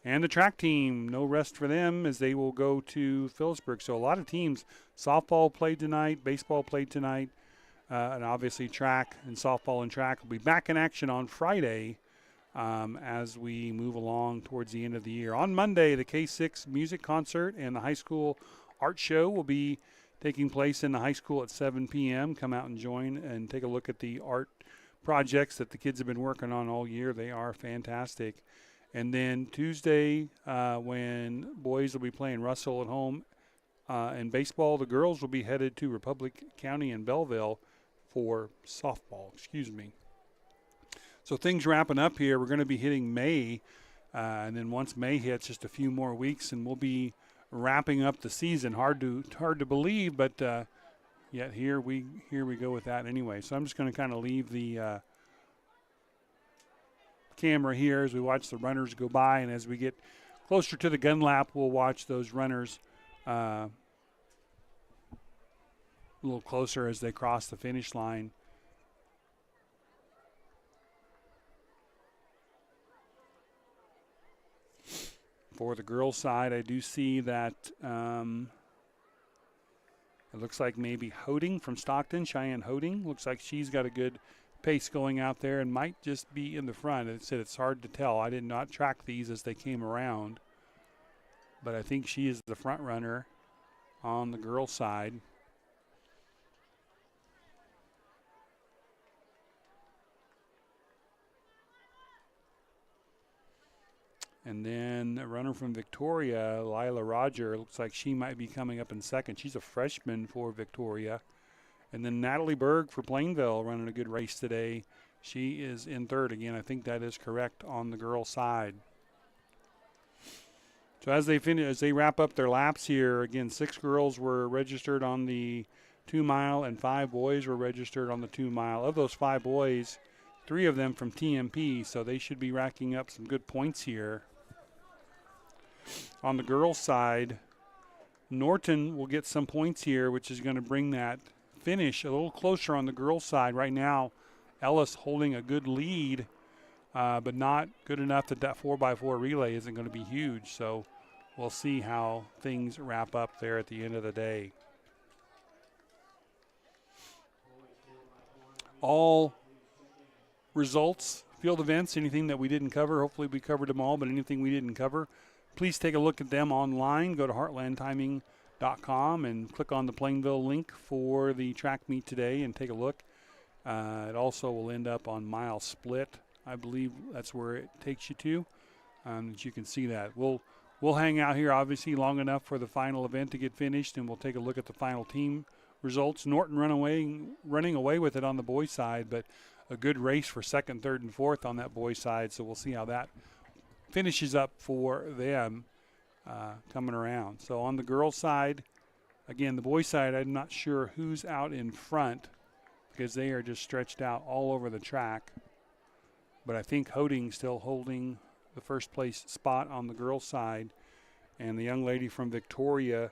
S1: And the track team, no rest for them as they will go to Phillipsburg. So a lot of teams, softball played tonight, baseball played tonight, and obviously track and softball and track will be back in action on Friday as we move along towards the end of the year. On Monday, the K6 music concert and the high school art show will be taking place in the high school at 7 p.m. Come out and join and take a look at the art projects that the kids have been working on all year. They are fantastic. And then Tuesday, when boys will be playing Russell at home and baseball, the girls will be headed to Republic County and Belleville for softball. So things wrapping up here. We're going to be hitting May, and then once May hits, just a few more weeks, and we'll be wrapping up the season. Hard to believe, but yet here we go with that anyway. So I'm just going to kind of leave the camera here as we watch the runners go by, and as we get closer to the gun lap, we'll watch those runners a little closer as they cross the finish line. For the girls' side, I do see that it looks like maybe Hoding from Stockton, Cheyenne Hoding. Looks like she's got a good pace going out there and might just be in the front. It said it's hard to tell. I did not track these as they came around, but I think she is the front runner on the girls' side. And then a runner from Victoria, Lila Roger, looks like she might be coming up in second. She's a freshman for Victoria. And then Natalie Berg for Plainville running a good race today. She is in third. Again, I think that is correct on the girls' side. So as they wrap up their laps here, again, 6 girls were registered on the 2 mile and 5 boys were registered on the 2 mile. Of those 5 boys, 3 of them from TMP, so they should be racking up some good points here. On the girls' side, Norton will get some points here, which is going to bring that finish a little closer on the girls' side. Right now, Ellis holding a good lead, but not good enough that 4x4 relay isn't going to be huge. So we'll see how things wrap up there at the end of the day. All results, field events, anything that we didn't cover, hopefully we covered them all, but anything we didn't cover, please take a look at them online. Go to heartlandtiming.com and click on the Plainville link for the track meet today and take a look. It also will end up on Mile Split. I believe that's where it takes you to. That you can see that. We'll hang out here obviously long enough for the final event to get finished, and we'll take a look at the final team results. Norton running away with it on the boys' side, but a good race for second, third, and fourth on that boys' side. So we'll see how that finishes up for them coming around. So on the girls' side, again, the boys' side, I'm not sure who's out in front because they are just stretched out all over the track. But I think Hoding's still holding the first place spot on the girls' side. And the young lady from Victoria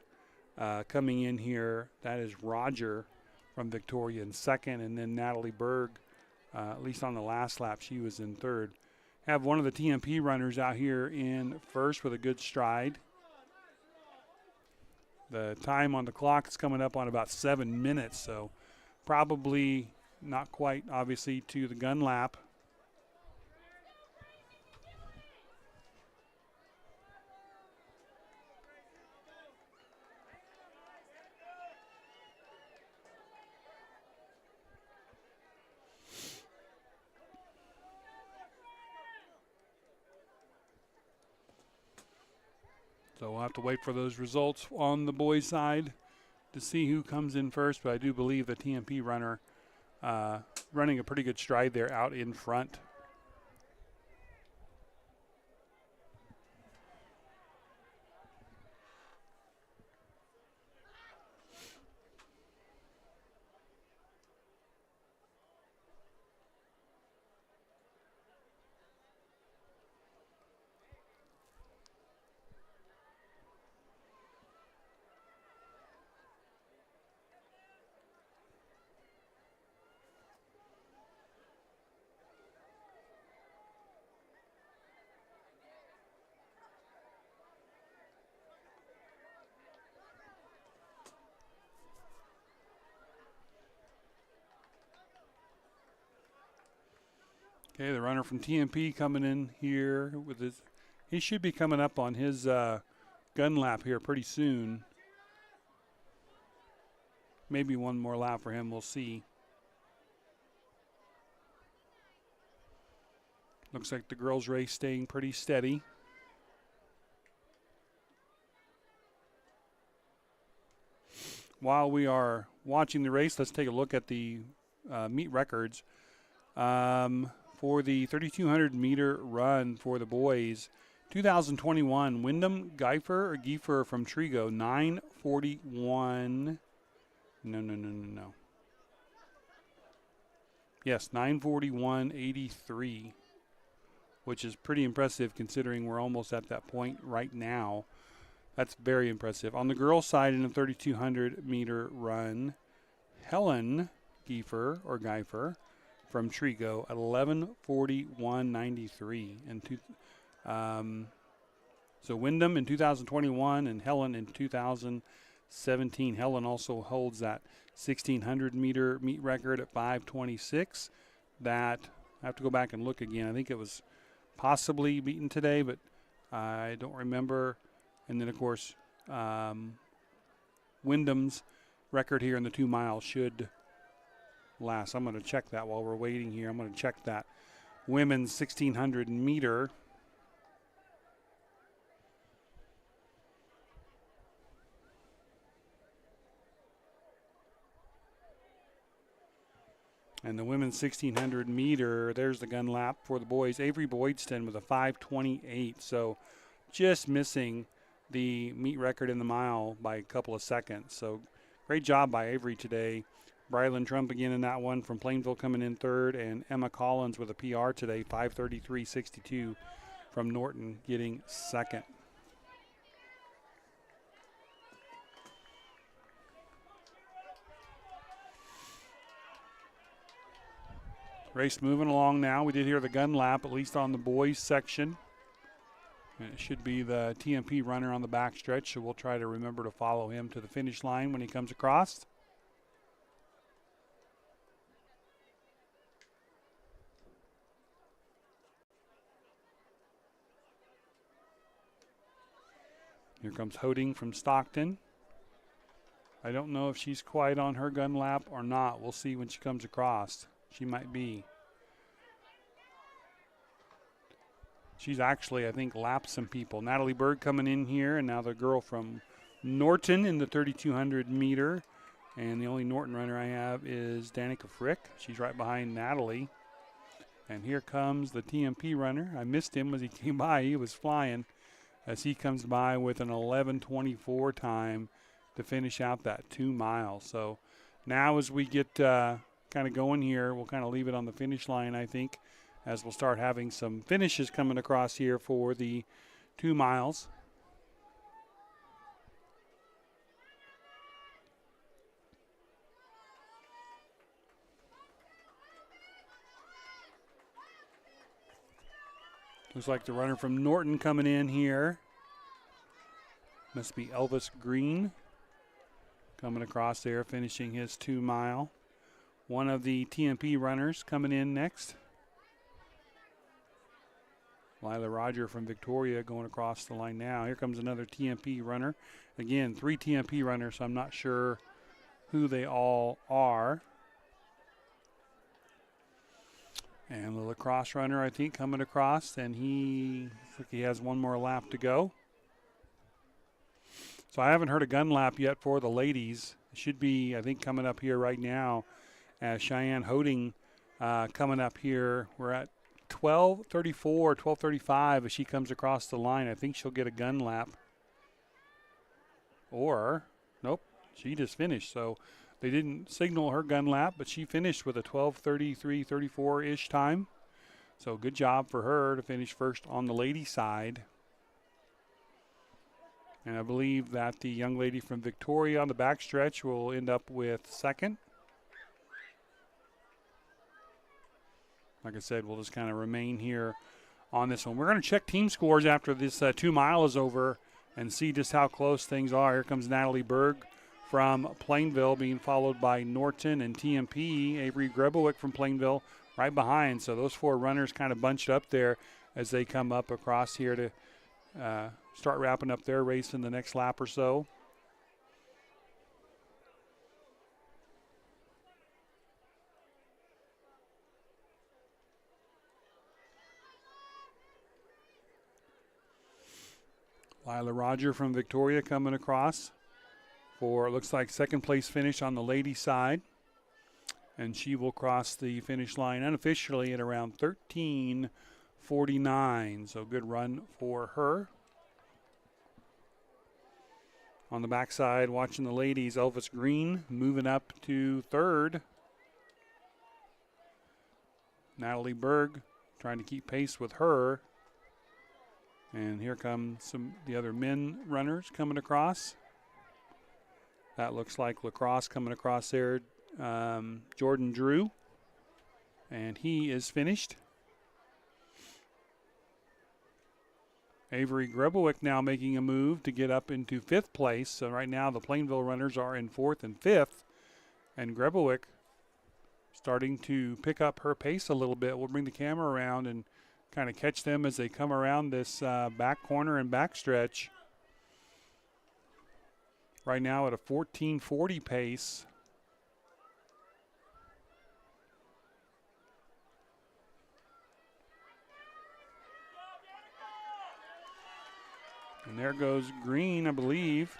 S1: coming in here, that is Roger from Victoria in second, and then Natalie Berg, at least on the last lap, she was in third. Have one of the TMP runners out here in first with a good stride. The time on the clock is coming up on about 7 minutes, so probably not quite, obviously, to the gun lap. So we'll have to wait for those results on the boys' side to see who comes in first, but I do believe the TMP runner running a pretty good stride there out in front. Okay, the runner from TMP coming in here with his, he should be coming up on his gun lap here pretty soon. Maybe one more lap for him, we'll see. Looks like the girls' race staying pretty steady. While we are watching the race, let's take a look at the meet records. For the 3,200 meter run for the boys, 2021, Wyndham Geifer from Trigo, 9:41. No. Yes, 9:41.83, which is pretty impressive considering we're almost at that point right now. That's very impressive. On the girls' side in the 3,200 meter run, Helen Geifer from Trigo at 11:41.93. So Wyndham in 2021 and Helen in 2017. Helen also holds that 1,600 meter meet record at 5:26. That, I have to go back and look again. I think it was possibly beaten today, but I don't remember. And then, of course, Wyndham's record here in the 2 miles should last. I'm going to check that while we're waiting here. I'm going to check that women's 1,600 meter. And the women's 1,600 meter, there's the gun lap for the boys. Avery Boydston with a 5:28. So just missing the meet record in the mile by a couple of seconds. So great job by Avery today. Brylan Trump again in that one from Plainville coming in third, and Emma Collins with a PR today, 5:33.62 from Norton getting second. Race moving along now. We did hear the gun lap, at least on the boys section. And it should be the TMP runner on the backstretch, so we'll try to remember to follow him to the finish line when he comes across. Here comes Hoding from Stockton. I don't know if she's quite on her gun lap or not. We'll see when she comes across. She might be. She's actually, I think, lapped some people. Natalie Berg coming in here, and now the girl from Norton in the 3,200 meter. And the only Norton runner I have is Danica Frick. She's right behind Natalie. And here comes the TMP runner. I missed him as he came by. He was flying as he comes by with an 11:24 time to finish out that 2 miles. So now as we get kind of going here, we'll kind of leave it on the finish line, I think, as we'll start having some finishes coming across here for the 2 miles. Looks like the runner from Norton coming in here. Must be Elvis Green coming across there, finishing his 2 mile. One of the TMP runners coming in next. Lila Roger from Victoria going across the line now. Here comes another TMP runner. Again, 3 TMP runners, so I'm not sure who they all are. And the lacrosse runner, I think, coming across, and he has one more lap to go. So I haven't heard a gun lap yet for the ladies. It should be, I think, coming up here right now as Cheyenne Hoding coming up here. We're at 12:34, 12:35 as she comes across the line. I think she'll get a gun lap. Or, nope, she just finished. So they didn't signal her gun lap, but she finished with a 12:33, 34-ish time. So good job for her to finish first on the lady side. And I believe that the young lady from Victoria on the backstretch will end up with second. Like I said, we'll just kind of remain here on this one. We're going to check team scores after this 2 mile is over and see just how close things are. Here comes Natalie Berg from Plainville, being followed by Norton and TMP. Avery Grebowick from Plainville right behind. So those 4 runners kind of bunched up there as they come up across here to start wrapping up their race in the next lap or so. Lila Roger from Victoria coming across for, it looks like, second place finish on the lady side. And she will cross the finish line unofficially at around 13:49. So good run for her. On the backside, watching the ladies, Elvis Green moving up to third. Natalie Berg trying to keep pace with her. And here come the other men runners coming across. That looks like lacrosse coming across there. Jordan Drew. And he is finished. Avery Grebowick now making a move to get up into 5th place. So right now the Plainville runners are in 4th and 5th. And Grebowick starting to pick up her pace a little bit. We'll bring the camera around and kind of catch them as they come around this back corner and back stretch. Right now at a 14:40 pace. And there goes Green, I believe.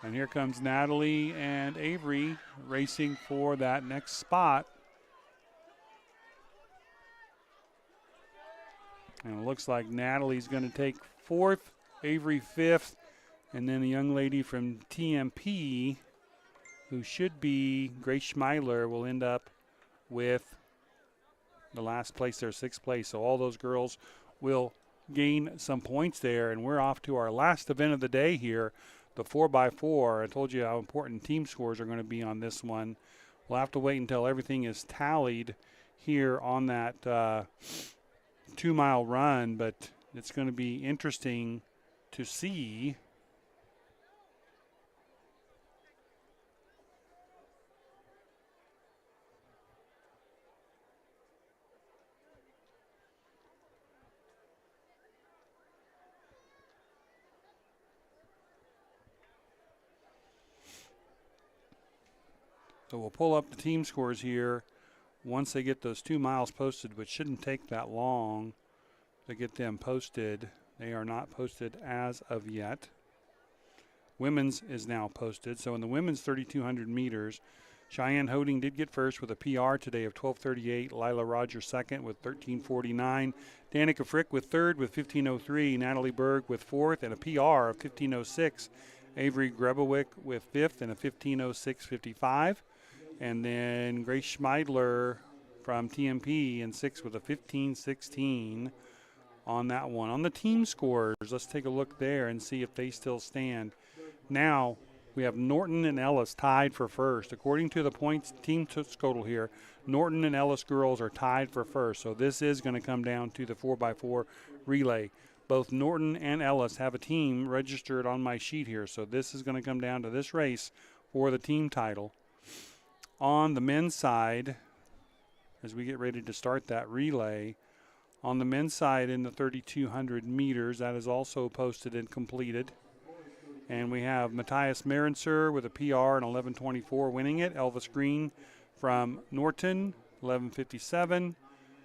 S1: And here comes Natalie and Avery racing for that next spot. And it looks like Natalie's going to take 4th, Avery 5th, and then the young lady from TMP, who should be Grace Schmeidler, will end up with the last place there, 6th place. So all those girls will gain some points there, and we're off to our last event of the day here, the 4x4. I told you how important team scores are going to be on this one. We'll have to wait until everything is tallied here on that 2 mile run, but it's going to be interesting to see. So we'll pull up the team scores here once they get those 2 miles posted, which shouldn't take that long to get them posted. They are not posted as of yet. Women's is now posted. So in the women's 3,200 meters, Cheyenne Hoding did get first with a PR today of 12:38. Lila Rogers second with 13:49. Danica Frick with third with 15:03. Natalie Berg with fourth and a PR of 15:06. Avery Grebowick with fifth and a 15:06.55. And then Grace Schmeidler from TMP and 6 with a 15-16 on that one. On the team scores, let's take a look there and see if they still stand. Now we have Norton and Ellis tied for first. According to the points team total here, Norton and Ellis girls are tied for first. So this is going to come down to the 4x4 relay. Both Norton and Ellis have a team registered on my sheet here. So this is going to come down to this race for the team title. On the men's side, as we get ready to start that relay, on the men's side in the 3,200 meters, that is also posted and completed. And we have Matthias Marenser with a PR in 11:24 winning it. Elvis Green from Norton, 11:57.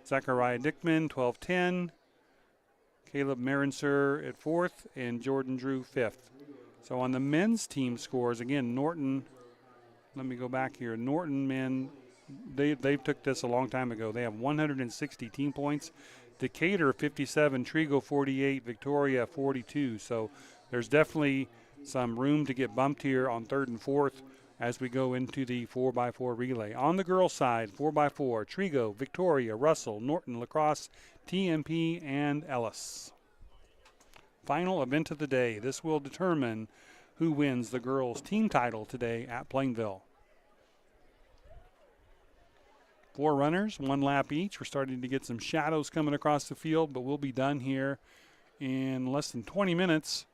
S1: Zachariah Dickman, 12:10. Caleb Marenser at 4th, and Jordan Drew 5th. So on the men's team scores, again, Norton, let me go back here. Norton men, they took this a long time ago. They have 160 team points. Decatur 57, Trigo 48, Victoria 42. So there's definitely some room to get bumped here on 3rd and 4th as we go into the 4x4 relay. On the girls' side, 4x4, Trigo, Victoria, Russell, Norton, Lacrosse, TMP, and Ellis. Final event of the day. This will determine who wins the girls' team title today at Plainville. 4 runners, 1 lap each. We're starting to get some shadows coming across the field, but we'll be done here in less than 20 minutes.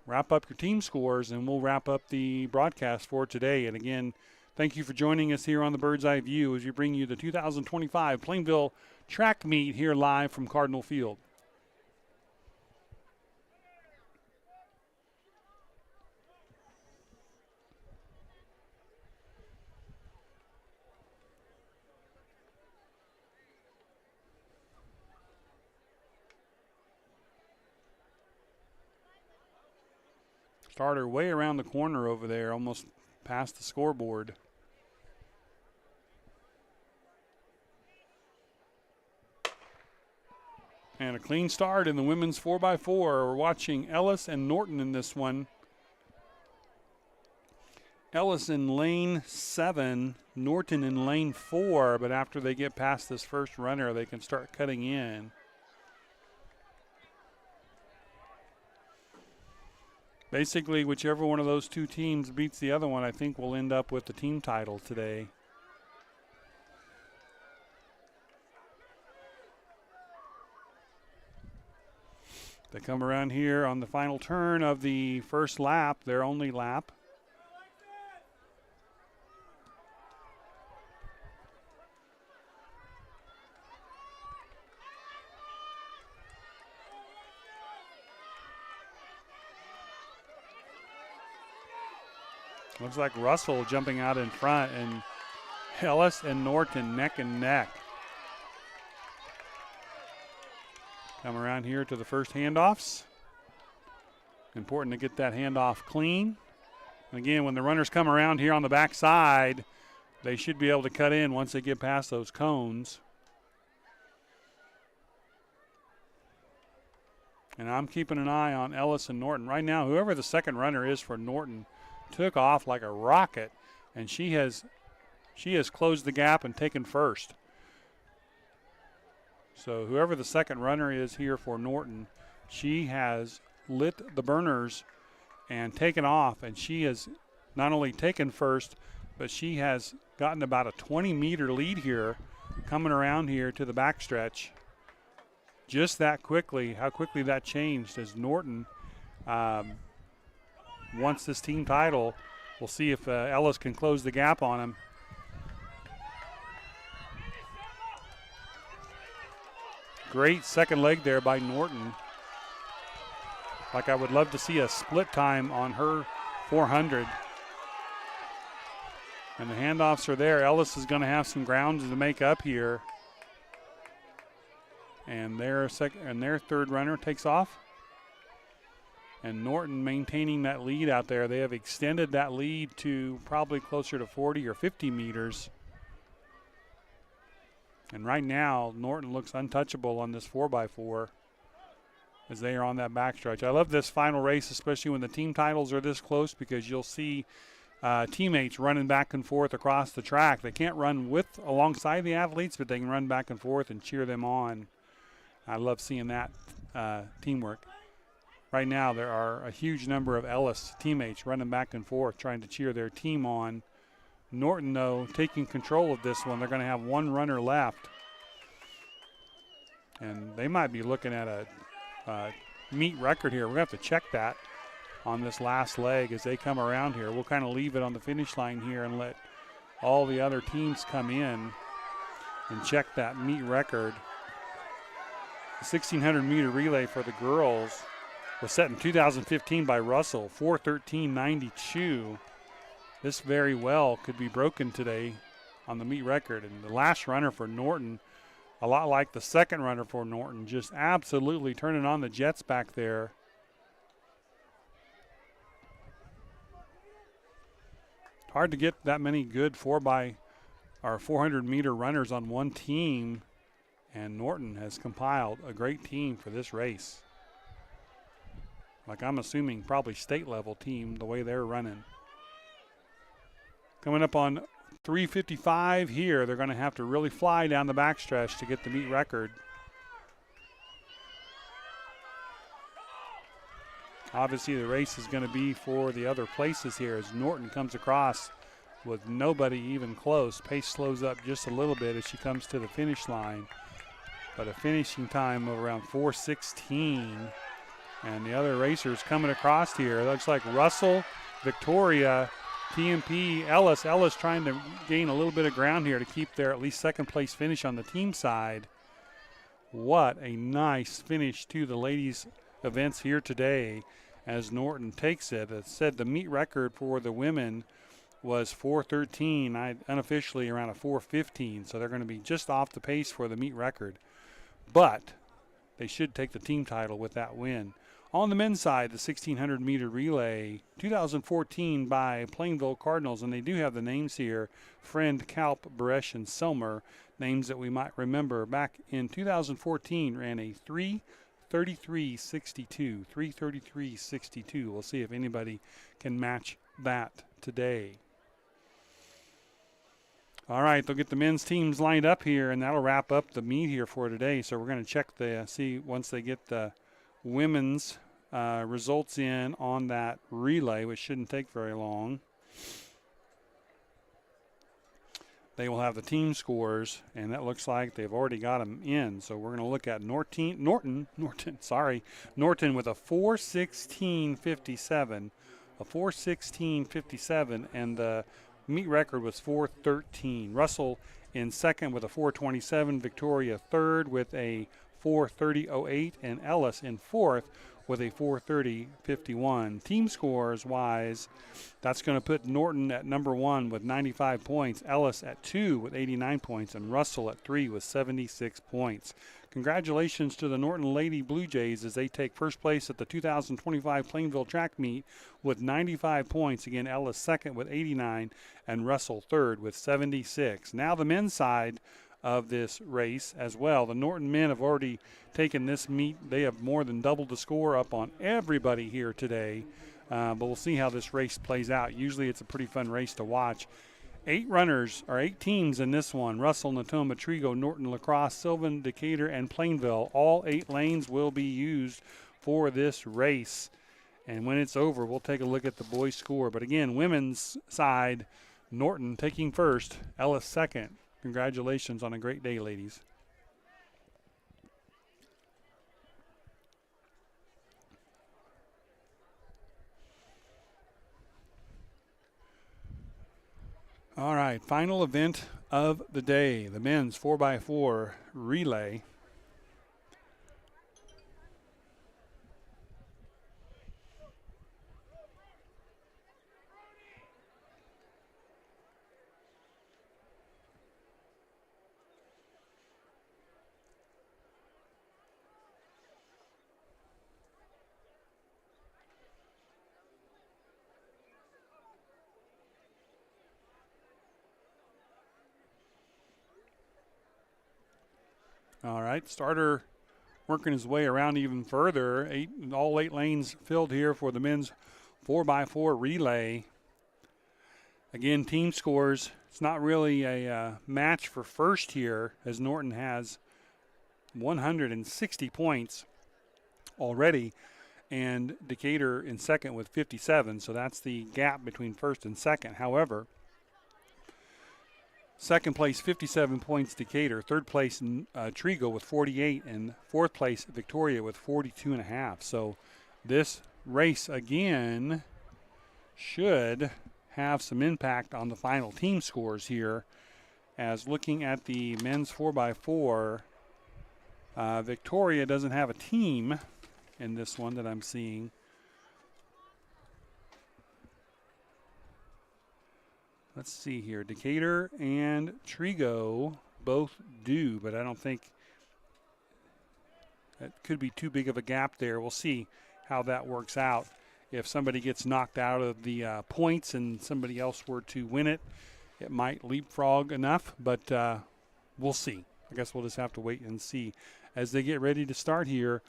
S1: Wrap up your team scores, and we'll wrap up the broadcast for today. And again, thank you for joining us here on the Bird's Eye View as we bring you the 2025 Plainville track meet here live from Cardinal Field. Starter way around the corner over there, almost past the scoreboard. And a clean start in the women's 4x4. We're watching Ellis and Norton in this one. Ellis in lane 7, Norton in lane 4, but after they get past this first runner, they can start cutting in. Basically, whichever one of those two teams beats the other one, I think will end up with the team title today. They come around here on the final turn of the first lap, their only lap. Looks like Russell jumping out in front, and Ellis and Norton neck and neck. Come around here to the first handoffs. Important to get that handoff clean. And again, when the runners come around here on the backside, they should be able to cut in once they get past those cones. And I'm keeping an eye on Ellis and Norton. Right now, whoever the second runner is for Norton took off like a rocket, and she has closed the gap and taken first. So whoever the second runner is here for Norton, she has lit the burners and taken off, and she has not only taken first, but she has gotten about a 20-meter lead here coming around here to the backstretch. Just that quickly, how quickly that changed as Norton wants this team title. We'll see if Ellis can close the gap on him. Great second leg there by Norton. Like I would love to see a split time on her 400. And the handoffs are there. Ellis is going to have some ground to make up here. And their third runner takes off. And Norton maintaining that lead out there. They have extended that lead to probably closer to 40 or 50 meters. And right now, Norton looks untouchable on this 4x4 as they are on that backstretch. I love this final race, especially when the team titles are this close, because you'll see teammates running back and forth across the track. They can't run alongside the athletes, but they can run back and forth and cheer them on. I love seeing that teamwork. Right now, there are a huge number of Ellis teammates running back and forth trying to cheer their team on. Norton, though, taking control of this one. They're going to have one runner left. And they might be looking at a meet record here. We're going to have to check that on this last leg as they come around here. We'll kind of leave it on the finish line here and let all the other teams come in and check that meet record. The 1,600-meter relay for the girls was set in 2015 by Russell, 4:13.92. This very well could be broken today on the meet record. And the last runner for Norton, a lot like the second runner for Norton, just absolutely turning on the jets back there. Hard to get that many good 400-meter runners on one team, and Norton has compiled a great team for this race. Like, I'm assuming probably state-level team the way they're running. Coming up on 3:55 here, they're going to have to really fly down the backstretch to get the meet record. Obviously, the race is going to be for the other places here as Norton comes across with nobody even close. Pace slows up just a little bit as she comes to the finish line, but a finishing time of around 4:16. And the other racers coming across here. It looks like Russell, Victoria, TMP, Ellis. Ellis trying to gain a little bit of ground here to keep their at least second place finish on the team side. What a nice finish to the ladies' events here today as Norton takes it. It said the meet record for the women was 4:13, unofficially around a 4:15, so they're going to be just off the pace for the meet record. But they should take the team title with that win. On the men's side, the 1,600-meter relay, 2014 by Plainville Cardinals, and they do have the names here, Friend, Kalp, Beresh, and Selmer, names that we might remember. Back in 2014, ran a 3:33.62, 3:33.62. We'll see if anybody can match that today. All right, they'll get the men's teams lined up here, and that'll wrap up the meet here for today. So we're going to check see once they get the women's results in on that relay, which shouldn't take very long. They will have the team scores, and that looks like they've already got them in. So we're going to look at Norton with a 4:16.57, a 4:16.57, and the meet record was 4:13. Russell in second with a 4:27, Victoria third with a 4:30.08, and Ellis in fourth with a 4:30.51. Team scores wise, that's going to put Norton at number one with 95 points, Ellis at 2 with 89 points, and Russell at 3 with 76 points. Congratulations to the Norton Lady Blue Jays as they take first place at the 2025 Plainville track meet with 95 points. Again, Ellis second with 89 and Russell third with 76. Now the men's side of this race as well. The Norton men have already taken this meet. They have more than doubled the score up on everybody here today. But we'll see how this race plays out. Usually it's a pretty fun race to watch. 8 teams in this one. Russell, Natoma, Trigo, Norton, La Crosse, Sylvan, Decatur, and Plainville. All 8 lanes will be used for this race. And when it's over, we'll take a look at the boys' score. But again, women's side, Norton taking first, Ellis second. Congratulations on a great day, ladies. All right, final event of the day, the men's 4x4 relay. All right, starter working his way around even further. All 8 lanes filled here for the men's 4x4 relay. Again, team scores. It's not really a match for first here, as Norton has 160 points already, and Decatur in second with 57. So that's the gap between first and second. However, second place, 57 points, Decatur. Third place, Trigo with 48, and fourth place, Victoria with 42.5. So this race again should have some impact on the final team scores here. As looking at the men's 4x4, Victoria doesn't have a team in this one that I'm seeing. Let's see here. Decatur and Trigo both do, but I don't think that could be too big of a gap there. We'll see how that works out. If somebody gets knocked out of the points and somebody else were to win it, it might leapfrog enough, but we'll see. I guess we'll just have to wait and see as they get ready to start here.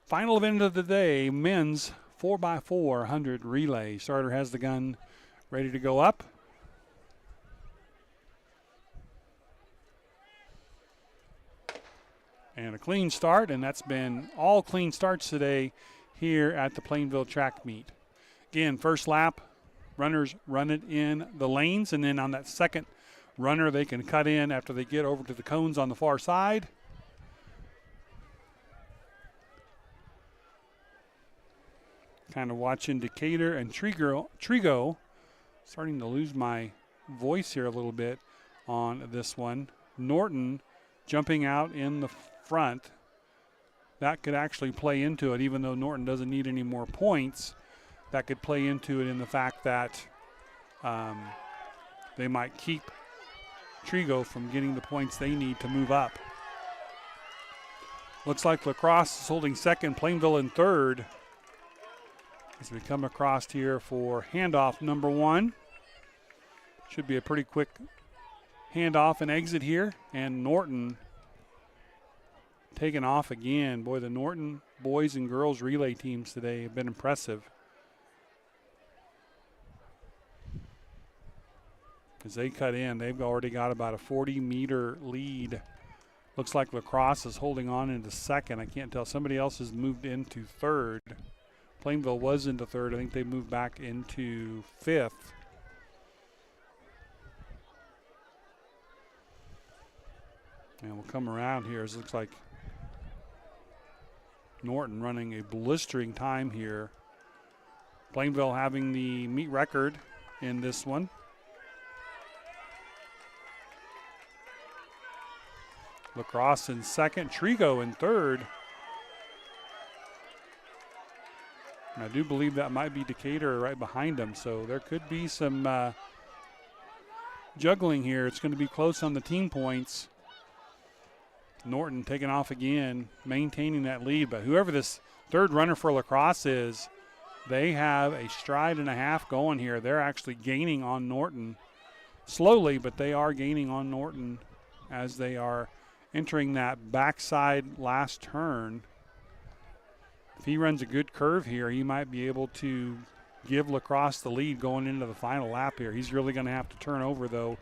S1: Final event of the day, men's 4x4 100 relay. Starter has the gun ready to go up. And a clean start, and that's been all clean starts today here at the Plainville track meet. Again, first lap, runners run it in the lanes, and then on that second runner, they can cut in after they get over to the cones on the far side. Kind of watching Decatur and Trigo. Starting to lose my voice here a little bit on this one. Norton jumping out in the front. That could actually play into it, even though Norton doesn't need any more points. That could play into it in the fact that they might keep Trigo from getting the points they need to move up. Looks like La Crosse is holding second, Plainville in third. As we come across here for handoff number one. Should be a pretty quick handoff and exit here, and Norton taken off again. Boy, the Norton boys and girls relay teams today have been impressive. As they cut in, they've already got about a 40-meter lead. Looks like La Crosse is holding on into second. I can't tell. Somebody else has moved into third. Plainville was into third. I think they moved back into fifth. And we'll come around here as it looks like Norton running a blistering time here. Plainville having the meet record in this one. La Crosse in second, Trigo in third. And I do believe that might be Decatur right behind them, so there could be some juggling here. It's going to be close on the team points. Norton taking off again, maintaining that lead. But whoever this third runner for La Crosse is, they have a stride and a half going here. They're actually gaining on Norton slowly, but they are gaining on Norton as they are entering that backside last turn. If he runs a good curve here, he might be able to give La Crosse the lead going into the final lap here. He's really going to have to turn over, though,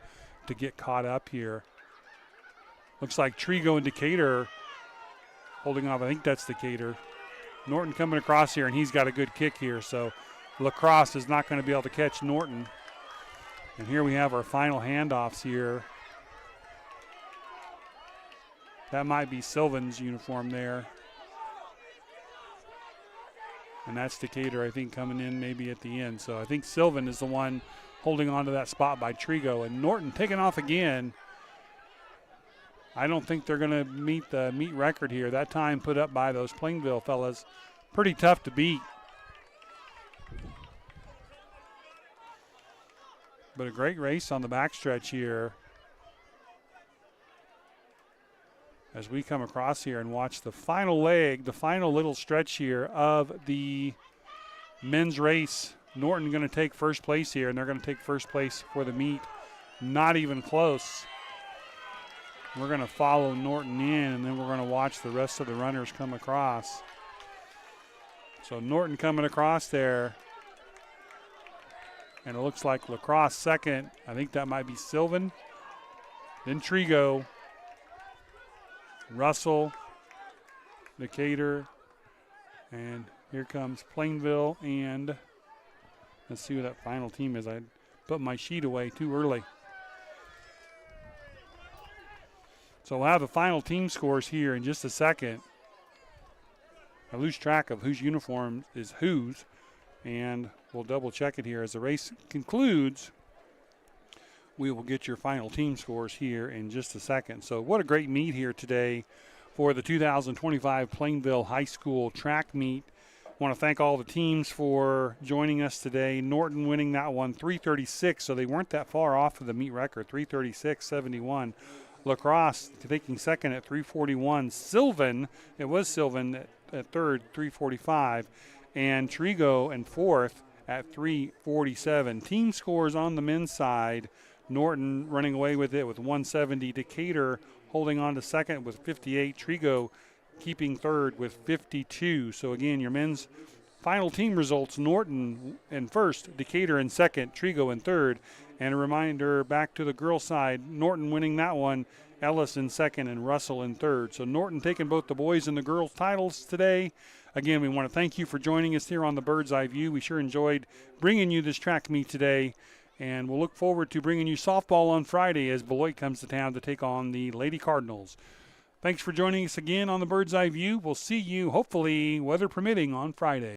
S1: to get caught up here. Looks like Trigo and Decatur holding off. I think that's Decatur. Norton coming across here, and he's got a good kick here, so La Crosse is not going to be able to catch Norton. And here we have our final handoffs here. That might be Sylvan's uniform there. And that's Decatur, I think, coming in maybe at the end. So I think Sylvan is the one holding on to that spot by Trigo. And Norton taking off again. I don't think they're going to meet the meet record here. That time put up by those Plainville fellas, pretty tough to beat. But a great race on the backstretch here. As we come across here and watch the final leg, the final little stretch here of the men's race. Norton going to take first place here, and they're going to take first place for the meet. Not even close. We're going to follow Norton in, and then we're going to watch the rest of the runners come across. So Norton coming across there. And it looks like Lacrosse second. I think that might be Sylvan. Then Trigo, Russell, Decatur, and here comes Plainville. And let's see what that final team is. I put my sheet away too early. So we'll have the final team scores here in just a second. I lose track of whose uniform is whose, and we'll double check it here as the race concludes. We will get your final team scores here in just a second. So what a great meet here today for the 2025 Plainville High School track meet. I want to thank all the teams for joining us today. Norton winning that one 3:36, so they weren't that far off of the meet record, 3:36.71. Lacrosse taking second at 3:41. Sylvan, it was Sylvan at third, 3:45. And Trigo in fourth at 3:47. Team scores on the men's side. Norton running away with it with 170. Decatur holding on to second with 58. Trigo keeping third with 52. So again, your men's final team results: Norton in first, Decatur in second, Trigo in third. And a reminder back to the girls' side, Norton winning that one, Ellis in second, and Russell in third. So Norton taking both the boys and the girls' titles today. Again, we want to thank you for joining us here on the Bird's Eye View. We sure enjoyed bringing you this track meet today, and we'll look forward to bringing you softball on Friday as Beloit comes to town to take on the Lady Cardinals. Thanks for joining us again on the Bird's Eye View. We'll see you, hopefully, weather permitting, on Friday.